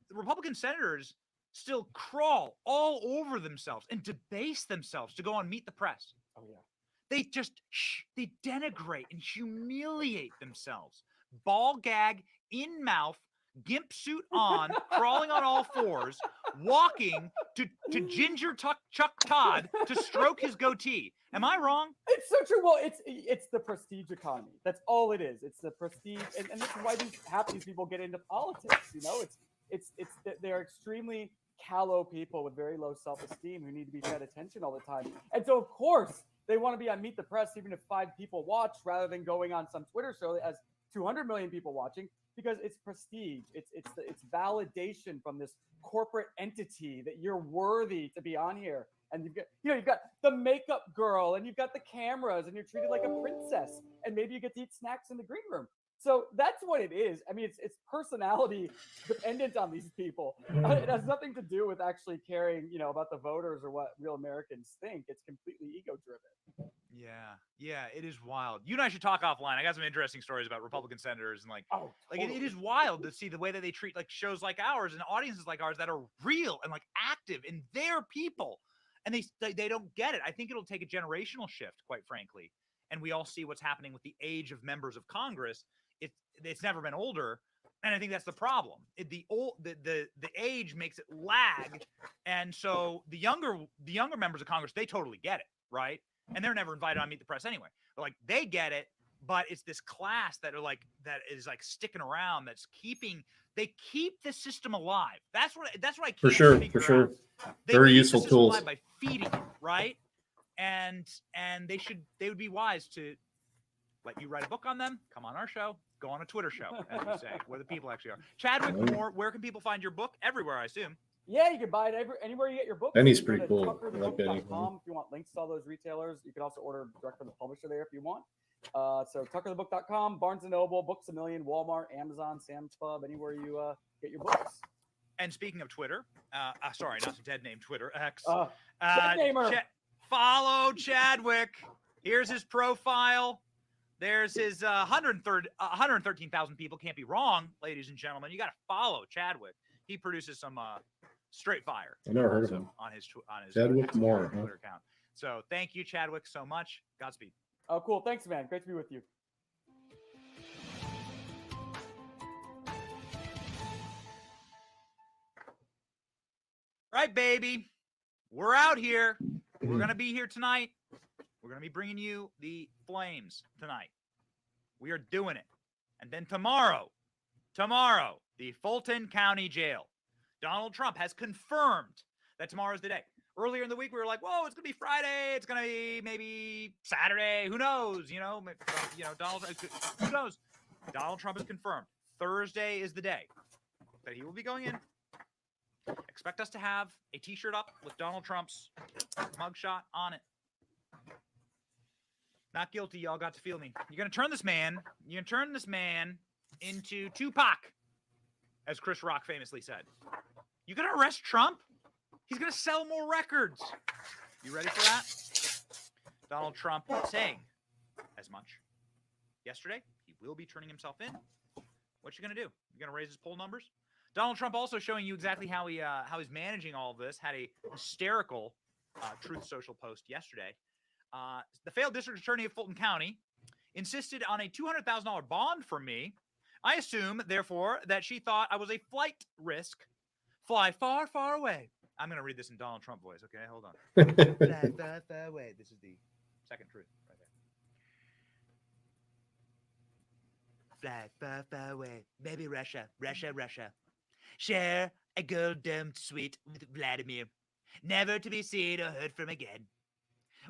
The Republican senators still crawl all over themselves and debase themselves to go on Meet the Press. Oh yeah. They just they denigrate and humiliate themselves. Ball gag in mouth, gimp suit on, crawling on all fours, walking to ginger Chuck Todd to stroke his goatee. Am I wrong? It's so true. Well, it's the prestige economy. That's all it is. It's the prestige, and this is why half these people get into politics. It's they're extremely callow people with very low self-esteem who need to be fed attention all the time. And so, of course, they want to be on Meet the Press, even if 5 people watch, rather than going on some Twitter show that has 200 million people watching, because it's prestige. It's validation from this corporate entity that you're worthy to be on here. And you've got the makeup girl, and you've got the cameras, and you're treated like a princess, and maybe you get to eat snacks in the green room. So that's what it is. I mean, it's personality dependent on these people. It has nothing to do with actually caring, about the voters or what real Americans think. It's completely ego driven. Yeah, it is wild. You and I should talk offline. I got some interesting stories about Republican senators and it is wild to see the way that they treat like shows like ours and audiences like ours that are real and like active in their people, and they don't get it. I think it'll take a generational shift, quite frankly, and we all see what's happening with the age of members of Congress. It's never been older, and I think that's the problem. The age makes it lag, and so the younger members of Congress, they totally get it, right? And they're never invited on Meet the Press anyway. But like they get it, but it's this class that is sticking around. They keep the system alive. That's what I can't figure out. Very useful the system tools alive by feeding it, right? And they would be wise to let you write a book on them, come on our show, go on a Twitter show, as we say, where the people actually are. Chadwick Moore, where can people find your book? Everywhere, I assume. Yeah, you can buy it anywhere you get your books. Benny's You can pretty go to cool. I like Benny. tuckerthebook.com if you want links to all those retailers. You can also order direct from the publisher there if you want. So tuckerthebook.com, Barnes & Noble, Books A Million, Walmart, Amazon, Sam's Club, anywhere you get your books. And speaking of Twitter, sorry, not the dead name Twitter, X. Follow Chadwick. Here's his profile. There's his 113,000 people. Can't be wrong, ladies and gentlemen. You got to follow Chadwick. He produces some straight fire. I never heard of him. On his Chadwick Moore, Twitter account. So thank you, Chadwick, so much. Godspeed. Oh, cool. Thanks, man. Great to be with you. Right, baby. We're out here. We're going to be here tonight. We're going to be bringing you the flames tonight. We are doing it. And then tomorrow, the Fulton County Jail. Donald Trump has confirmed that tomorrow's the day. Earlier in the week, we were like, whoa, it's going to be Friday. It's going to be maybe Saturday. Who knows? Who knows? Donald Trump has confirmed Thursday is the day that he will be going in. Expect us to have a t-shirt up with Donald Trump's mugshot on it. Not guilty, y'all got to feel me. You're going to turn this man into Tupac, as Chris Rock famously said. You're going to arrest Trump? He's going to sell more records. You ready for that? Donald Trump saying as much. Yesterday, he will be turning himself in. What you going to do? You're going to raise his poll numbers? Donald Trump also showing you exactly how he's managing all of this. Had a hysterical Truth Social post yesterday. The failed district attorney of Fulton County insisted on a $200,000 bond from me. I assume, therefore, that she thought I was a flight risk. Fly far, far away. I'm going to read this in Donald Trump voice, okay? Hold on. Fly far, far away. This is the second truth right there. Fly far, far away. Baby Russia, Russia, Russia. Share a gold-domed suite with Vladimir. Never to be seen or heard from again.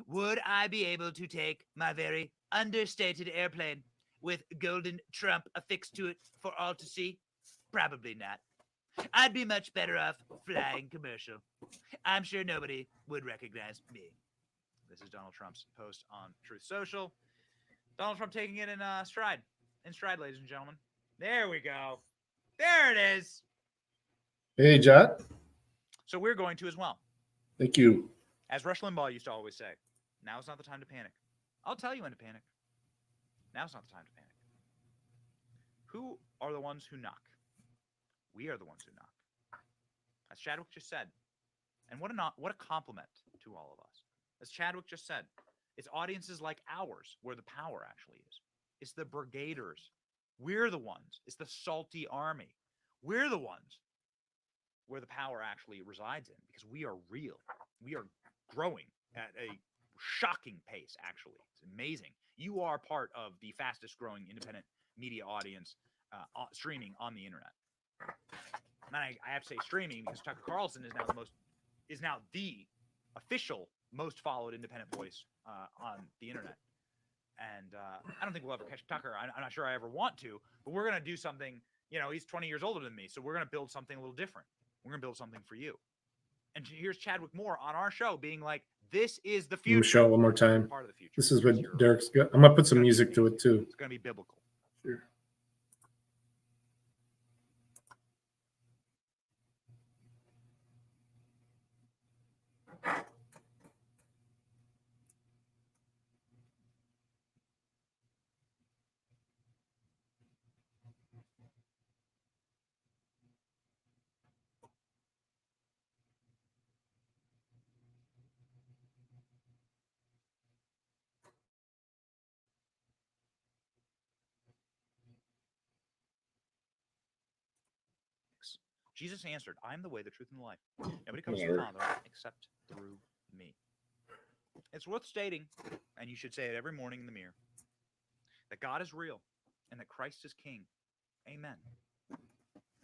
Would I be able to take my very understated airplane with golden Trump affixed to it for all to see? Probably not. I'd be much better off flying commercial. I'm sure nobody would recognize me. This is Donald Trump's post on Truth Social. Donald Trump taking it in stride. In stride, ladies and gentlemen. There we go. There it is. Hey, Jot. So we're going to as well. Thank you. As Rush Limbaugh used to always say, now is not the time to panic. I'll tell you when to panic. Now's not the time to panic. Who are the ones who knock? We are the ones who knock. As Chadwick just said. And what a compliment to all of us. As Chadwick just said, it's audiences like ours where the power actually is. It's the brigaders. We're the ones. It's the salty army. We're the ones where the power actually resides in because we are real. We are growing at a shocking pace, actually. It's amazing. You are part of the fastest growing independent media audience streaming on the internet. and I have to say streaming because Tucker Carlson is now the official most followed independent voice on the internet. And I don't think we'll ever catch Tucker. I'm not sure I ever want to, but we're going to do something. You know, he's 20 years older than me, so we're going to build something a little different. We're going to build something for you. And here's Chadwick Moore on our show being like, this is the I'm gonna future. show it one more time. Part of the future. This is what Derek's got. I'm gonna put some music to it too. It's going to be biblical. Sure. Jesus answered, I am the way, the truth, and the life. Nobody comes to the Whatever. Father except through me. It's worth stating, and you should say it every morning in the mirror, that God is real and that Christ is King. Amen.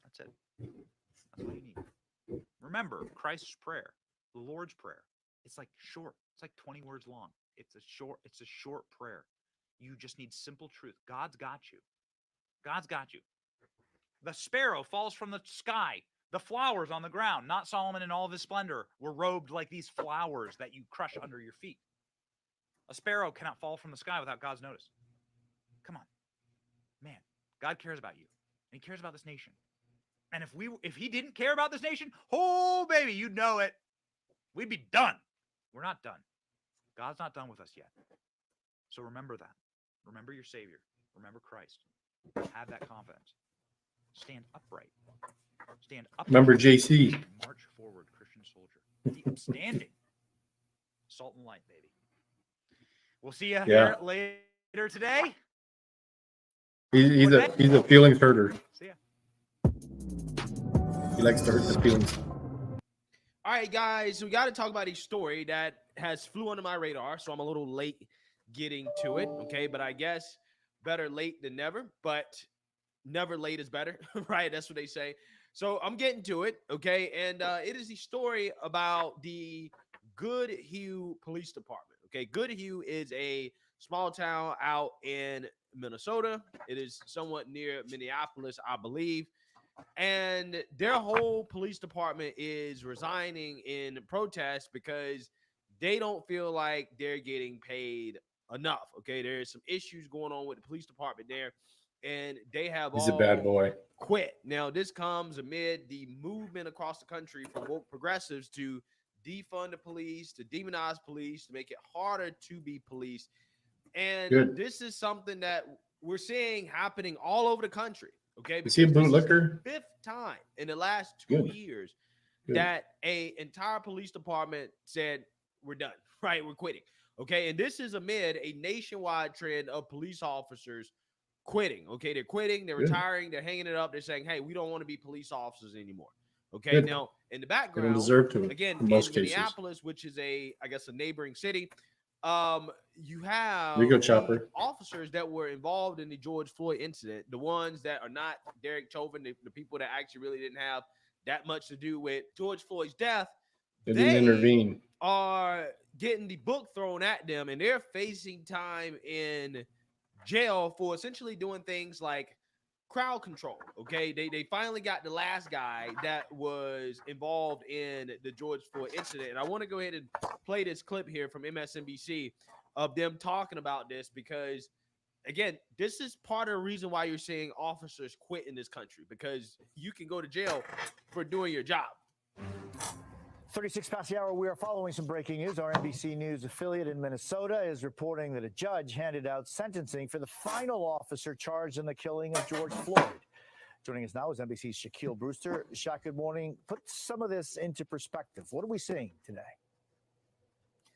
That's it. That's all you need. Remember Christ's prayer, the Lord's Prayer. It's like short. It's like 20 words long. It's a short prayer. You just need simple truth. God's got you. God's got you. The sparrow falls from the sky. The flowers on the ground, not Solomon in all of his splendor, were robed like these flowers that you crush under your feet. A sparrow cannot fall from the sky without God's notice. Come on. Man, God cares about you. And he cares about this nation. And if he didn't care about this nation, oh, baby, you'd know it. We'd be done. We're not done. God's not done with us yet. So remember that. Remember your Savior. Remember Christ. Have that confidence. Stand upright. Stand upright. Remember JC. March forward, Christian soldier. Keep standing. Salt and light, baby. We'll see you here later today. He's a feelings herder. See ya. He likes to hurt the feelings. All right, guys, we got to talk about a story that has flew under my radar, so I'm a little late getting to it, okay? But I guess better late than never, but never late is better, right? That's what they say. So I'm getting to it, okay? And it is the story about the Goodhue Police Department, okay? Goodhue is a small town out in Minnesota. It is somewhat near Minneapolis, I believe. And their whole police department is resigning in protest because they don't feel like they're getting paid enough, okay? There's some issues going on with the police department there. And they have He's a bad boy. Quit. Now, this comes amid the movement across the country from woke progressives to defund the police, to demonize police, to make it harder to be police. And this is something that we're seeing happening all over the country. Okay. Is he a bootlicker? Fifth time in the last 2 years that a entire police department said, we're done, right? We're quitting. Okay. And this is amid a nationwide trend of police officers quitting. Okay. They're quitting, they're retiring, they're hanging it up. They're saying, hey, we don't want to be police officers anymore. Okay. Now, in the background, they don't deserve to, again, in most cases. Minneapolis, which is I guess a neighboring city, you have There you go, Chopper. officers that were involved in the George Floyd incident, the ones that are not Derek Chauvin, the people that actually really didn't have that much to do with George Floyd's death. They didn't intervene. Are getting the book thrown at them, and they're facing time in jail for essentially doing things like crowd control. Okay, they finally got the last guy that was involved in the George Floyd incident, and I want to go ahead and play this clip here from MSNBC of them talking about this, because again, this is part of the reason why you're seeing officers quit in this country, because you can go to jail for doing your job. 36 past the hour, we are following some breaking news. Our NBC News affiliate in Minnesota is reporting that a judge handed out sentencing for the final officer charged in the killing of George Floyd. Joining us now is NBC's Shaquille Brewster. Shaq, good morning. Put some of this into perspective. What are we seeing today?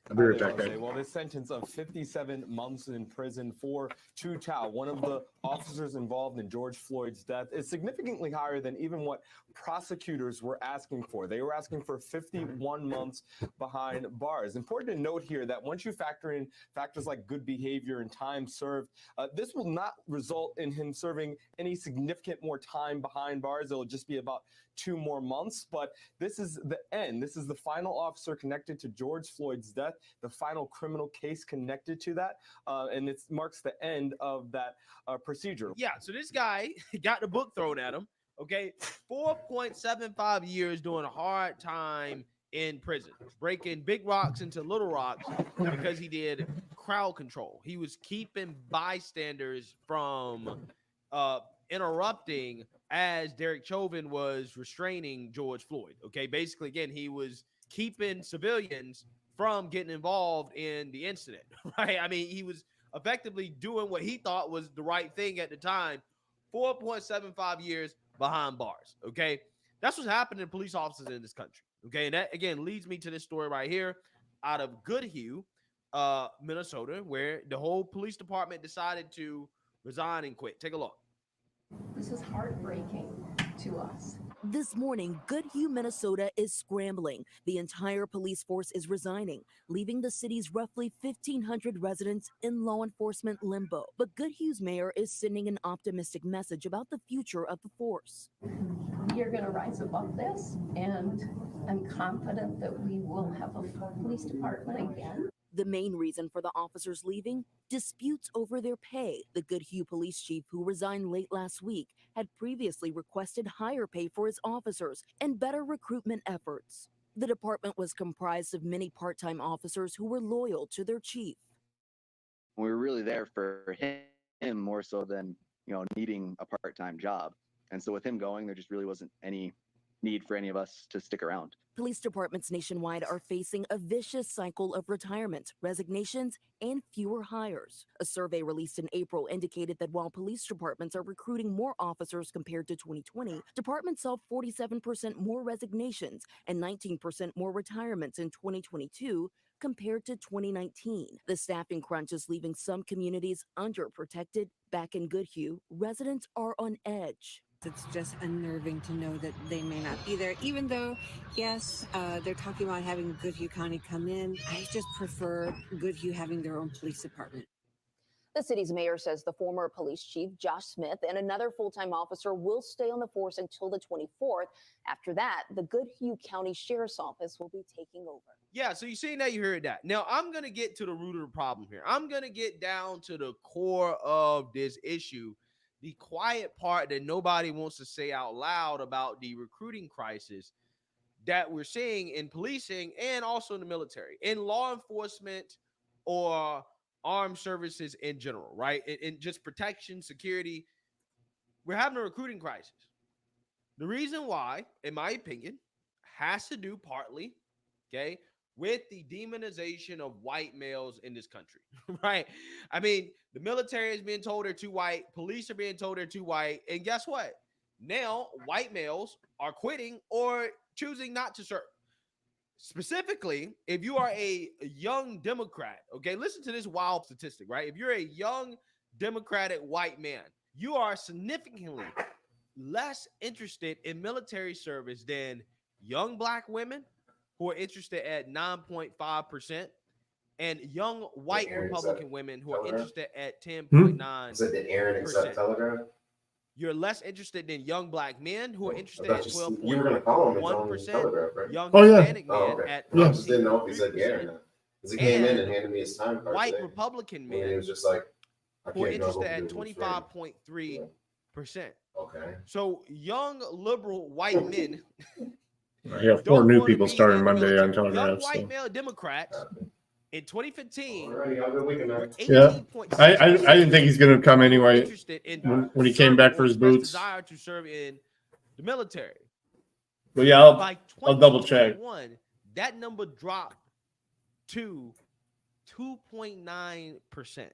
I'll be right back. Well, this sentence of 57 months in prison for Chu Chow, one of the officers involved in George Floyd's death, is significantly higher than even what prosecutors were asking for. They were asking for 51 months behind bars. Important to note here that once you factor in factors like good behavior and time served, this will not result in him serving any significant more time behind bars. It'll just be about 2 more months. But this is the end. This is the final officer connected to George Floyd's death, the final criminal case connected to that. And it marks the end of that procedure. Yeah, so this guy got the book thrown at him. Okay, 4.75 years doing a hard time in prison, breaking big rocks into little rocks because he did crowd control. He was keeping bystanders from interrupting as Derek Chauvin was restraining George Floyd. Okay, basically, again, he was keeping civilians from getting involved in the incident, right? I mean, he was effectively doing what he thought was the right thing at the time. 4.75 years behind bars. Okay, that's what's happening to police officers in this country. Okay, and that again leads me to this story right here out of Goodhue, Minnesota, where the whole police department decided to resign and quit. Take a look. This is heartbreaking to us. This morning, Goodhue, Minnesota is scrambling. The entire police force is resigning, leaving the city's roughly 1,500 residents in law enforcement limbo. But Goodhue's mayor is sending an optimistic message about the future of the force. We are going to rise above this, and I'm confident that we will have a police department again. The main reason for the officers leaving? Disputes over their pay. The Goodhue police chief, who resigned late last week, had previously requested higher pay for his officers and better recruitment efforts. The department was comprised of many part-time officers who were loyal to their chief. We were really there for him more so than, needing a part-time job. And so with him going, there just really wasn't any need for any of us to stick around. Police departments nationwide are facing a vicious cycle of retirement, resignations, and fewer hires. A survey released in April indicated that while police departments are recruiting more officers compared to 2020, departments saw 47% more resignations and 19% more retirements in 2022 compared to 2019. The staffing crunch is leaving some communities underprotected. Back in Goodhue, residents are on edge. It's just unnerving to know that they may not be there, even though, yes, they're talking about having Goodhue County come in. I just prefer Goodhue having their own police department. The city's mayor says the former police chief, Josh Smith, and another full-time officer will stay on the force until the 24th. After that, the Goodhue County Sheriff's Office will be taking over. Yeah, so you seen that, you heard that. Now, I'm going to get to the root of the problem here. I'm going to get down to the core of this issue. The quiet part that nobody wants to say out loud about the recruiting crisis that we're seeing in policing and also in the military, in law enforcement or armed services in general, right? In just protection, security, we're having a recruiting crisis. The reason why, in my opinion, has to do partly, okay, with the demonization of white males in this country, right? I mean, the military is being told they're too white. Police are being told they're too white. And guess what? Now, white males are quitting or choosing not to serve. Specifically, if you are a young Democrat, okay, listen to this wild statistic, right? If you're a young Democratic white man, you are significantly less interested in military service than young black women, who are interested at 9.5%, and young white Republican women who are interested at 10.9%. Did Aaron accept Telegram? You're less interested than young black men who are interested at 12.1%. You were going to call him Telegram, right? Young Hispanic men okay. at I just didn't know if he said Aaron. Because he came in and and handed me his time card. white today. Republican men And he was just like, who are can't go interested at over here. 25.3%. Okay. So young liberal white men. Yeah, 4 new people starting Monday on Telegram. Young white male Democrats in 2015. Yeah, I didn't think he's going to come anyway when he came back for his boots. Desire to serve in the military. But yeah, I'll double check. That number dropped to 2.9%.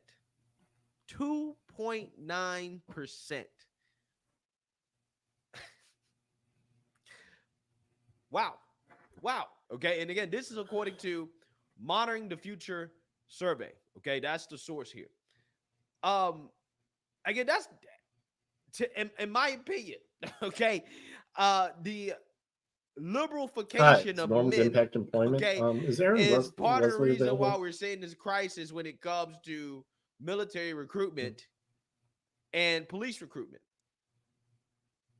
2.9%. Wow. Okay. And again, this is according to Monitoring the Future survey. Okay. That's the source here. Again, that's in my opinion. Okay. The liberalification of Norms men, impact employment. okay, Is there is part of the Leslie reason available? why we're seeing this crisis when it comes to military recruitment and police recruitment.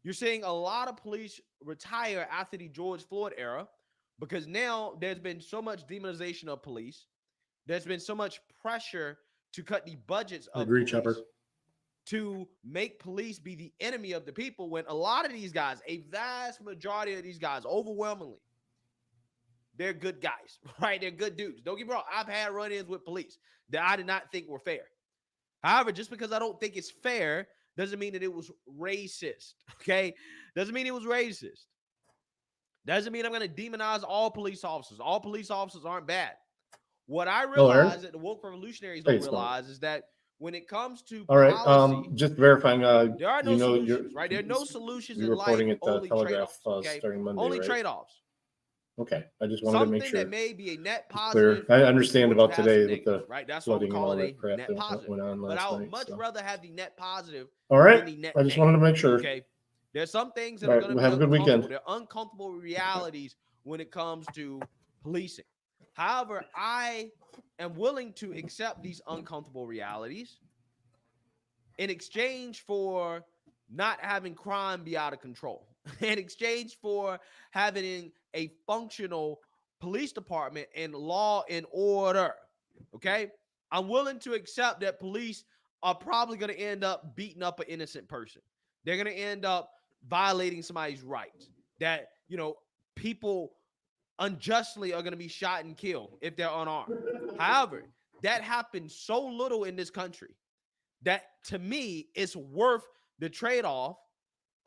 You're seeing a lot of police retire after the George Floyd era, because now there's been so much demonization of police. There's been so much pressure to cut the budgets of Agree, police, Chopper. to make police be the enemy of the people, when a lot of these guys, a vast majority of these guys, overwhelmingly, they're good guys, right? They're good dudes. Don't get me wrong. I've had run-ins with police that I did not think were fair. However, just because I don't think it's fair doesn't mean that it was racist, okay? Doesn't mean it was racist. Doesn't mean I'm going to demonize all police officers. All police officers aren't bad. What I realize that the woke revolutionaries don't realize is that when it comes to All right. policy, Just verifying. there are no solutions, right? There are no solutions in life, reporting at the only Telegraph trade-offs, okay? starting Monday, Only right? trade-offs. Okay, I just wanted to make sure. Something that may be a net Clear. positive. I understand is going about to have some today with the negatives, right? That's what we flooding and call all it that a crap net that positive. went on But last I would night. much So. rather have the net positive All right. than the net I just negative, wanted to make sure. Okay. There's some things that All are right, going to be have a good uncomfortable. weekend. They're uncomfortable realities when it comes to policing. However, I am willing to accept these uncomfortable realities in exchange for not having crime be out of control, in exchange for having a functional police department and law and order. Okay. I'm willing to accept that police are probably going to end up beating up an innocent person. They're going to end up violating somebody's rights. That, you know, people unjustly are going to be shot and killed if they're unarmed. However, that happens so little in this country that to me it's worth the trade-off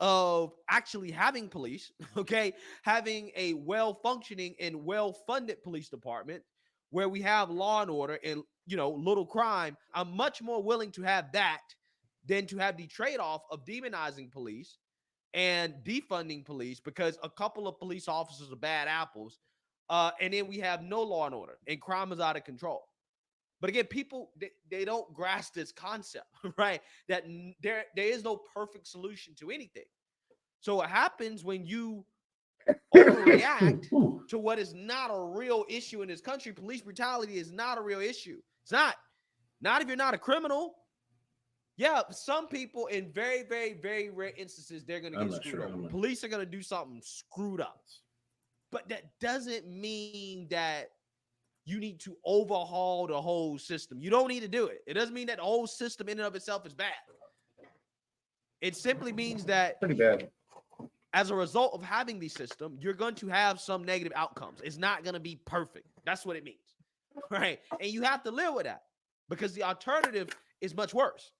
of actually having police, okay, having a well-functioning and well-funded police department where we have law and order and, you know, little crime. I'm much more willing to have that than to have the trade-off of demonizing police and defunding police because a couple of police officers are bad apples, and then we have no law and order and crime is out of control. But again, people, they don't grasp this concept, right? That there is no perfect solution to anything. So what happens when you overreact to what is not a real issue in this country? Police brutality is not a real issue. It's not. Not if you're not a criminal. Yeah, some people in very, very, very rare instances, they're going to get screwed over. Police are going to do something screwed up. But that doesn't mean that you need to overhaul the whole system. You don't need to do it. It doesn't mean that the whole system in and of itself is bad. It simply means that pretty bad. As a result of having the system, you're going to have some negative outcomes. It's not going to be perfect. That's what it means, right? And you have to live with that because the alternative is much worse.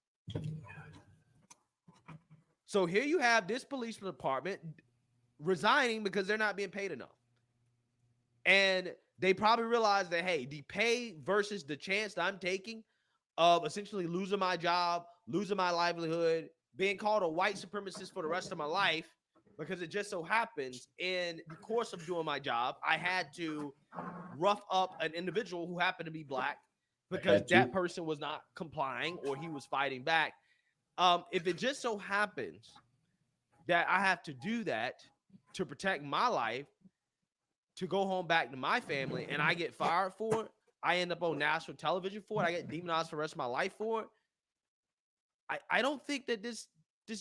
So here you have this police department resigning because they're not being paid enough. And they probably realize that, hey, the pay versus the chance that I'm taking of essentially losing my job, losing my livelihood, being called a white supremacist for the rest of my life, because it just so happens in the course of doing my job, I had to rough up an individual who happened to be black because that person was not complying or he was fighting back. If it just so happens that I have to do that to protect my life, to go home back to my family, and I get fired for it, I end up on national television for it, I get demonized for the rest of my life for it, I don't think that this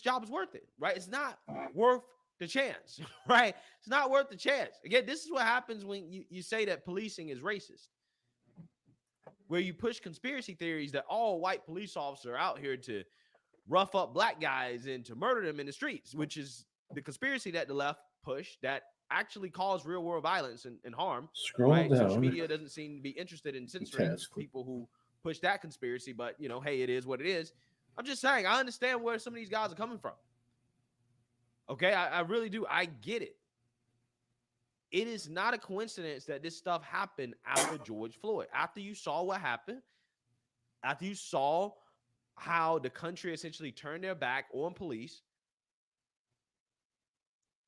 job is worth it, right? It's not worth the chance, right? It's not worth the chance. Again, this is what happens when you say that policing is racist, where you push conspiracy theories that all white police officers are out here to rough up black guys and to murder them in the streets, which is the conspiracy that the left pushed that actually cause real world violence and harm. Scroll right? down. Social media doesn't seem to be interested in censoring people who push that conspiracy, but you know, hey, it is what it is. I'm just saying, I understand where some of these guys are coming from. Okay, I really do. I get it. It is not a coincidence that this stuff happened after George Floyd. After you saw what happened, after you saw how the country essentially turned their back on police,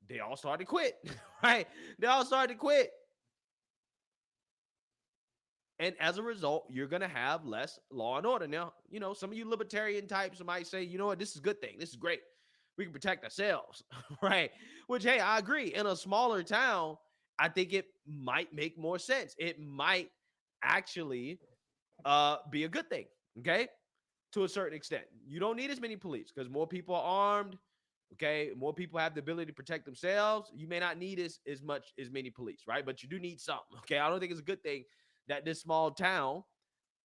they all started to quit, right? They all started to quit. And as a result, you're going to have less law and order. Now, you know, some of you libertarian types might say, you know what, this is a good thing. This is great. We can protect ourselves, right? Which, hey, I agree. In a smaller town, I think it might make more sense. It might actually be a good thing, okay? To a certain extent. You don't need as many police because more people are armed. Okay, more people have the ability to protect themselves. You may not need as many police, right? But you do need something. Okay, I don't think it's a good thing that this small town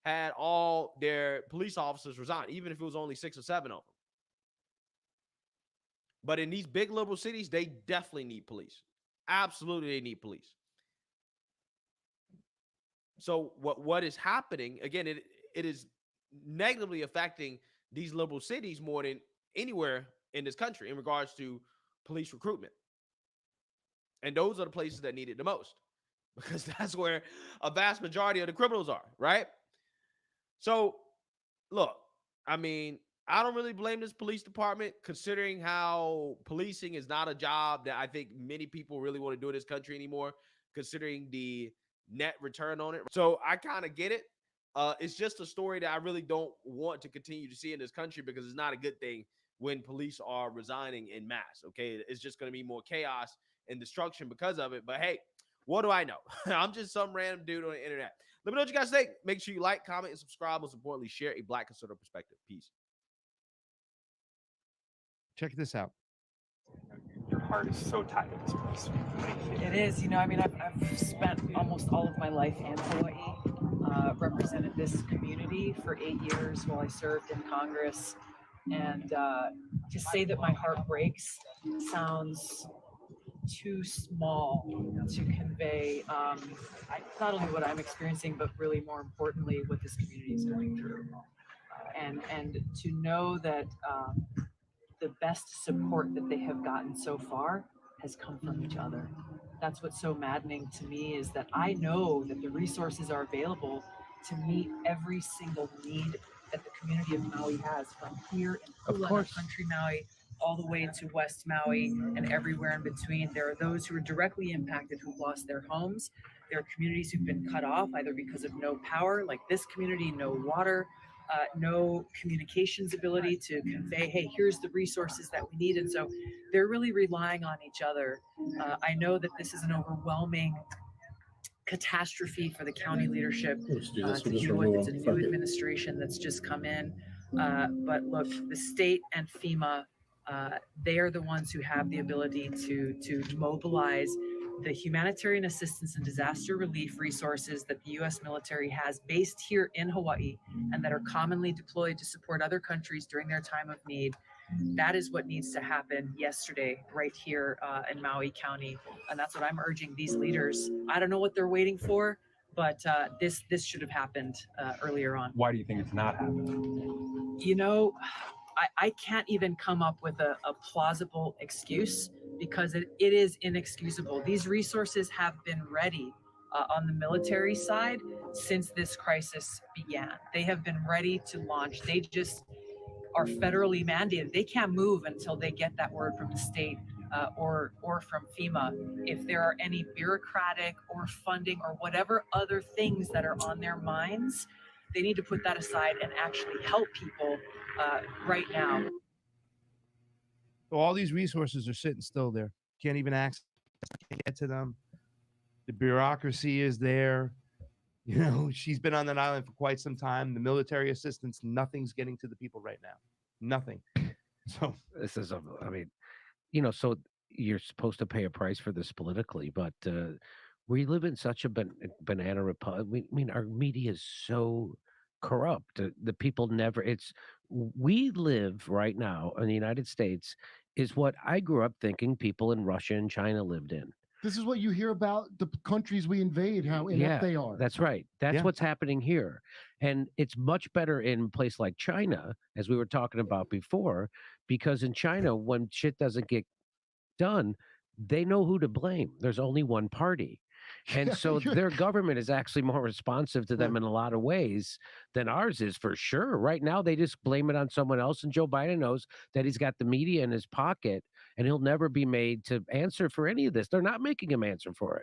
had all their police officers resign, even if it was only 6 or 7 of them. But in these big liberal cities, they definitely need police. Absolutely, they need police. So what is happening, again, it is negatively affecting these liberal cities more than anywhere in this country in regards to police recruitment. And those are the places that need it the most, because that's where a vast majority of the criminals are, right? So, look, I mean, I don't really blame this police department, considering how policing is not a job that I think many people really want to do in this country anymore, considering the net return on it. So I kind of get it. It's just a story that I really don't want to continue to see in this country, because it's not a good thing when police are resigning in mass. Okay, it's just going to be more chaos and destruction because of it. But hey, what do I know? I'm just some random dude on the internet. Let me know what you guys think. Make sure you like, comment, and subscribe. Most importantly, share a Black conservative perspective. Peace. Check this out. Your heart is so tied to this place. It is. You know, I mean, I've spent almost all of my life in Hawaii, represented this community for 8 years while I served in Congress. And to say that my heart breaks sounds too small to convey not only what I'm experiencing, but really more importantly, what this community is going through. And to know that the best support that they have gotten so far has come from each other. That's what's so maddening to me, is that I know that the resources are available to meet every single need that the community of Maui has, from here in Hula, Country Maui, all the way to West Maui and everywhere in between. There are those who are directly impacted, who've lost their homes. There are communities who've been cut off, either because of no power, like this community, no water, no communications ability to convey, hey, here's the resources that we need. And so they're really relying on each other. I know that this is an overwhelming catastrophe for the county leadership to deal with. It's a new administration that's just come in. But look, the state and FEMA, they are the ones who have the ability to mobilize the humanitarian assistance and disaster relief resources that the U.S. military has based here in Hawaii and that are commonly deployed to support other countries during their time of need. That is what needs to happen yesterday, right here in Maui County. And that's what I'm urging these leaders. I don't know what they're waiting for, but this should have happened earlier on. Why do you think it's not happening? You know, I can't even come up with a plausible excuse, because it is inexcusable. These resources have been ready on the military side since this crisis began. They have been ready to launch. They just are federally mandated. They can't move until they get that word from the state or from FEMA. If there are any bureaucratic or funding or whatever other things that are on their minds, they need to put that aside and actually help people right now. So all these resources are sitting still there. Can't even access, can't get to them. The bureaucracy is there. You know, she's been on that island for quite some time. The military assistance, nothing's getting to the people right now. Nothing. So this is, I mean, you know, so you're supposed to pay a price for this politically, but we live in such a banana republic. I mean, our media is so corrupt. The people never, we live right now in the United States is what I grew up thinking people in Russia and China lived in. This is what you hear about the countries we invade, how inept they are. That's right. That's what's happening here. And it's much better in a place like China, as we were talking about before, because in China, when shit doesn't get done, they know who to blame. There's only one party. And so their government is actually more responsive to them in a lot of ways than ours is, for sure. Right now, they just blame it on someone else. And Joe Biden knows that he's got the media in his pocket and he'll never be made to answer for any of this. They're not making him answer for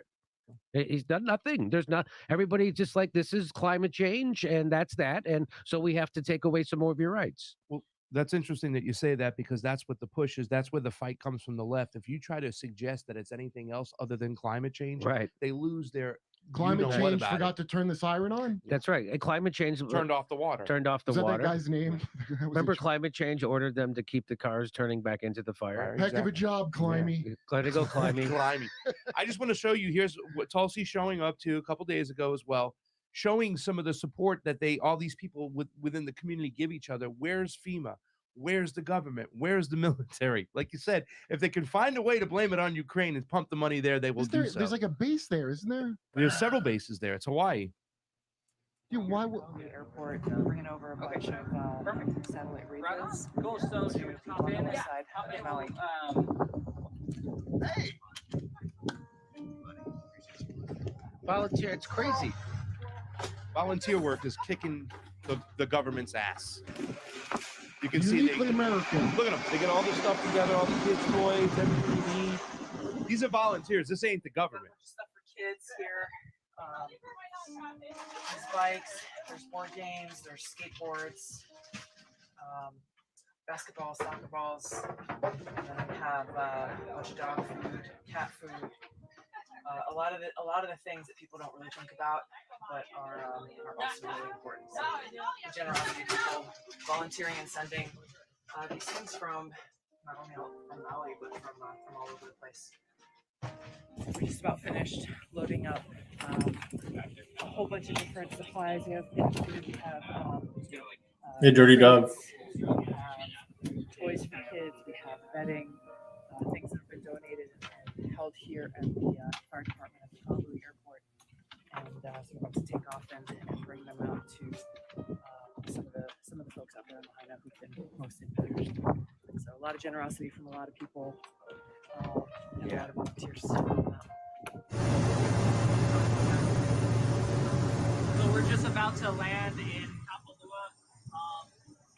it. He's done nothing. There's not, everybody just like, this is climate change and that's that. And so we have to take away some more of your rights. Well, that's interesting that you say that, because that's what the push is. That's where the fight comes from the left. If you try to suggest that it's anything else other than climate change, right, they lose their Climate what change about forgot to turn the siren on. That's right. And climate change Turned off the water. Turned off the Is that water. that guy's name? That was Remember, in charge. climate change ordered them to keep the cars turning back into the fire. Heck of a job, Climby. Glad to go climbing. Climby. I just want to show you. Here's what Tulsi's showing up to a couple days ago as well, showing some of the support that all these people within the community give each other. Where's FEMA? Where's the government? Where's the military? Like you said, if they can find a way to blame it on Ukraine and pump the money there, they will do so. There's like a base there, isn't there? There's several bases there. It's Hawaii. Yeah, why would The airport, bringing over a bunch of satellite radios. Cool. So To people on the west side of Maui. Volunteer, it's crazy. Volunteer work is kicking the government's ass. You can see Uniquely American. Look at them. They get all this stuff together, all the kids' toys, everything you need. These are volunteers. This ain't the government. Stuff for kids here. There's bikes, there's board games, there's skateboards, basketballs, soccer balls, and then we have a bunch of dog food, cat food. A lot of the things that people don't really think about, but are also really important. So the generosity of people volunteering and sending these things from not only from Maui but from all over the place. We're just about finished loading up a whole bunch of different supplies. We have Hey, dirty dog. We have toys for kids. We have bedding, things that have been donated and held here at the fire department at the Honolulu airport. And so we're about to take off and bring them out to some of the folks out there in Lahaina who've been most impacted. So a lot of generosity from a lot of people. And a lot of volunteers. So we're just about to land in Kapalua.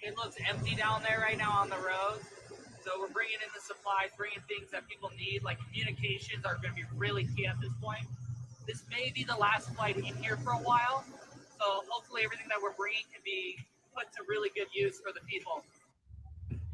It looks empty down there right now on the road. So we're bringing in the supplies, bringing things that people need, like communications are going to be really key at this point. This may be the last flight in here for a while. So hopefully everything that we're bringing can be put to really good use for the people.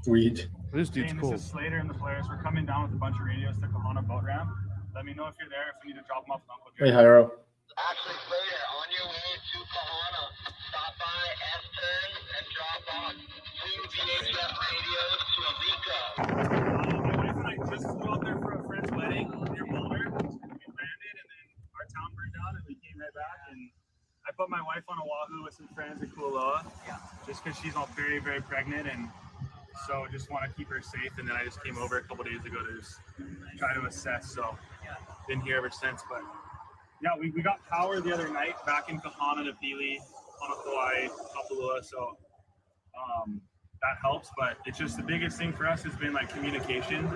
Weed. This dude's cool. This is Slater and the Players. We're coming down with a bunch of radios to Kahana boat ramp. Let me know if you're there, if we need to drop them off with Uncle Hey, Jerry. Hyro. Actually, Slater, on your way to Kahana, stop by S-Turn and drop off 2 VHF radios to Alika. My wife and I just flew out there for a friend's wedding near Boulder. We landed and then our town burned down and we came right back. And I put my wife on Oahu with some friends at Kualoa, just because she's all very, very pregnant and so just want to keep her safe. And then I just came over a couple days ago to just try to assess. So been here ever since. But yeah, we got power the other night back in Kahana to Pili, Honokauai, Kapalua. So that helps. But it's just the biggest thing for us has been like communication.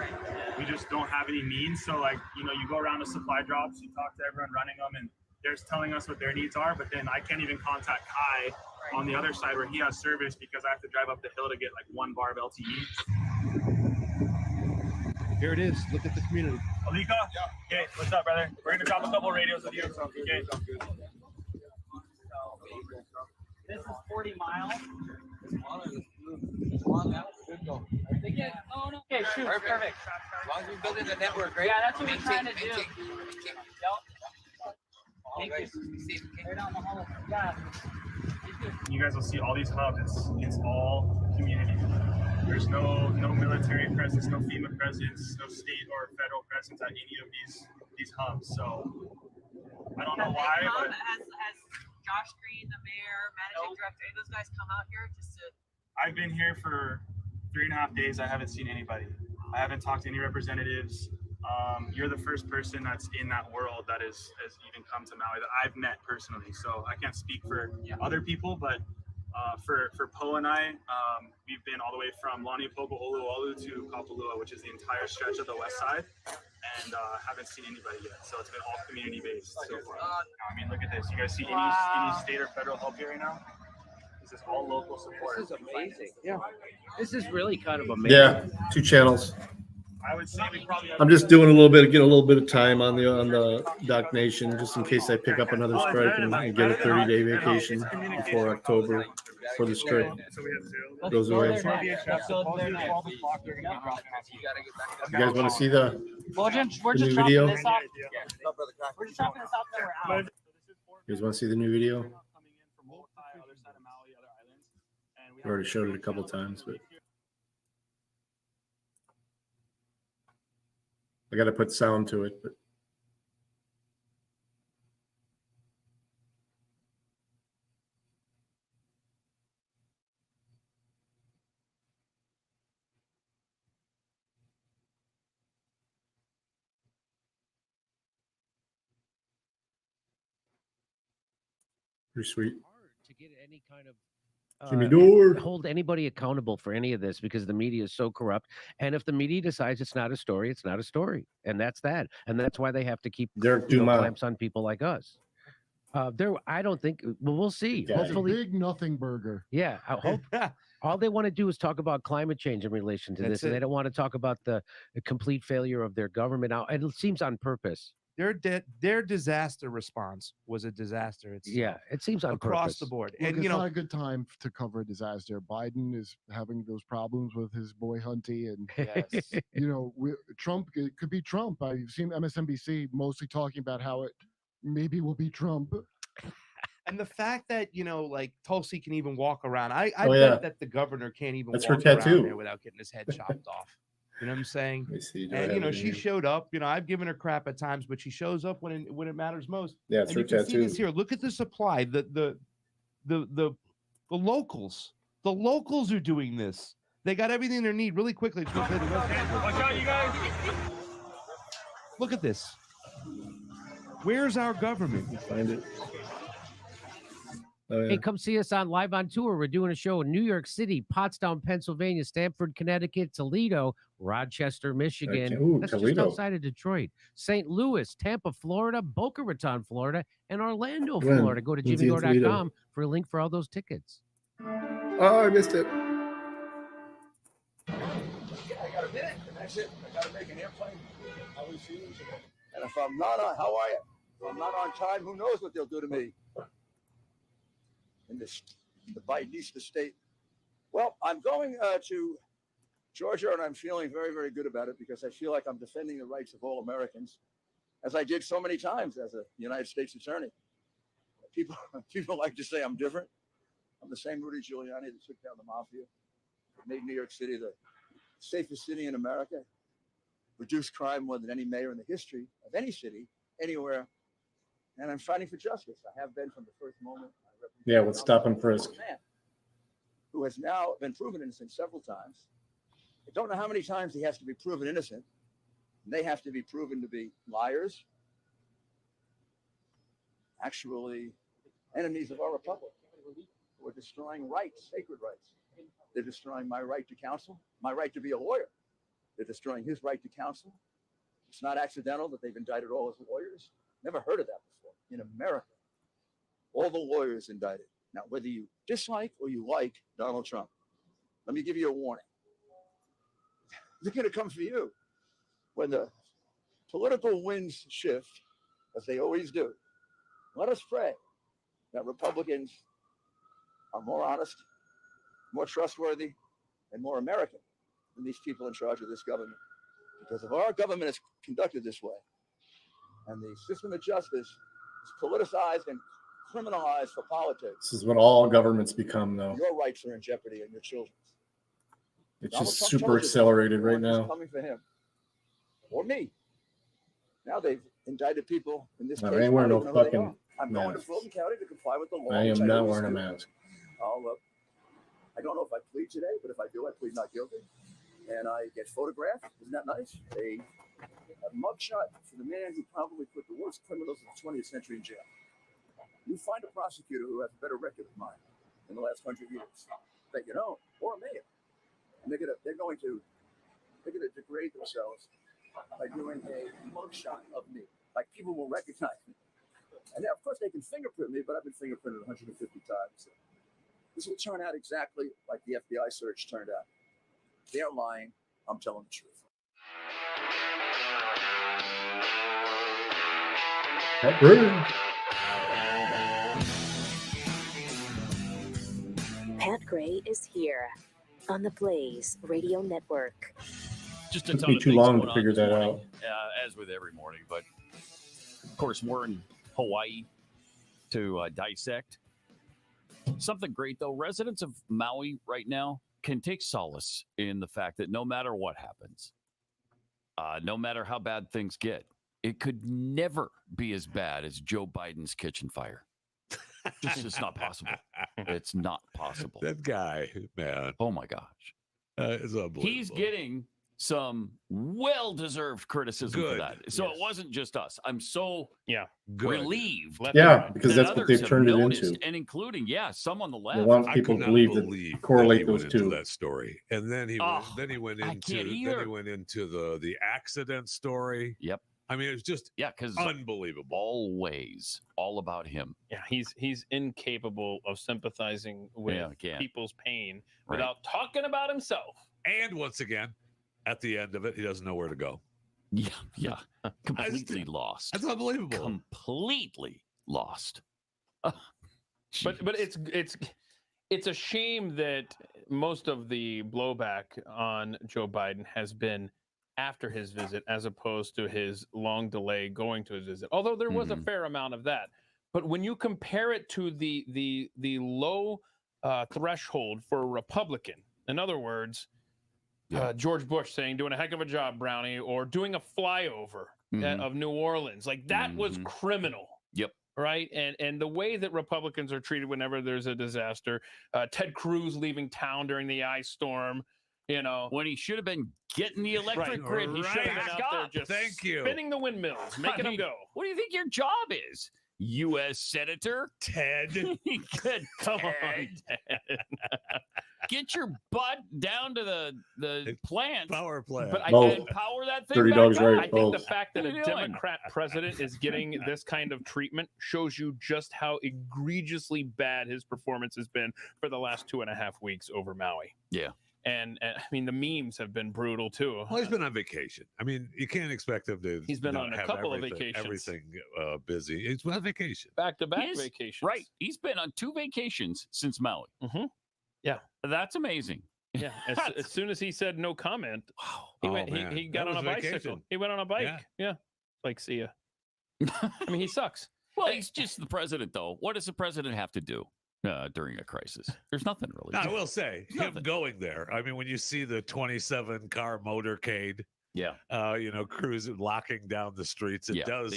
We just don't have any means. So like, you know, you go around to supply drops, you talk to everyone running them and they're telling us what their needs are. But then I can't even contact Kai on the other side where he has service because I have to drive up the hill to get like 1 bar of LTE. Here it is. Look at the community. Alika? Yeah. Okay, what's up, brother? We're gonna drop a couple radios with you. Okay. This is 40 miles. Okay, shoot. Perfect. As long as we're building the network, right? Yeah, that's what we're trying to do. Thank you. Right down the hall. Yeah. You guys will see all these hubs. It's all community. There's no military presence, no FEMA presence, no state or federal presence at any of these hubs. So I don't know why, but Has Josh Green, the mayor, managing director, any of those guys come out here just to? I've been here for 3.5 days. I haven't seen anybody. I haven't talked to any representatives. You're the first person that's in that world that has even come to Maui that I've met personally. So I can't speak for other people, but for Po and I, we've been all the way from Laniapopo Oluolu to Kapalua, which is the entire stretch of the west side, and haven't seen anybody yet. So it's been all community based so far. I mean, look at this. You guys see any state or federal help here right now? This is all local support. This is amazing. Yeah. This is really kind of amazing. Yeah, 2 channels. I would say we probably. I'm just doing get a little bit of time on the Doc Nation, just in case I pick up another strike and get a 30-day vacation before October for the strike goes away. You guys want to see the We're new just video? We're just dropping this off. You guys want to see the new video? coming in from Molokai, other side of Maui, other islands. And we I already showed it a couple times, but I got to put sound to it. But pretty sweet. To get any kind of Jimmy Dore. hold anybody accountable for any of this because the media is so corrupt. And if the media decides it's not a story, it's not a story, and that's that. And that's why they have to keep clamps on people like us. I don't think. Well, we'll see. That's Hopefully, a big nothing burger. yeah. I hope. All they want to do is talk about climate change in relation to this, and they don't want to talk about the complete failure of their government. Now, and it seems on purpose. Their disaster response was a disaster. Yeah, it seems on across purpose. the board. Look, And it's you know, not a good time to cover a disaster. Biden is having those problems with his boy Hunty, and you know, Trump. It could be Trump. I've seen MSNBC mostly talking about how it maybe will be Trump. and the fact that like Tulsi can even walk around, I Oh, bet yeah. that the governor can't even That's her walk around tattoo. there without getting his head chopped off. You know what I'm saying? Let me see, do I And have it she here? showed up. I've given her crap at times, but she shows up when it matters most. Yeah, it's and her you can see this tattoo. here. Look at the supply. The locals. The locals are doing this. They got everything they need really quickly. Watch out, you guys. Look at this. Where's our government? Find it. Oh, Hey, come see us live on tour. We're doing a show in New York City, Pottstown, Pennsylvania, Stamford, Connecticut, Toledo, Rochester, Michigan. Ooh, That's Toledo. just outside of Detroit. St. Louis, Tampa, Florida, Boca Raton, Florida, and Orlando, When? Florida. Go to When's he in Toledo? jimmygore.com for a link for all those tickets. Oh, I missed it. I got a minute, and that's it. I got to make an airplane. How we see each other. And if I'm not on, how are you? If I'm not on time, who knows what they'll do to me in the Bidenista state. Well, I'm going to Georgia, and I'm feeling very, very good about it because I feel like I'm defending the rights of all Americans, as I did so many times as a United States attorney. People like to say I'm different. I'm the same Rudy Giuliani that took down the mafia, that made New York City the safest city in America, reduced crime more than any mayor in the history of any city, anywhere. And I'm fighting for justice. I have been from the first moment. Yeah, with stop and frisk. Man who has now been proven innocent several times. I don't know how many times he has to be proven innocent. And they have to be proven to be liars, actually enemies of our republic, who are destroying rights, sacred rights. They're destroying my right to counsel, my right to be a lawyer. They're destroying his right to counsel. It's not accidental that they've indicted all his lawyers. Never heard of that before. In America, all the lawyers indicted. Now, whether you dislike or you like Donald Trump, let me give you a warning. They're going to come for you. When the political winds shift, as they always do, let us pray that Republicans are more honest, more trustworthy, and more American than these people in charge of this government. Because if our government is conducted this way, and the system of justice is politicized and criminalized for politics, This is what all governments become, though. your rights are in jeopardy and your children's. It's Donald just Trump super told you this. accelerated right Everyone is now. coming for him or me. Now they've indicted people in this No, case. I ain't wearing I no don't know who they fucking are. I'm going to mask. Fulton County to comply with the law. I which am not always wearing a do. mask. I don't know if I plead today, but if I do, I plead not guilty. And I get photographed. Isn't that nice? A mugshot for the man who probably put the worst criminals of the 20th century in jail. You find a prosecutor who has a better record than mine in the last 100 years. Bet you don't, or a mayor. And they're going to degrade themselves by doing a mugshot of me. Like, people will recognize me. And of course they can fingerprint me, but I've been fingerprinted 150 times. This will turn out exactly like the FBI search turned out. They're lying. I'm telling the truth. Pat Gray is here on the Blaze Radio Network. Just a Took ton me of too things long going to on figure this that morning, as with every morning. But of course, we're in Hawaii. to dissect. Something great, though. Residents of Maui right now can take solace in the fact that no matter what happens, no matter how bad things get, it could never be as bad as Joe Biden's kitchen fire. It's not possible. It's not possible. That guy, man. Oh, my gosh. It's unbelievable. He's getting some well-deserved criticism for that. So it wasn't just us. I'm so relieved. Because that's what they've turned it into. And including, some on the left. They want people to believe that correlate those two. That story, and then he went into the accident story. Yep. I mean, it was just because unbelievable. Always all about him. Yeah, he's incapable of sympathizing with people's pain without talking about himself. And once again, at the end of it, he doesn't know where to go. Yeah. Completely lost. That's unbelievable. Completely lost. But it's a shame that most of the blowback on Joe Biden has been after his visit as opposed to his long delay going to his visit. Although there was a fair amount of that. But when you compare it to the low threshold for a Republican, in other words, George Bush saying, doing a heck of a job, Brownie, or doing a flyover of New Orleans. Like that was criminal. Yep. Right. And the way that Republicans are treated whenever there's a disaster, Ted Cruz leaving town during the ice storm, when he should have been getting the electric grid, he should have been out there just spinning the windmills, making them go. What do you think your job is? U.S. Senator Ted. Good. Come on, Ted. Get your butt down to the plant. Power plant. But and power that thing 30 back dogs up. right. I think the fact that a Democrat president is getting this kind of treatment shows you just how egregiously bad his performance has been for the last 2.5 weeks over Maui. Yeah. And I mean, the memes have been brutal too. Well, he's been on vacation. I mean, you can't expect him to. He's been on a have couple of everything- vacations. Everything busy. He's on vacation. Back-to-back vacations. Right. He's been on 2 vacations since Maui. Mm-hmm. Yeah. That's amazing. Yeah. As soon as he said no comment, he went. He got on a bicycle. Vacation. He went on a bike. Yeah. Like, see ya. I mean, he sucks. Well, he's just the president, though. What does the president have to do during a crisis? There's nothing really. I will say, him going there. I mean, when you see the 27-car motorcade, cruising, locking down the streets, it does.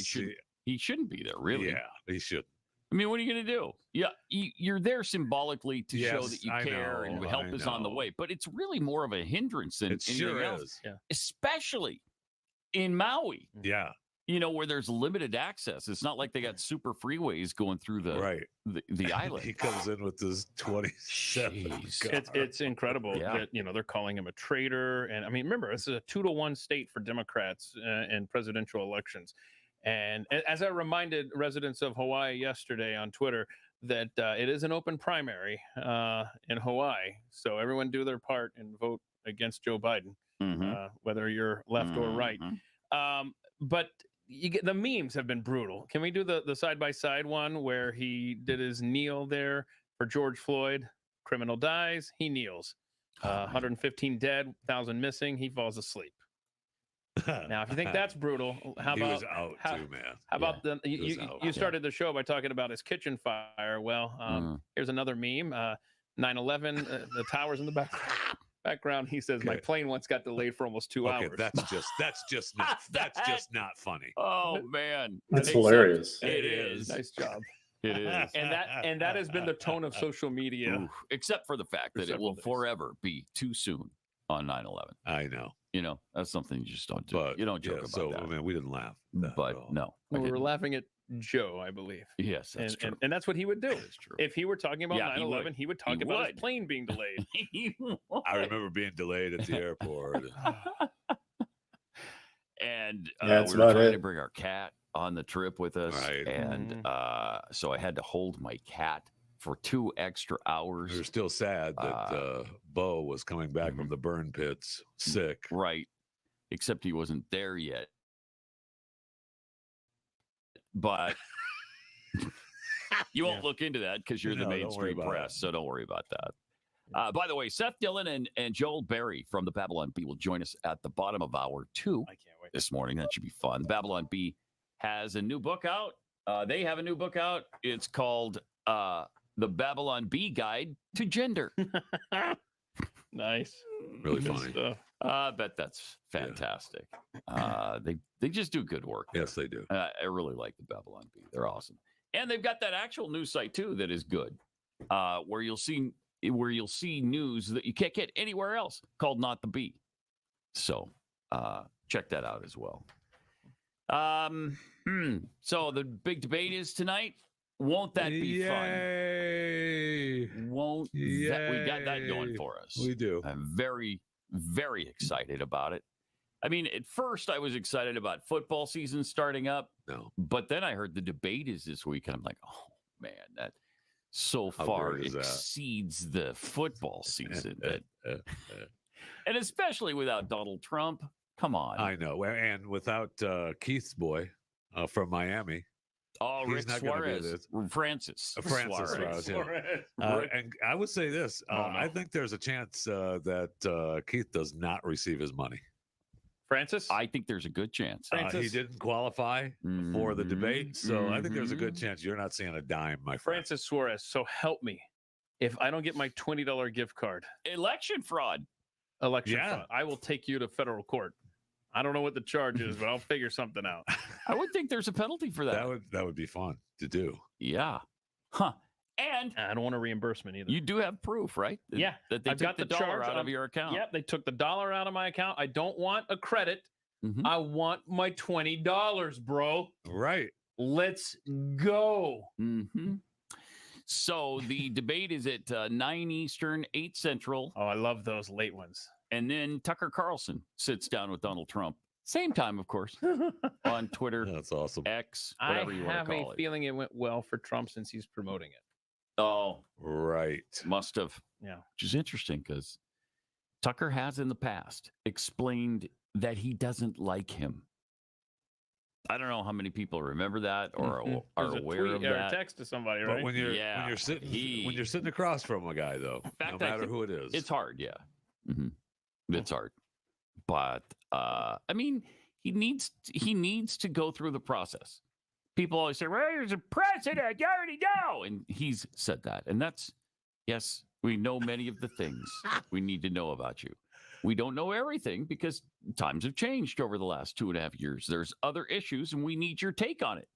He shouldn't be there, really. Yeah, he should. I mean, what are you going to do? Yeah, you're there symbolically to show that you care and help is on the way. But it's really more of a hindrance than anything else. Yeah. Especially in Maui. Yeah. Where there's limited access. It's not like they got super freeways going through the island. He comes in with this 27. It's incredible that they're calling him a traitor. And I mean, remember, this is a 2-1 state for Democrats in presidential elections. And as I reminded residents of Hawaii yesterday on Twitter, that it is an open primary in Hawaii. So everyone do their part and vote against Joe Biden, whether you're left or right. But the memes have been brutal. Can we do the side-by-side one where he did his kneel there for George Floyd? Criminal dies, he kneels. 115 dead, 1,000 missing, he falls asleep. Now, if you think that's brutal, how about he was out too, man? How about you started the show by talking about his kitchen fire? Well, here's another meme. 9/11, the towers in the background. He says, "My plane once got delayed for almost 2 hours." That's just not funny. Oh man, it's hilarious. It is. Nice job. It is. And that has been the tone of social media. Ooh, except for the fact that it will forever be too soon on 9/11. I know. That's something you just don't do. But, you don't joke about that. I mean, we didn't laugh. But no. We were laughing at Joe, I believe. Yes, that's true. And that's what he would do. That's true. If he were talking about 9/11, he would talk about his plane being delayed. I remember being delayed at the airport. And that's we were trying it. to bring our cat on the trip with us. Right. And so I had to hold my cat for 2 extra hours. We were still sad that Bo was coming back from the burn pits sick. Right. Except he wasn't there yet. But you won't look into that because you're the mainstream press. So don't worry about that. By the way, Seth Dillon and Joel Berry from the Babylon Bee will join us at the bottom of hour 2 I can't wait. this morning. That should be fun. Babylon Bee has a new book out. They have a new book out. It's called The Babylon Bee Guide to Gender. Nice. Really Good funny. stuff. I bet that's fantastic. They just do good work. Yes, they do. I really like the Babylon Bee. They're awesome. And they've got that actual news site too that is good, where you'll see news that you can't get anywhere else, called Not the Bee. So check that out as well. So the big debate is tonight. Won't that be fun? Won't that, we got that going for us? We do. I'm very, very excited about it. I mean, at first I was excited about football season starting up. No. But then I heard the debate is this week. I'm like, oh man, that so How far great is that? exceeds the football season. And especially without Donald Trump. Come on. I know. And without Keith's boy from Miami. Oh, he's Rick not gonna be Suarez. this. Francis Suarez, yeah. And I would say this. I think there's a chance that Keith does not receive his money. Francis? I think there's a good chance. He didn't qualify for the debate, so I think there's a good chance you're not seeing a dime, my friend. Francis Suarez. So help me. If I don't get my $20 gift card. Election fraud. Fraud. I will take you to federal court. I don't know what the charge is, but I'll figure something out. I would think there's a penalty for that. That would be fun to do. Yeah. Huh. And I don't want a reimbursement either. You do have proof, right? Yeah. That they I've took got the dollar out of your account. Yep. They took the dollar out of my account. I don't want a credit. Mm-hmm. I want my $20, bro. Right. Let's go. Mm-hmm. So the debate is at 9 Eastern, 8 Central. Oh, I love those late ones. And then Tucker Carlson sits down with Donald Trump. Same time, of course, on Twitter. That's awesome. X, whatever you want to have call a it. feeling it went well for Trump since he's promoting it. Oh, right. Must have. Yeah. Which is interesting because Tucker has in the past explained that he doesn't like him. I don't know how many people remember that or are aware of that. Or text to somebody, right? But when you're sitting across from a guy, though, no matter who it is, it's hard. Yeah, it's hard. But I mean, he needs to go through the process. People always say, "Well, there's a president. You already know," and he's said that. And that's yes, we know many of the things we need to know about you. We don't know everything because times have changed over the last 2.5 years. There's other issues, and we need your take on it.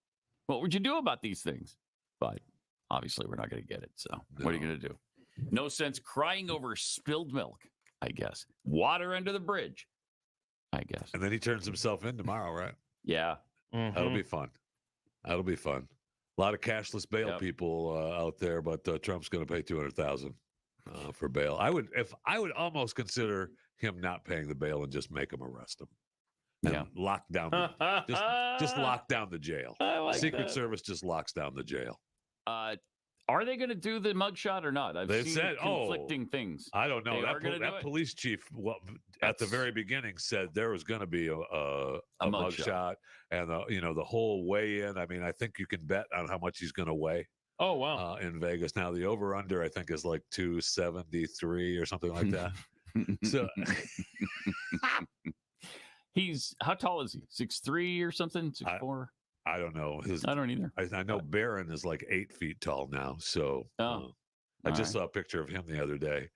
What would you do about these things? But obviously, we're not going to get it. So what are you going to do? No sense crying over spilled milk, I guess. Water under the bridge, I guess. and then he turns himself in tomorrow, right? Yeah. That'll be fun. That'll be fun. A lot of cashless bail people out there, but Trump's going to pay $200,000 for bail. I would almost consider him not paying the bail and just make him arrest him. And lock down, just lock down the jail. I like Secret that. Service just locks down the jail. Are they going to do the mugshot or not? They seen said conflicting things. I don't know. They are gonna do That it. police chief, at the very beginning, said there was going to be a mugshot, and the whole weigh in. I mean, I think you can bet on how much he's going to weigh. Oh wow! In Vegas now, the over under I think is like 273 or something like that. So he's how tall is he? 6'3" or something? 6'4"? I don't know. I don't either. I know Barron is like 8 feet tall now. So I just saw a picture of him the other day.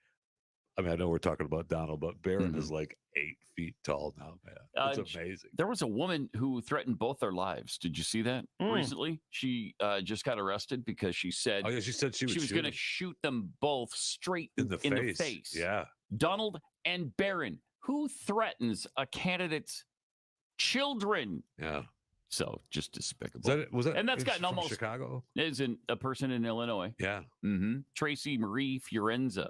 I mean, I know we're talking about Donald, but Barron is like 8 feet tall now, man. It's amazing. There was a woman who threatened both their lives. Did you see that recently? She just got arrested because she said, she said she was going to shoot them both straight in the face. Yeah. Donald and Barron. Who threatens a candidate's children? Yeah. So just despicable. And that's gotten from almost Chicago. Is a person in Illinois. Yeah. Tracy Marie Fiorenza,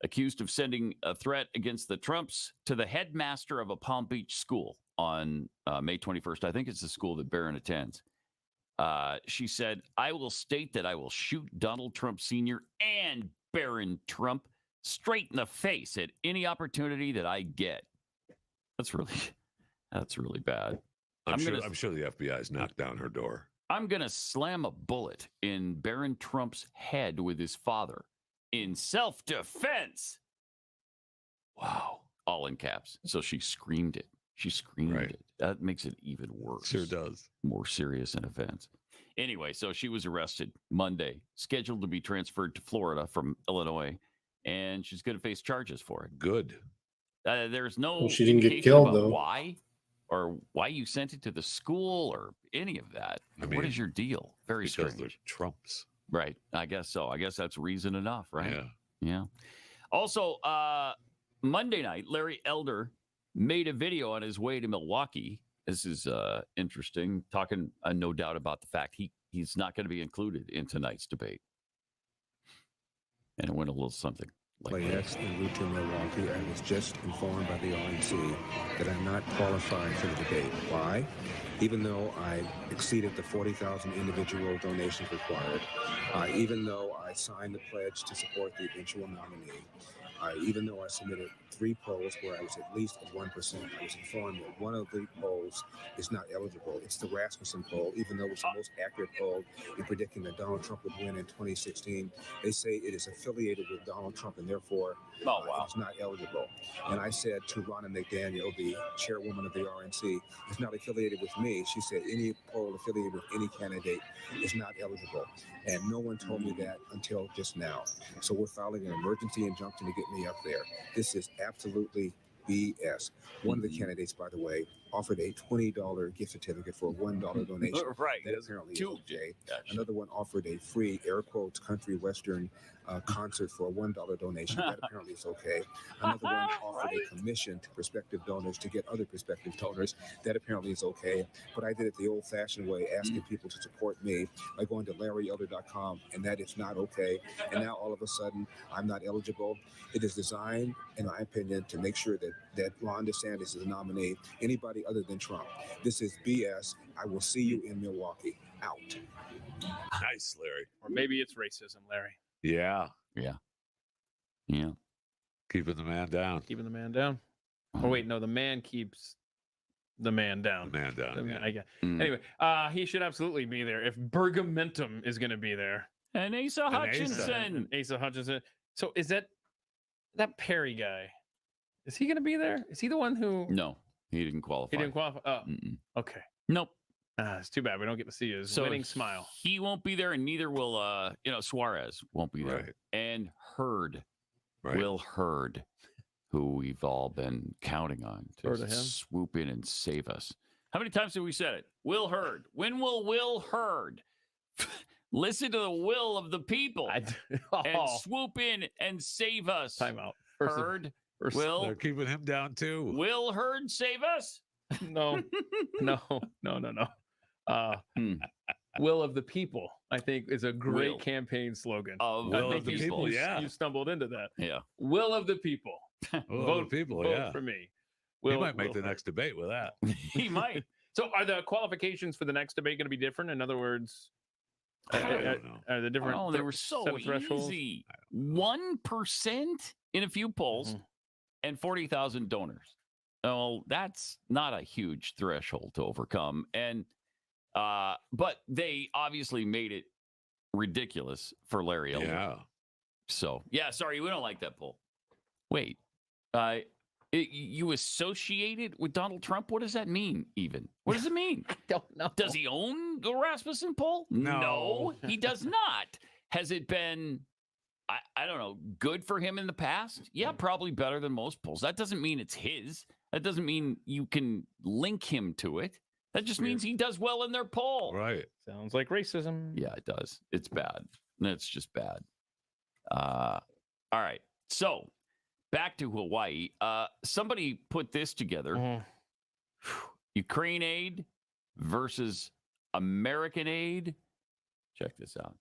accused of sending a threat against the Trumps to the headmaster of a Palm Beach school on May 21st. I think it's the school that Barron attends. She said, "I will state that I will shoot Donald Trump Sr. and Barron Trump straight in the face at any opportunity that I get." That's really bad. I'm sure the FBI's knocked down her door. I'm going to slam a bullet in Barron Trump's head with his father in self-defense. Wow. All in caps. So she screamed it. She screamed it. That makes it even worse. Sure does. More serious an offense. Anyway, so she was arrested Monday, scheduled to be transferred to Florida from Illinois, and she's going to face charges for it. Good. There's no Well, she didn't get indication killed, about though. why or why you sent it to the school or any of that. I What mean, is your deal? Very because strange. they're Trumps. Right. I guess so. I guess that's reason enough, right? Yeah. Yeah. Also, Monday night, Larry Elder made a video on his way to Milwaukee. This is interesting. Talking, no doubt, about the fact he's not going to be included in tonight's debate. And it went a little something like Yes, en route to Milwaukee, I was just informed by the RNC that I'm not qualified for the debate. Why? Even though I exceeded the 40,000 individual donations required, even though I signed the pledge to support the eventual nominee, even though I submitted 3 polls where I was at least at 1%, I was informed that one of the polls is not eligible. It's the Rasmussen poll, even though it's the most accurate poll in predicting that Donald Trump would win in 2016. They say it is affiliated with Donald Trump and therefore it's not eligible. And I said to Ronna McDaniel, the chairwoman of the RNC, it's not affiliated with me. She said any poll affiliated with any candidate is not eligible. And no one told me that until just now. So we're filing an emergency injunction to get me up there. This is absolutely BS. One of the candidates, by the way, offered a $20 gift certificate for a $1 donation. Right. That apparently is okay. Another one offered a free, air quotes, country western concert for a $1 donation. That apparently is okay. Another one offered a commission to prospective donors to get other prospective donors. That apparently is okay. But I did it the old-fashioned way, asking people to support me by going to LarryElder.com, and that is not okay. And now all of a sudden, I'm not eligible. It is designed, in my opinion, to make sure that Ron DeSantis is a nominee. Anybody other than Trump. This is BS. I will see you in Milwaukee. Out. Nice, Larry. Or maybe it's racism, Larry. Yeah. Yeah. Yeah. Keeping the man down. Keeping the man down. Oh, wait, no, the man keeps the man down. The man down. The man, I guess. Mm. Anyway, he should absolutely be there. If Bergamentum is going to be there. And Asa Hutchinson. Asa Hutchinson. So is that Perry guy? Is he going to be there? Is he the one who? No, he didn't qualify. He didn't qualify. Oh, okay. Nope. It's too bad we don't get to see his winning smile. He won't be there, and neither will Suarez won't be there. Right. And Hurd, Will Hurd, who we've all been counting on to swoop in and save us. How many times have we said it? Will Hurd. When will Will Hurd listen to the will of the people and swoop in and save us? Time out. Hurd. Will they're keeping him down too. Will Hurd save us? No. Will of the people, I think, is a great campaign slogan. Will of the people, yeah. You stumbled into that. Yeah. Will of the people. Will of the people, vote for me. He might make the next debate with that. He might. So are the qualifications for the next debate going to be different? In other words, I don't know. Are the different? Oh, they were so easy. 1% in a few polls and 40,000 donors. Oh, that's not a huge threshold to overcome. And but they obviously made it ridiculous for Larry Elder. Yeah. So sorry, we don't like that poll. Wait, you associated with Donald Trump? What does that mean? Even what does it mean? I don't know. Does he own the Rasmussen poll? No, he does not. Has it been? I don't know, good for him in the past? Yeah, probably better than most polls. That doesn't mean it's his. That doesn't mean you can link him to it. That just means he does well in their poll. Right. Sounds like racism. Yeah, it does. It's bad. It's just bad. All right. So back to Hawaii. Somebody put this together. Ukraine aid versus American aid. Check this out.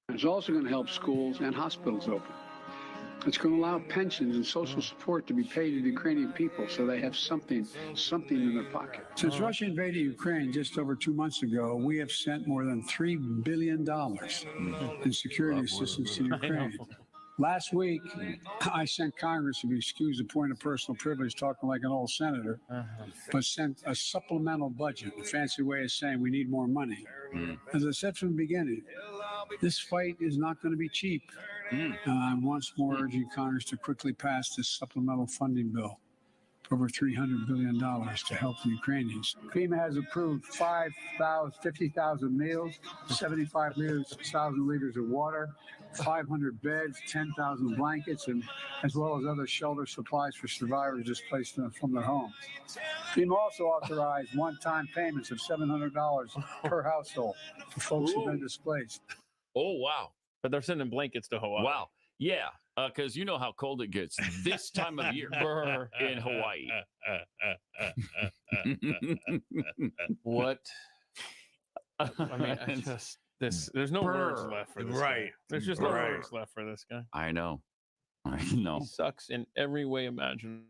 It's also going to help schools and hospitals open. It's going to allow pensions and social support to be paid to the Ukrainian people so they have something in their pocket. Since Russia invaded Ukraine just over 2 months ago, we have sent more than $3 billion in security assistance to Ukraine. Last week, I sent Congress, if you excuse the point of personal privilege, talking like an old senator, but sent a supplemental budget, a fancy way of saying we need more money. As I said from the beginning, this fight is not going to be cheap. I'm once more urging Congress to quickly pass this supplemental funding bill. over $300 billion to help the Ukrainians. FEMA has approved 50,000 meals, 75,000 liters of water, 500 beds, 10,000 blankets, and as well as other shelter supplies for survivors displaced from their homes. FEMA also authorized one-time payments of $700 per household for folks who've been displaced. Oh, wow. But they're sending blankets to Hawaii. Wow. Yeah, because you know how cold it gets this time of year in Hawaii. What? I mean, I just there's no words left for this guy. There's just no words left for this guy. I know. He sucks in every way imaginable.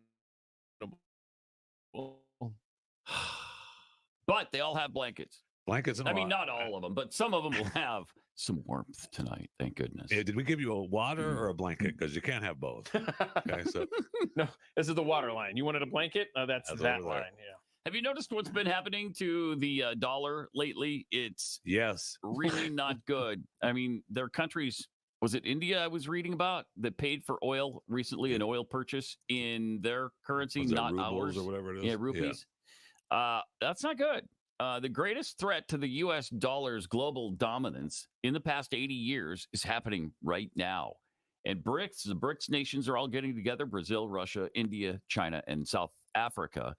But they all have blankets. Blankets and I mean, water. not all of them, but some of them will have some warmth tonight. Thank goodness. Yeah, did we give you a water or a blanket? Because you can't have both. Okay, so No, this is the water line. You wanted a blanket? That's that over line. there. Yeah. Have you noticed what's been happening to the dollar lately? It's really not good. I mean, there are countries, was it India I was reading about, that paid for oil recently, an oil purchase in their currency, Was that not rubles ours. or whatever it is? Yeah, rupees. That's not good. The greatest threat to the U.S. dollar's global dominance in the past 80 years is happening right now. And the BRICS nations are all getting together. Brazil, Russia, India, China, and South Africa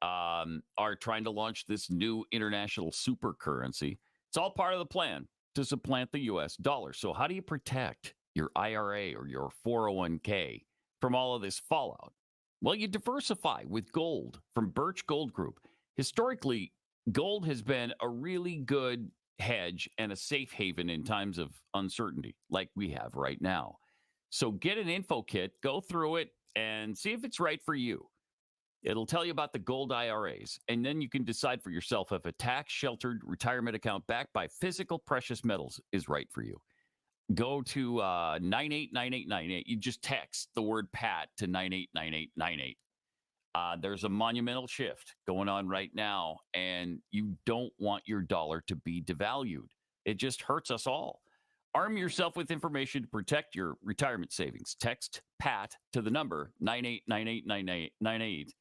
are trying to launch this new international super currency. It's all part of the plan to supplant the U.S. dollar. So how do you protect your IRA or your 401k from all of this fallout? Well, you diversify with gold from Birch Gold Group. Historically, gold has been a really good hedge and a safe haven in times of uncertainty like we have right now. So get an info kit, go through it, and see if it's right for you. It'll tell you about the gold IRAs, and then you can decide for yourself if a tax-sheltered retirement account backed by physical precious metals is right for you. Go to 989898. You just text the word PAT to 989898. There's a monumental shift going on right now, and you don't want your dollar to be devalued. It just hurts us all. Arm yourself with information to protect your retirement savings. Text PAT to the number 989898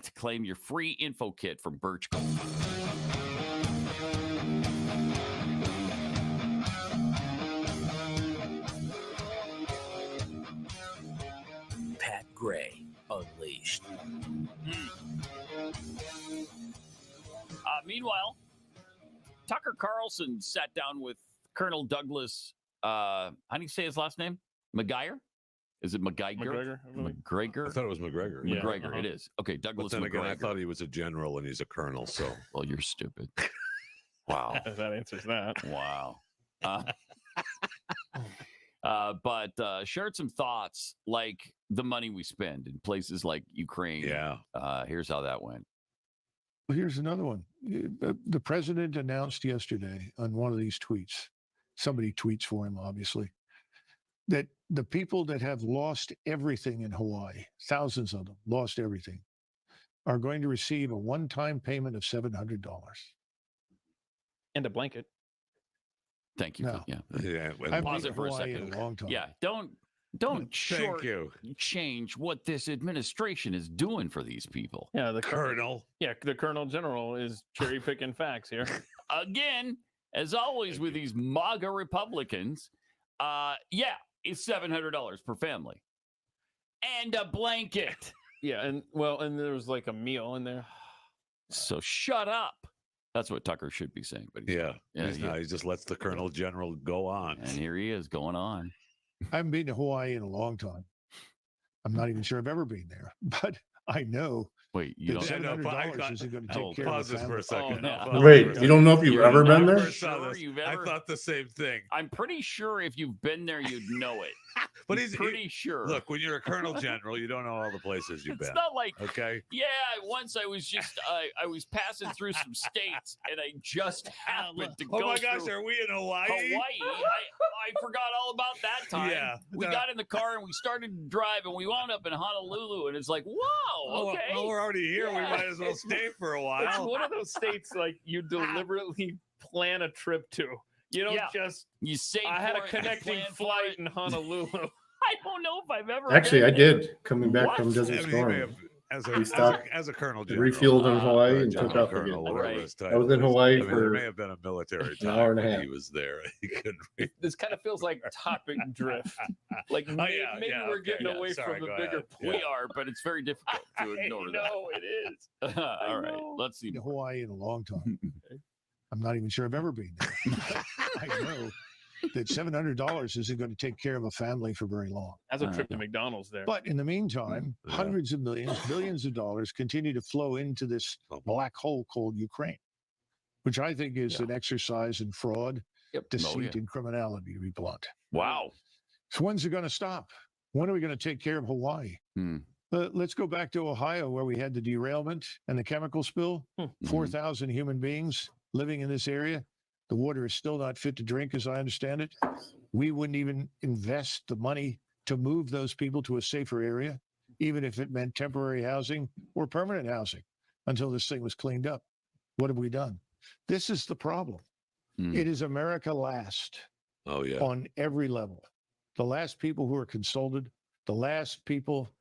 to claim your free info kit from Birch Gold. Pat Gray Unleashed. Meanwhile, Tucker Carlson sat down with Colonel Douglas, how do you say his last name? McGuire? Is it McGuire? McGregor? I thought it was McGregor. Yeah. McGregor, it is. Okay, Douglas But then again, I McGregor. thought he was a general and he's a colonel, so. Well, you're stupid. Wow. That answers that. Wow. But shared some thoughts like the money we spend in places like Ukraine. Yeah. Here's how that went. Well, here's another one. The president announced yesterday on one of these tweets, somebody tweets for him, obviously, that the people that have lost everything in Hawaii, thousands of them lost everything, are going to receive a one-time payment of $700. And a blanket. Thank you. No. Yeah. I've Pause been it for a Hawaii second. in a long time. Yeah, don't change what this administration is doing for these people. Yeah, the colonel. Yeah, the Colonel General is cherry picking facts here. Again, as always with these MAGA Republicans, it's $700 per family. And a blanket. Yeah, and there was like a meal in there. So shut up. That's what Tucker should be saying. But He just lets the Colonel General go on. And here he is going on. I haven't been to Hawaii in a long time. I'm not even sure I've ever been there, but I know. Wait, you that don't $700 isn't going to take care of Pause the this for a family. second. Wait, you don't know if you've ever been there? I thought the same thing. I'm pretty sure if you've been there, you'd know it. But he's pretty sure. Look, when you're a Colonel General, you don't know all the places you've been. It's not like, okay. Yeah, once I was just I was passing through some states and I just happened to go. Oh my gosh, through are we in Hawaii? I forgot all about that time. Yeah. We got in the car and we started to drive and we wound up in Honolulu and it's like, whoa, okay. Well, we're already here. We might as well stay for a while. It's one of those states like you deliberately plan a trip to. You don't just you save. I had for a it, connecting plan for flight it. in Honolulu. I don't know if I've ever. Actually, been I there. did coming back from Desert I mean, Storm. as We stopped a colonel and general, refueled in Hawaii or and took general off colonel, again. whatever Right. his I title was in is. Hawaii I mean, there for may have been a military an hour time and a when half. he was there. He couldn't. This kind of feels like topic drift. Like Oh, maybe, yeah, maybe yeah, we're okay, getting yeah, away sorry, from the go bigger ahead. point. We are, but it's very difficult to ignore that. No, it is. All right, let's see. To Hawaii in a long time. I'm not even sure I've ever been there. I know that $700 isn't going to take care of a family for very long. That's a trip to McDonald's there. But in the meantime, hundreds of millions, billions of dollars continue to flow into this black hole called Ukraine, which I think is an exercise in fraud, deceit, and criminality, to be blunt. Wow. So when's it going to stop? When are we going to take care of Hawaii? Let's go back to Ohio, where we had the derailment and the chemical spill. 4,000 human beings living in this area. The water is still not fit to drink, as I understand it. We wouldn't even invest the money to move those people to a safer area, even if it meant temporary housing or permanent housing, until this thing was cleaned up. What have we done? This is the problem. It is America last. Oh, yeah. On every level. The last people who are consulted, the last people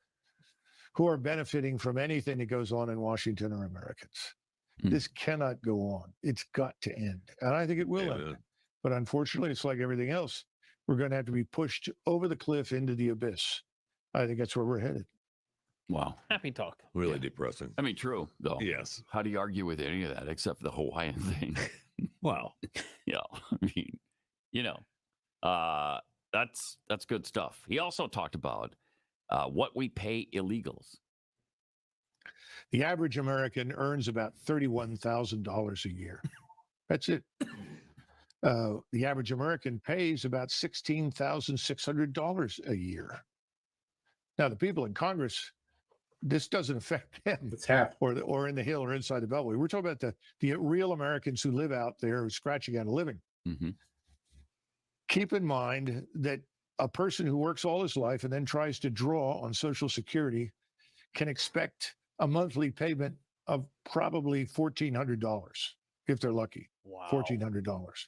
who are benefiting from anything that goes on in Washington are Americans. This cannot go on. It's got to end. And I think it will end. But unfortunately, it's like everything else. We're going to have to be pushed over the cliff into the abyss. I think that's where we're headed. Wow. Happy talk. Really depressing. I mean, true, though. Yes. How do you argue with any of that except for the Hawaiian thing? Wow. Yeah. I mean, you know, that's good stuff. He also talked about what we pay illegals. The average American earns about $31,000 a year. That's it. The average American pays about $16,600 a year. Now, the people in Congress, this doesn't affect them. It's half. Or in the Hill or inside the Beltway. We're talking about the real Americans who live out there, who scratching out a living. Keep in mind that a person who works all his life and then tries to draw on Social Security can expect a monthly payment of probably $1,400 if they're lucky. Wow. $1,400.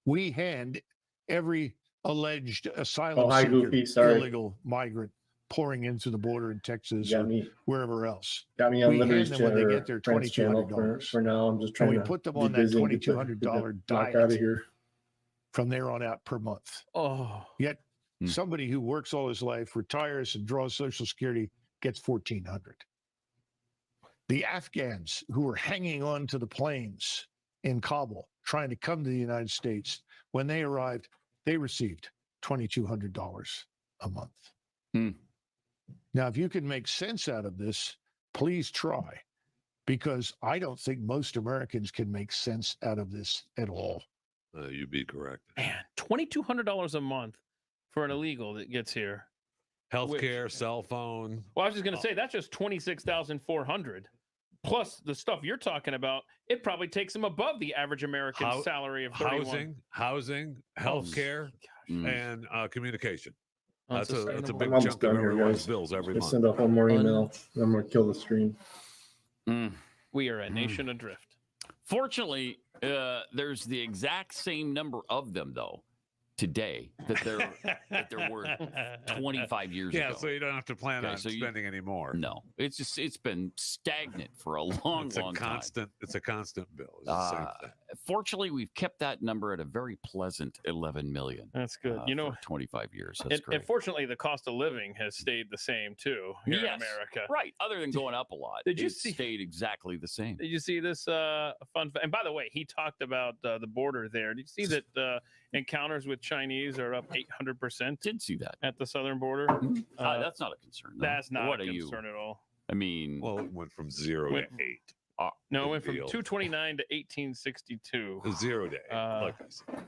We hand every alleged asylum hi, seeker, Goofy. Sorry. illegal migrant pouring into the border in Texas Got or me. wherever else. Got me on We Liberty's hand them when they channel, get their French channel $2,200. for now. I'm just And trying we to put them be on that busy and get the $2,200 knock diet out of here. from there on out per month. Oh. Yet somebody who works all his life, retires and draws Social Security gets $1,400. The Afghans who were hanging on to the planes in Kabul trying to come to the United States, when they arrived, they received $2,200 a month. Now, if you can make sense out of this, please try, because I don't think most Americans can make sense out of this at all. You'd be correct. Man, $2,200 a month for an illegal that gets here. Healthcare, cell phone. Well, I was just going to say that's just $26,400 plus the stuff you're talking about. It probably takes them above the average American salary of 31. Housing, healthcare, and communication. That's a big I'm almost chunk of done here, everyone's guys. bills every Just month. send out one more email. I'm going to kill the stream. We are a nation adrift. Fortunately, there's the exact same number of them, though, today that there were 25 years ago. Yeah, so you don't have to plan on so spending any more. No, it's been stagnant for a long time. It's a constant bill. It's the same thing. Fortunately, we've kept that number at a very pleasant 11 million. That's good. For 25 years. That's great. And fortunally, the cost of living has stayed the same too here in America. Right. Other than going up a lot, stayed exactly the same. Did you see this fun? And by the way, he talked about the border there. Did you see that encounters with Chinese are up 800%? Did see that at the southern border. That's not a concern. Though. That's not what a are concern at all. I mean, well, it went from 0 to 8. No, it went from 229 to 1862. 0 to 8, like I said.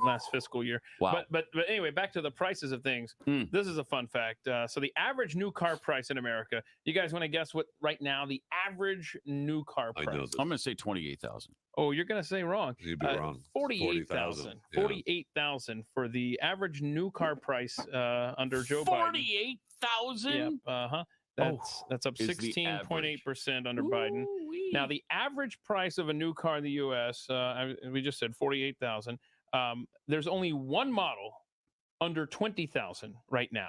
Last fiscal year. Wow. But anyway, back to the prices of things. This is a fun fact. So the average new car price in America, you guys want to guess what right now the average new car price? I know this. I'm going to say 28,000. Oh, you're going to say wrong. You'd be wrong. 48,000. 48,000 for the average new car price under Joe Biden. 48,000? Yep. That's up 16.8% under Biden. Now, the average price of a new car in the U.S., we just said 48,000. There's only one model under 20,000 right now.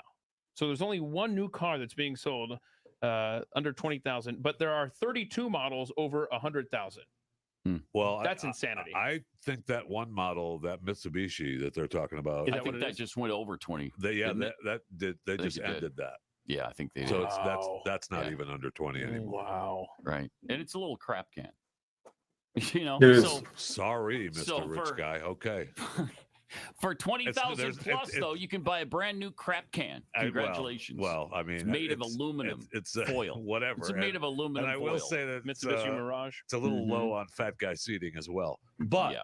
So there's only one new car that's being sold under 20,000, but there are 32 models over 100,000. Well, That's insanity. I think that one model, that Mitsubishi that they're talking about, I think that just went over 20. They think just it ended did. that. Yeah, I think they So did. that's not even under 20 anymore. Wow. Right. And it's a little crap can. You know, It is. so Sorry, Mr. so Rich for- Guy. Okay. for 20,000 there's- plus, though, you can buy a brand new crap can. Congratulations. Well, I mean, it's made of aluminum it's foil. whatever. It's made of aluminum And I foil. will say that Mitsubishi Mirage. It's a little low on fat guy seating as well, but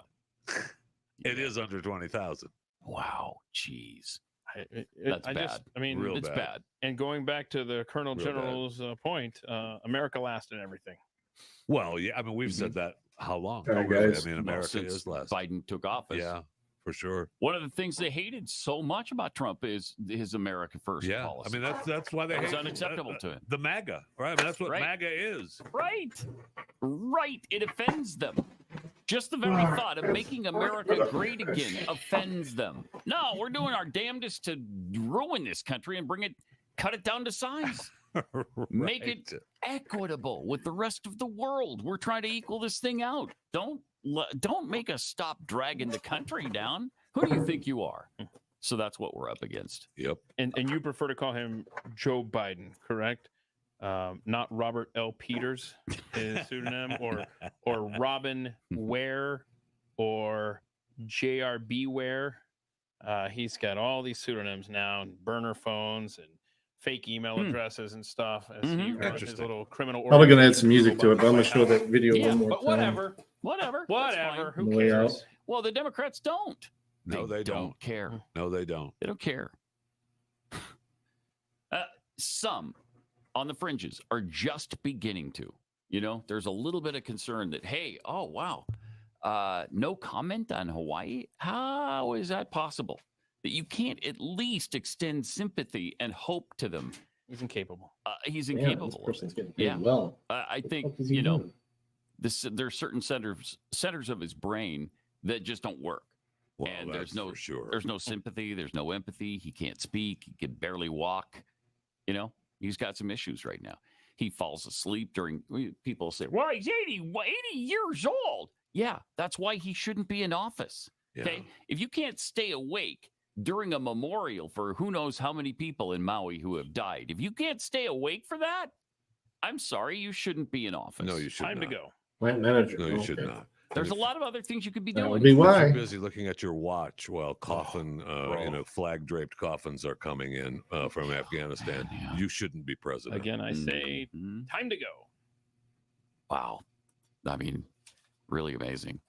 it is under 20,000. Wow, jeez. That's bad. I mean, Real it's bad. And going back to the Colonel Real General's point, America last in everything. Well, yeah, I mean, we've said that how long? All right, Really? guys. I mean, Well, America since is last. Biden took office. Yeah, for sure. One of the things they hated so much about Trump is his America First Yeah, policy. I mean that's why they It's hate unacceptable to him. the MAGA, right? I mean, that's what Right. MAGA is. Right. It offends them. Just the very thought of making America great again offends them. No, we're doing our damnedest to ruin this country and cut it down to size. Make it equitable with the rest of the world. We're trying to equal this thing out. Don't make us stop dragging the country down. Who do you think you are? So that's what we're up against. Yep. And you prefer to call him Joe Biden, correct? Not Robert L. Peters, his pseudonym, or Robin Ware, or JRB Ware. He's got all these pseudonyms now, and burner phones and fake email addresses and stuff as he runs his little criminal. Probably gonna add organization some music to it, but I'm gonna show that video Yeah, one more But time. whatever. Whatever. Who On the way cares? out. Well, the Democrats don't. No, they don't care. No, they don't. They don't care. Some on the fringes are just beginning to. You know, there's a little bit of concern that, hey, oh, wow, no comment on Hawaii? How is that possible? That you can't at least extend sympathy and hope to them. He's incapable. He's Damn, incapable. this person's getting Yeah. paid well. I think, What is he you know, doing? there's certain centers of his brain that just don't work. Well, and that's there's no for sure. there's no sympathy, there's no empathy. He can't speak, he can barely walk. You know, he's got some issues right now. He falls asleep during people say, well, he's 80 years old. Yeah, that's why he shouldn't be in office. Okay. If you can't stay awake during a memorial for who knows how many people in Maui who have died, if you can't stay awake for that, I'm sorry, you shouldn't be in office. No, you should Time not. to go. Plant manager. No, you Okay. should not. There's a lot of other things you could be That doing. would be If why. you're busy looking at your watch while flag draped coffins are coming in from Afghanistan. You shouldn't be president. Again, I say time to go. Wow. I mean, really amazing.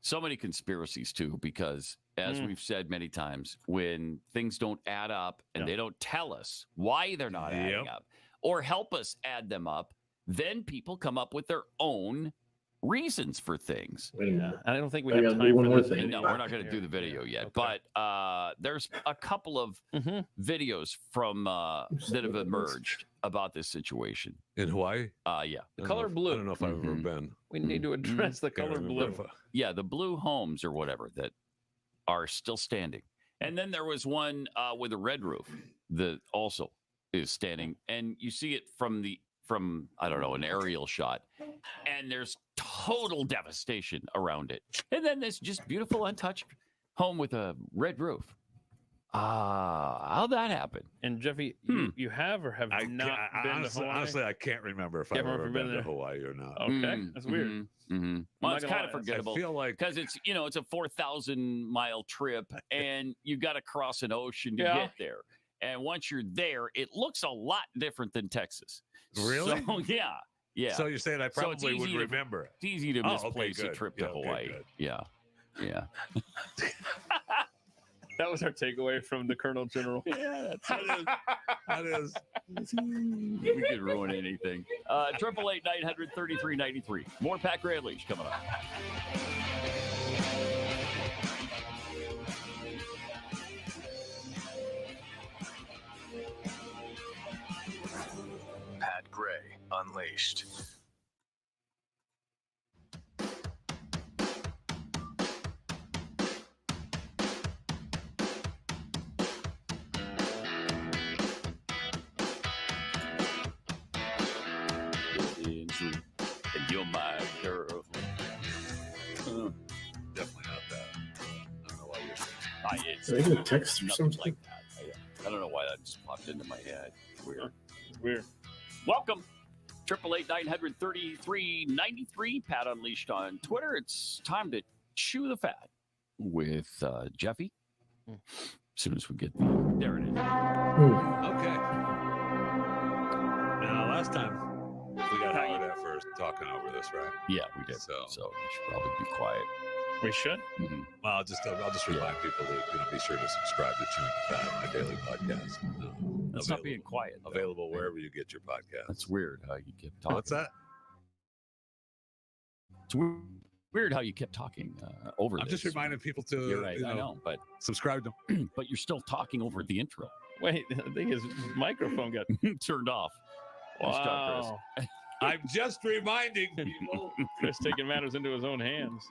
So many conspiracies, too, because as we've said many times, when things don't add up and they don't tell us why they're not adding up or help us add them up, then people come up with their own reasons for things. Yeah, I don't think we I have gotta do time one for more this. thing. No, we're not going to do the video yet, but there's a couple of videos from that have emerged about this situation. In Hawaii? Yeah. The color blue. I don't know if I've ever been. We need to address the Can't color remember blue. if I- Yeah, the blue homes or whatever that are still standing. And then there was one with a red roof that also is standing. And you see it from I don't know, an aerial shot. And there's total devastation around it. And then this just beautiful untouched home with a red roof. How'd that happen? And Jeffy, you have or have not been to Hawaii? Honestly, I can't remember if I've ever been to Hawaii or not. Okay, that's weird. Mm-hmm. Well, it's kind of forgettable. I feel like because it's it's a 4,000-mile trip, and you got to cross an ocean to get there. And once you're there, it looks a lot different than Texas. Really? So, yeah. So you're saying I So it's probably would easy to- remember it. It's easy to Oh, okay, misplace a good. trip Yeah, to okay, Hawaii. good. Yeah. That was our takeaway from the Colonel General. Yeah, that is. We could ruin anything. 888-900-3393. More Pat Gray Unleashed coming up. Pat Gray Unleashed. You're my girl. Definitely not that. I don't know why you're It's Did I get a text or nothing something? like that. I don't know why that just popped into my head. Weird. It's weird. Welcome. 888-900-3393. Pat Unleashed on Twitter. It's time to chew the fat with Jeffy. As soon as we get there it is. Okay. Now, last time we got Howard at first talking over this, right? Yeah, we did. So we should probably be quiet. We should. Mm-hmm. Well, I'll just remind people to be sure to subscribe to Chewing the Fat, my daily podcast. That's not being quiet. Though. Available wherever you get your podcast. That's weird how you kept talking. What's that? It's weird how you kept talking over. I'm just reminding people to. You're right. I know, but subscribe to. But you're still talking over the intro. Wait, I think his microphone got turned off. Wow. I'm just reminding people. Chris taking matters into his own hands.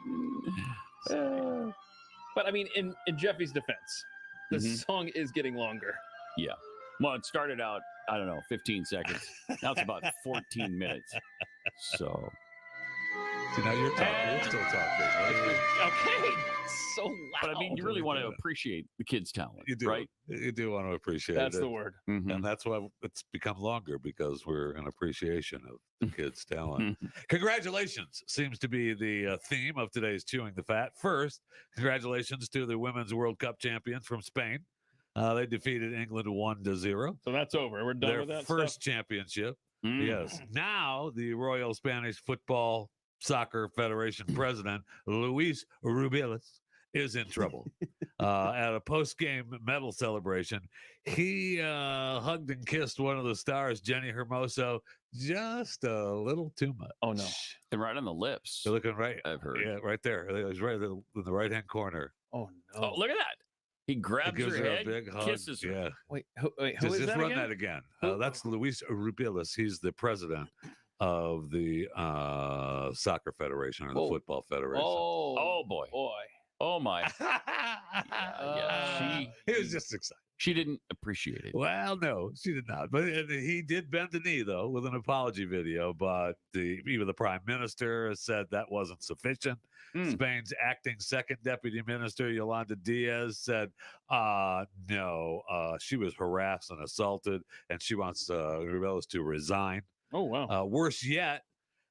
But I mean, in Jeffy's defense, the song is getting longer. Yeah. Well, it started out, I don't know, 15 seconds. Now it's about 14 minutes. So. See, now you're talking. You're still talking. Okay. So loud. But I mean, you really want to appreciate the kids' talent. You do, right? You do want to appreciate That's it. the word. And that's why it's become longer, because we're in appreciation of the kids' talent. Congratulations seems to be the theme of today's Chewing the Fat. First, congratulations to the Women's World Cup champions from Spain. They defeated England 1-0. So that's over. We're done Their with that first stuff? championship. Yes. Now the Royal Spanish Football Soccer Federation president, Luis Rubiales, is in trouble. At a post-game medal celebration, he hugged and kissed one of the stars, Jenny Hermoso, just a little too much. Oh, no. And right on the lips. They're looking right. I've heard. Yeah, right there. It was right in the right-hand corner. Oh, no. Oh, look at that. He grabs gives her her a head, big hug. kisses her. Yeah. Wait, who Just is that run again? that again. That's Luis Rubiales. He's the president of the soccer federation or the football federation. Oh boy. Oh my. He was just excited. She didn't appreciate it. Well, no, she did not. But he did bend the knee, though, with an apology video. But even the prime minister said that wasn't sufficient. Spain's acting second deputy minister, Yolanda Diaz, said, no, she was harassed and assaulted, and she wants Rubiales to resign. Oh, wow. Worse yet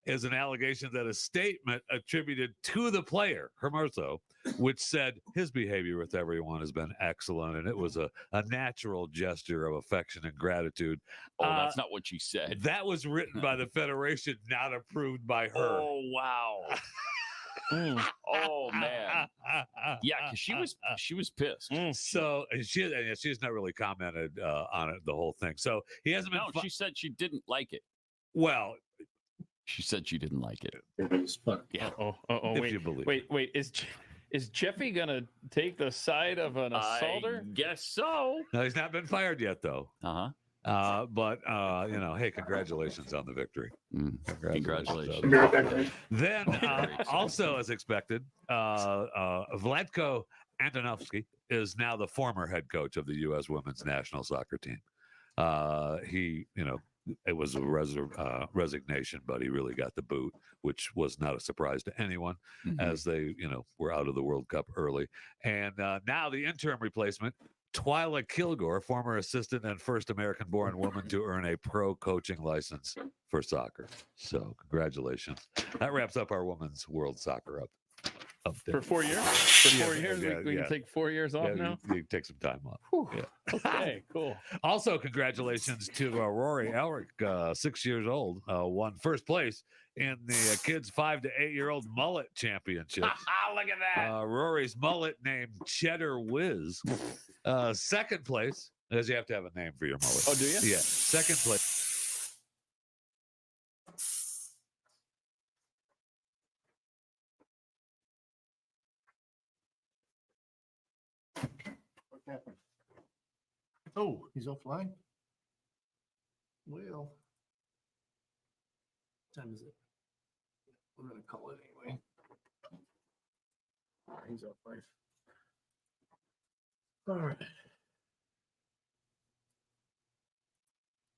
is an allegation that a statement attributed to the player, Hermoso, which said his behavior with everyone has been excellent, and it was a natural gesture of affection and gratitude. Oh, that's not what she said. That was written by the Federation, not approved by her. Oh, wow. Oh, man. Yeah, because she was pissed. So she's not really commented on it, the whole thing. So he hasn't been. No, she said she didn't like it. Well, she said she didn't like it. Yeah. If you believe. Wait. Is Jeffy gonna take the side of an assaulter? I guess so. No, he's not been fired yet, though. But hey, congratulations on the victory. Congratulations. Then, also as expected, Vladko Antonovsky is now the former head coach of the U.S. women's national soccer team. It was a resignation, but he really got the boot, which was not a surprise to anyone, as they, were out of the World Cup early. And now the interim replacement, Twyla Kilgore, former assistant and first American-born woman to earn a pro coaching license for soccer. So congratulations. That wraps up our women's world soccer up there. For 4 years? For 4 years? We can take 4 years off now? You can take some time off. Yeah. Okay, cool. Also, congratulations to Rory Elric, 6 years old, won first place in the kids 5 to 8 year old mullet championships. Look at that. Rory's mullet named Cheddar Whiz. Second place, because you have to have a name for your mullet. Oh, do you? Yeah. Second place. What happened? Oh, he's offline? Well, what time is it? We're going to call it anyway. He's offline. All right.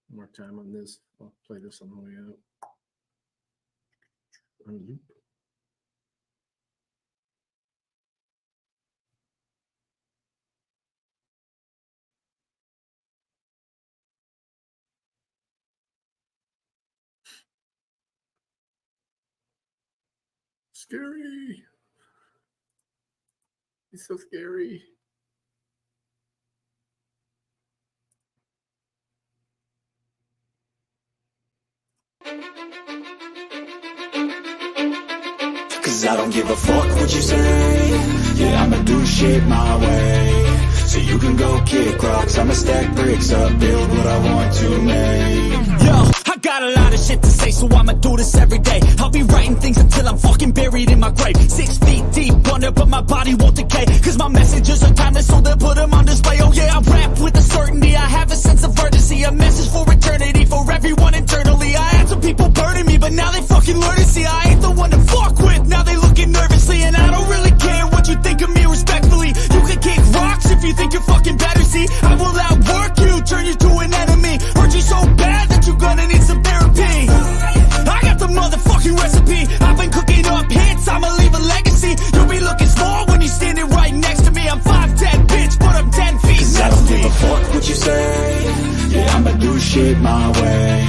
One more time on this. I'll play this on the way out. Scary. He's so scary. Cause I don't give a fuck what you say. Yeah, I'ma do shit my way. So you can go kick rocks, I'ma stack bricks up, build what I want to make. Yo, I got a lot of shit to say, so I'ma do this every day. I'll be writing things until I'm fucking buried in my grave. 6 feet deep under, but my body won't decay. Cause my messages are timeless, so they'll put them on display. Oh yeah, I rap with a certainty, I have a sense of urgency. A message for eternity, for everyone internally. I had some people burning me, but now they fucking learn to see I ain't the one to fuck with. Now they looking nervously, and I don't really care what you think of me respectfully. You can kick rocks if you think you're fucking better, see. I will outwork you, turn you to an enemy. Hurt you so bad that you're gonna need some therapy. I got the motherfucking recipe. I've been cooking up hits, I'ma leave a legacy. You'll be looking small when you're standing right next to me. I'm 5'10", bitch, but I'm 10 feet next to me. I don't give a fuck what you say. Yeah, I'ma do shit my way.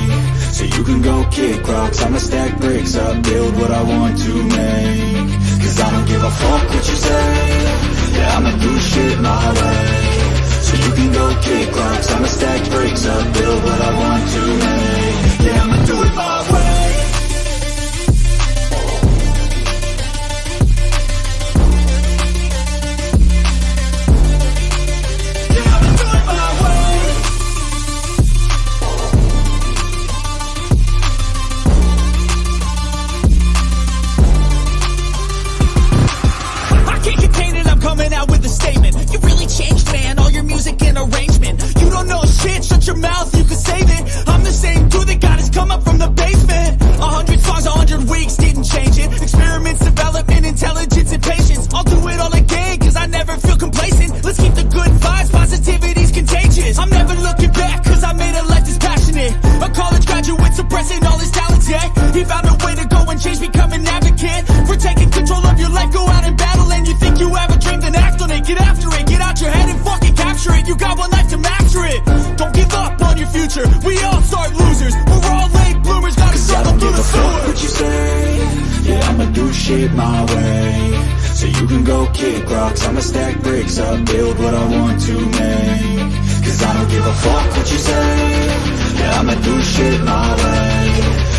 So you can go kick rocks, I'ma stack bricks up, build what I want to make. Cause I don't give a fuck what you say. Yeah, I'ma do shit my way. So you can go kick rocks, I'ma stack bricks up, build what I want to make. Yeah, I'ma do it my way. Coming out with a statement. You really changed, man, all your music and arrangement. You don't know shit, shut your mouth, you can save it. I'm the same dude that got his come up from the basement. 100 songs, 100 weeks, didn't change it. Experiments, development, intelligence, and patience. I'll do it all again, cause I never feel complacent. Let's keep the good vibes, positivity's contagious. I'm never looking back, cause I made a life that's passionate. A college graduate suppressing all his talents, yeah. He found a way to go and change, become an advocate. For taking control of your life, go out and battle. And you think you have a dream, then act on it. Get after it, get out your head and fucking capture it. You got one life to master it. Don't give up on your future, we all start losers. We're all late bloomers, gotta struggle through the sewer. What you say? Yeah, I'ma do shit my way. So you can go kick rocks, I'ma stack bricks up, build what I want to make. Cause I don't give a fuck what you say. Yeah, I'ma do shit my way.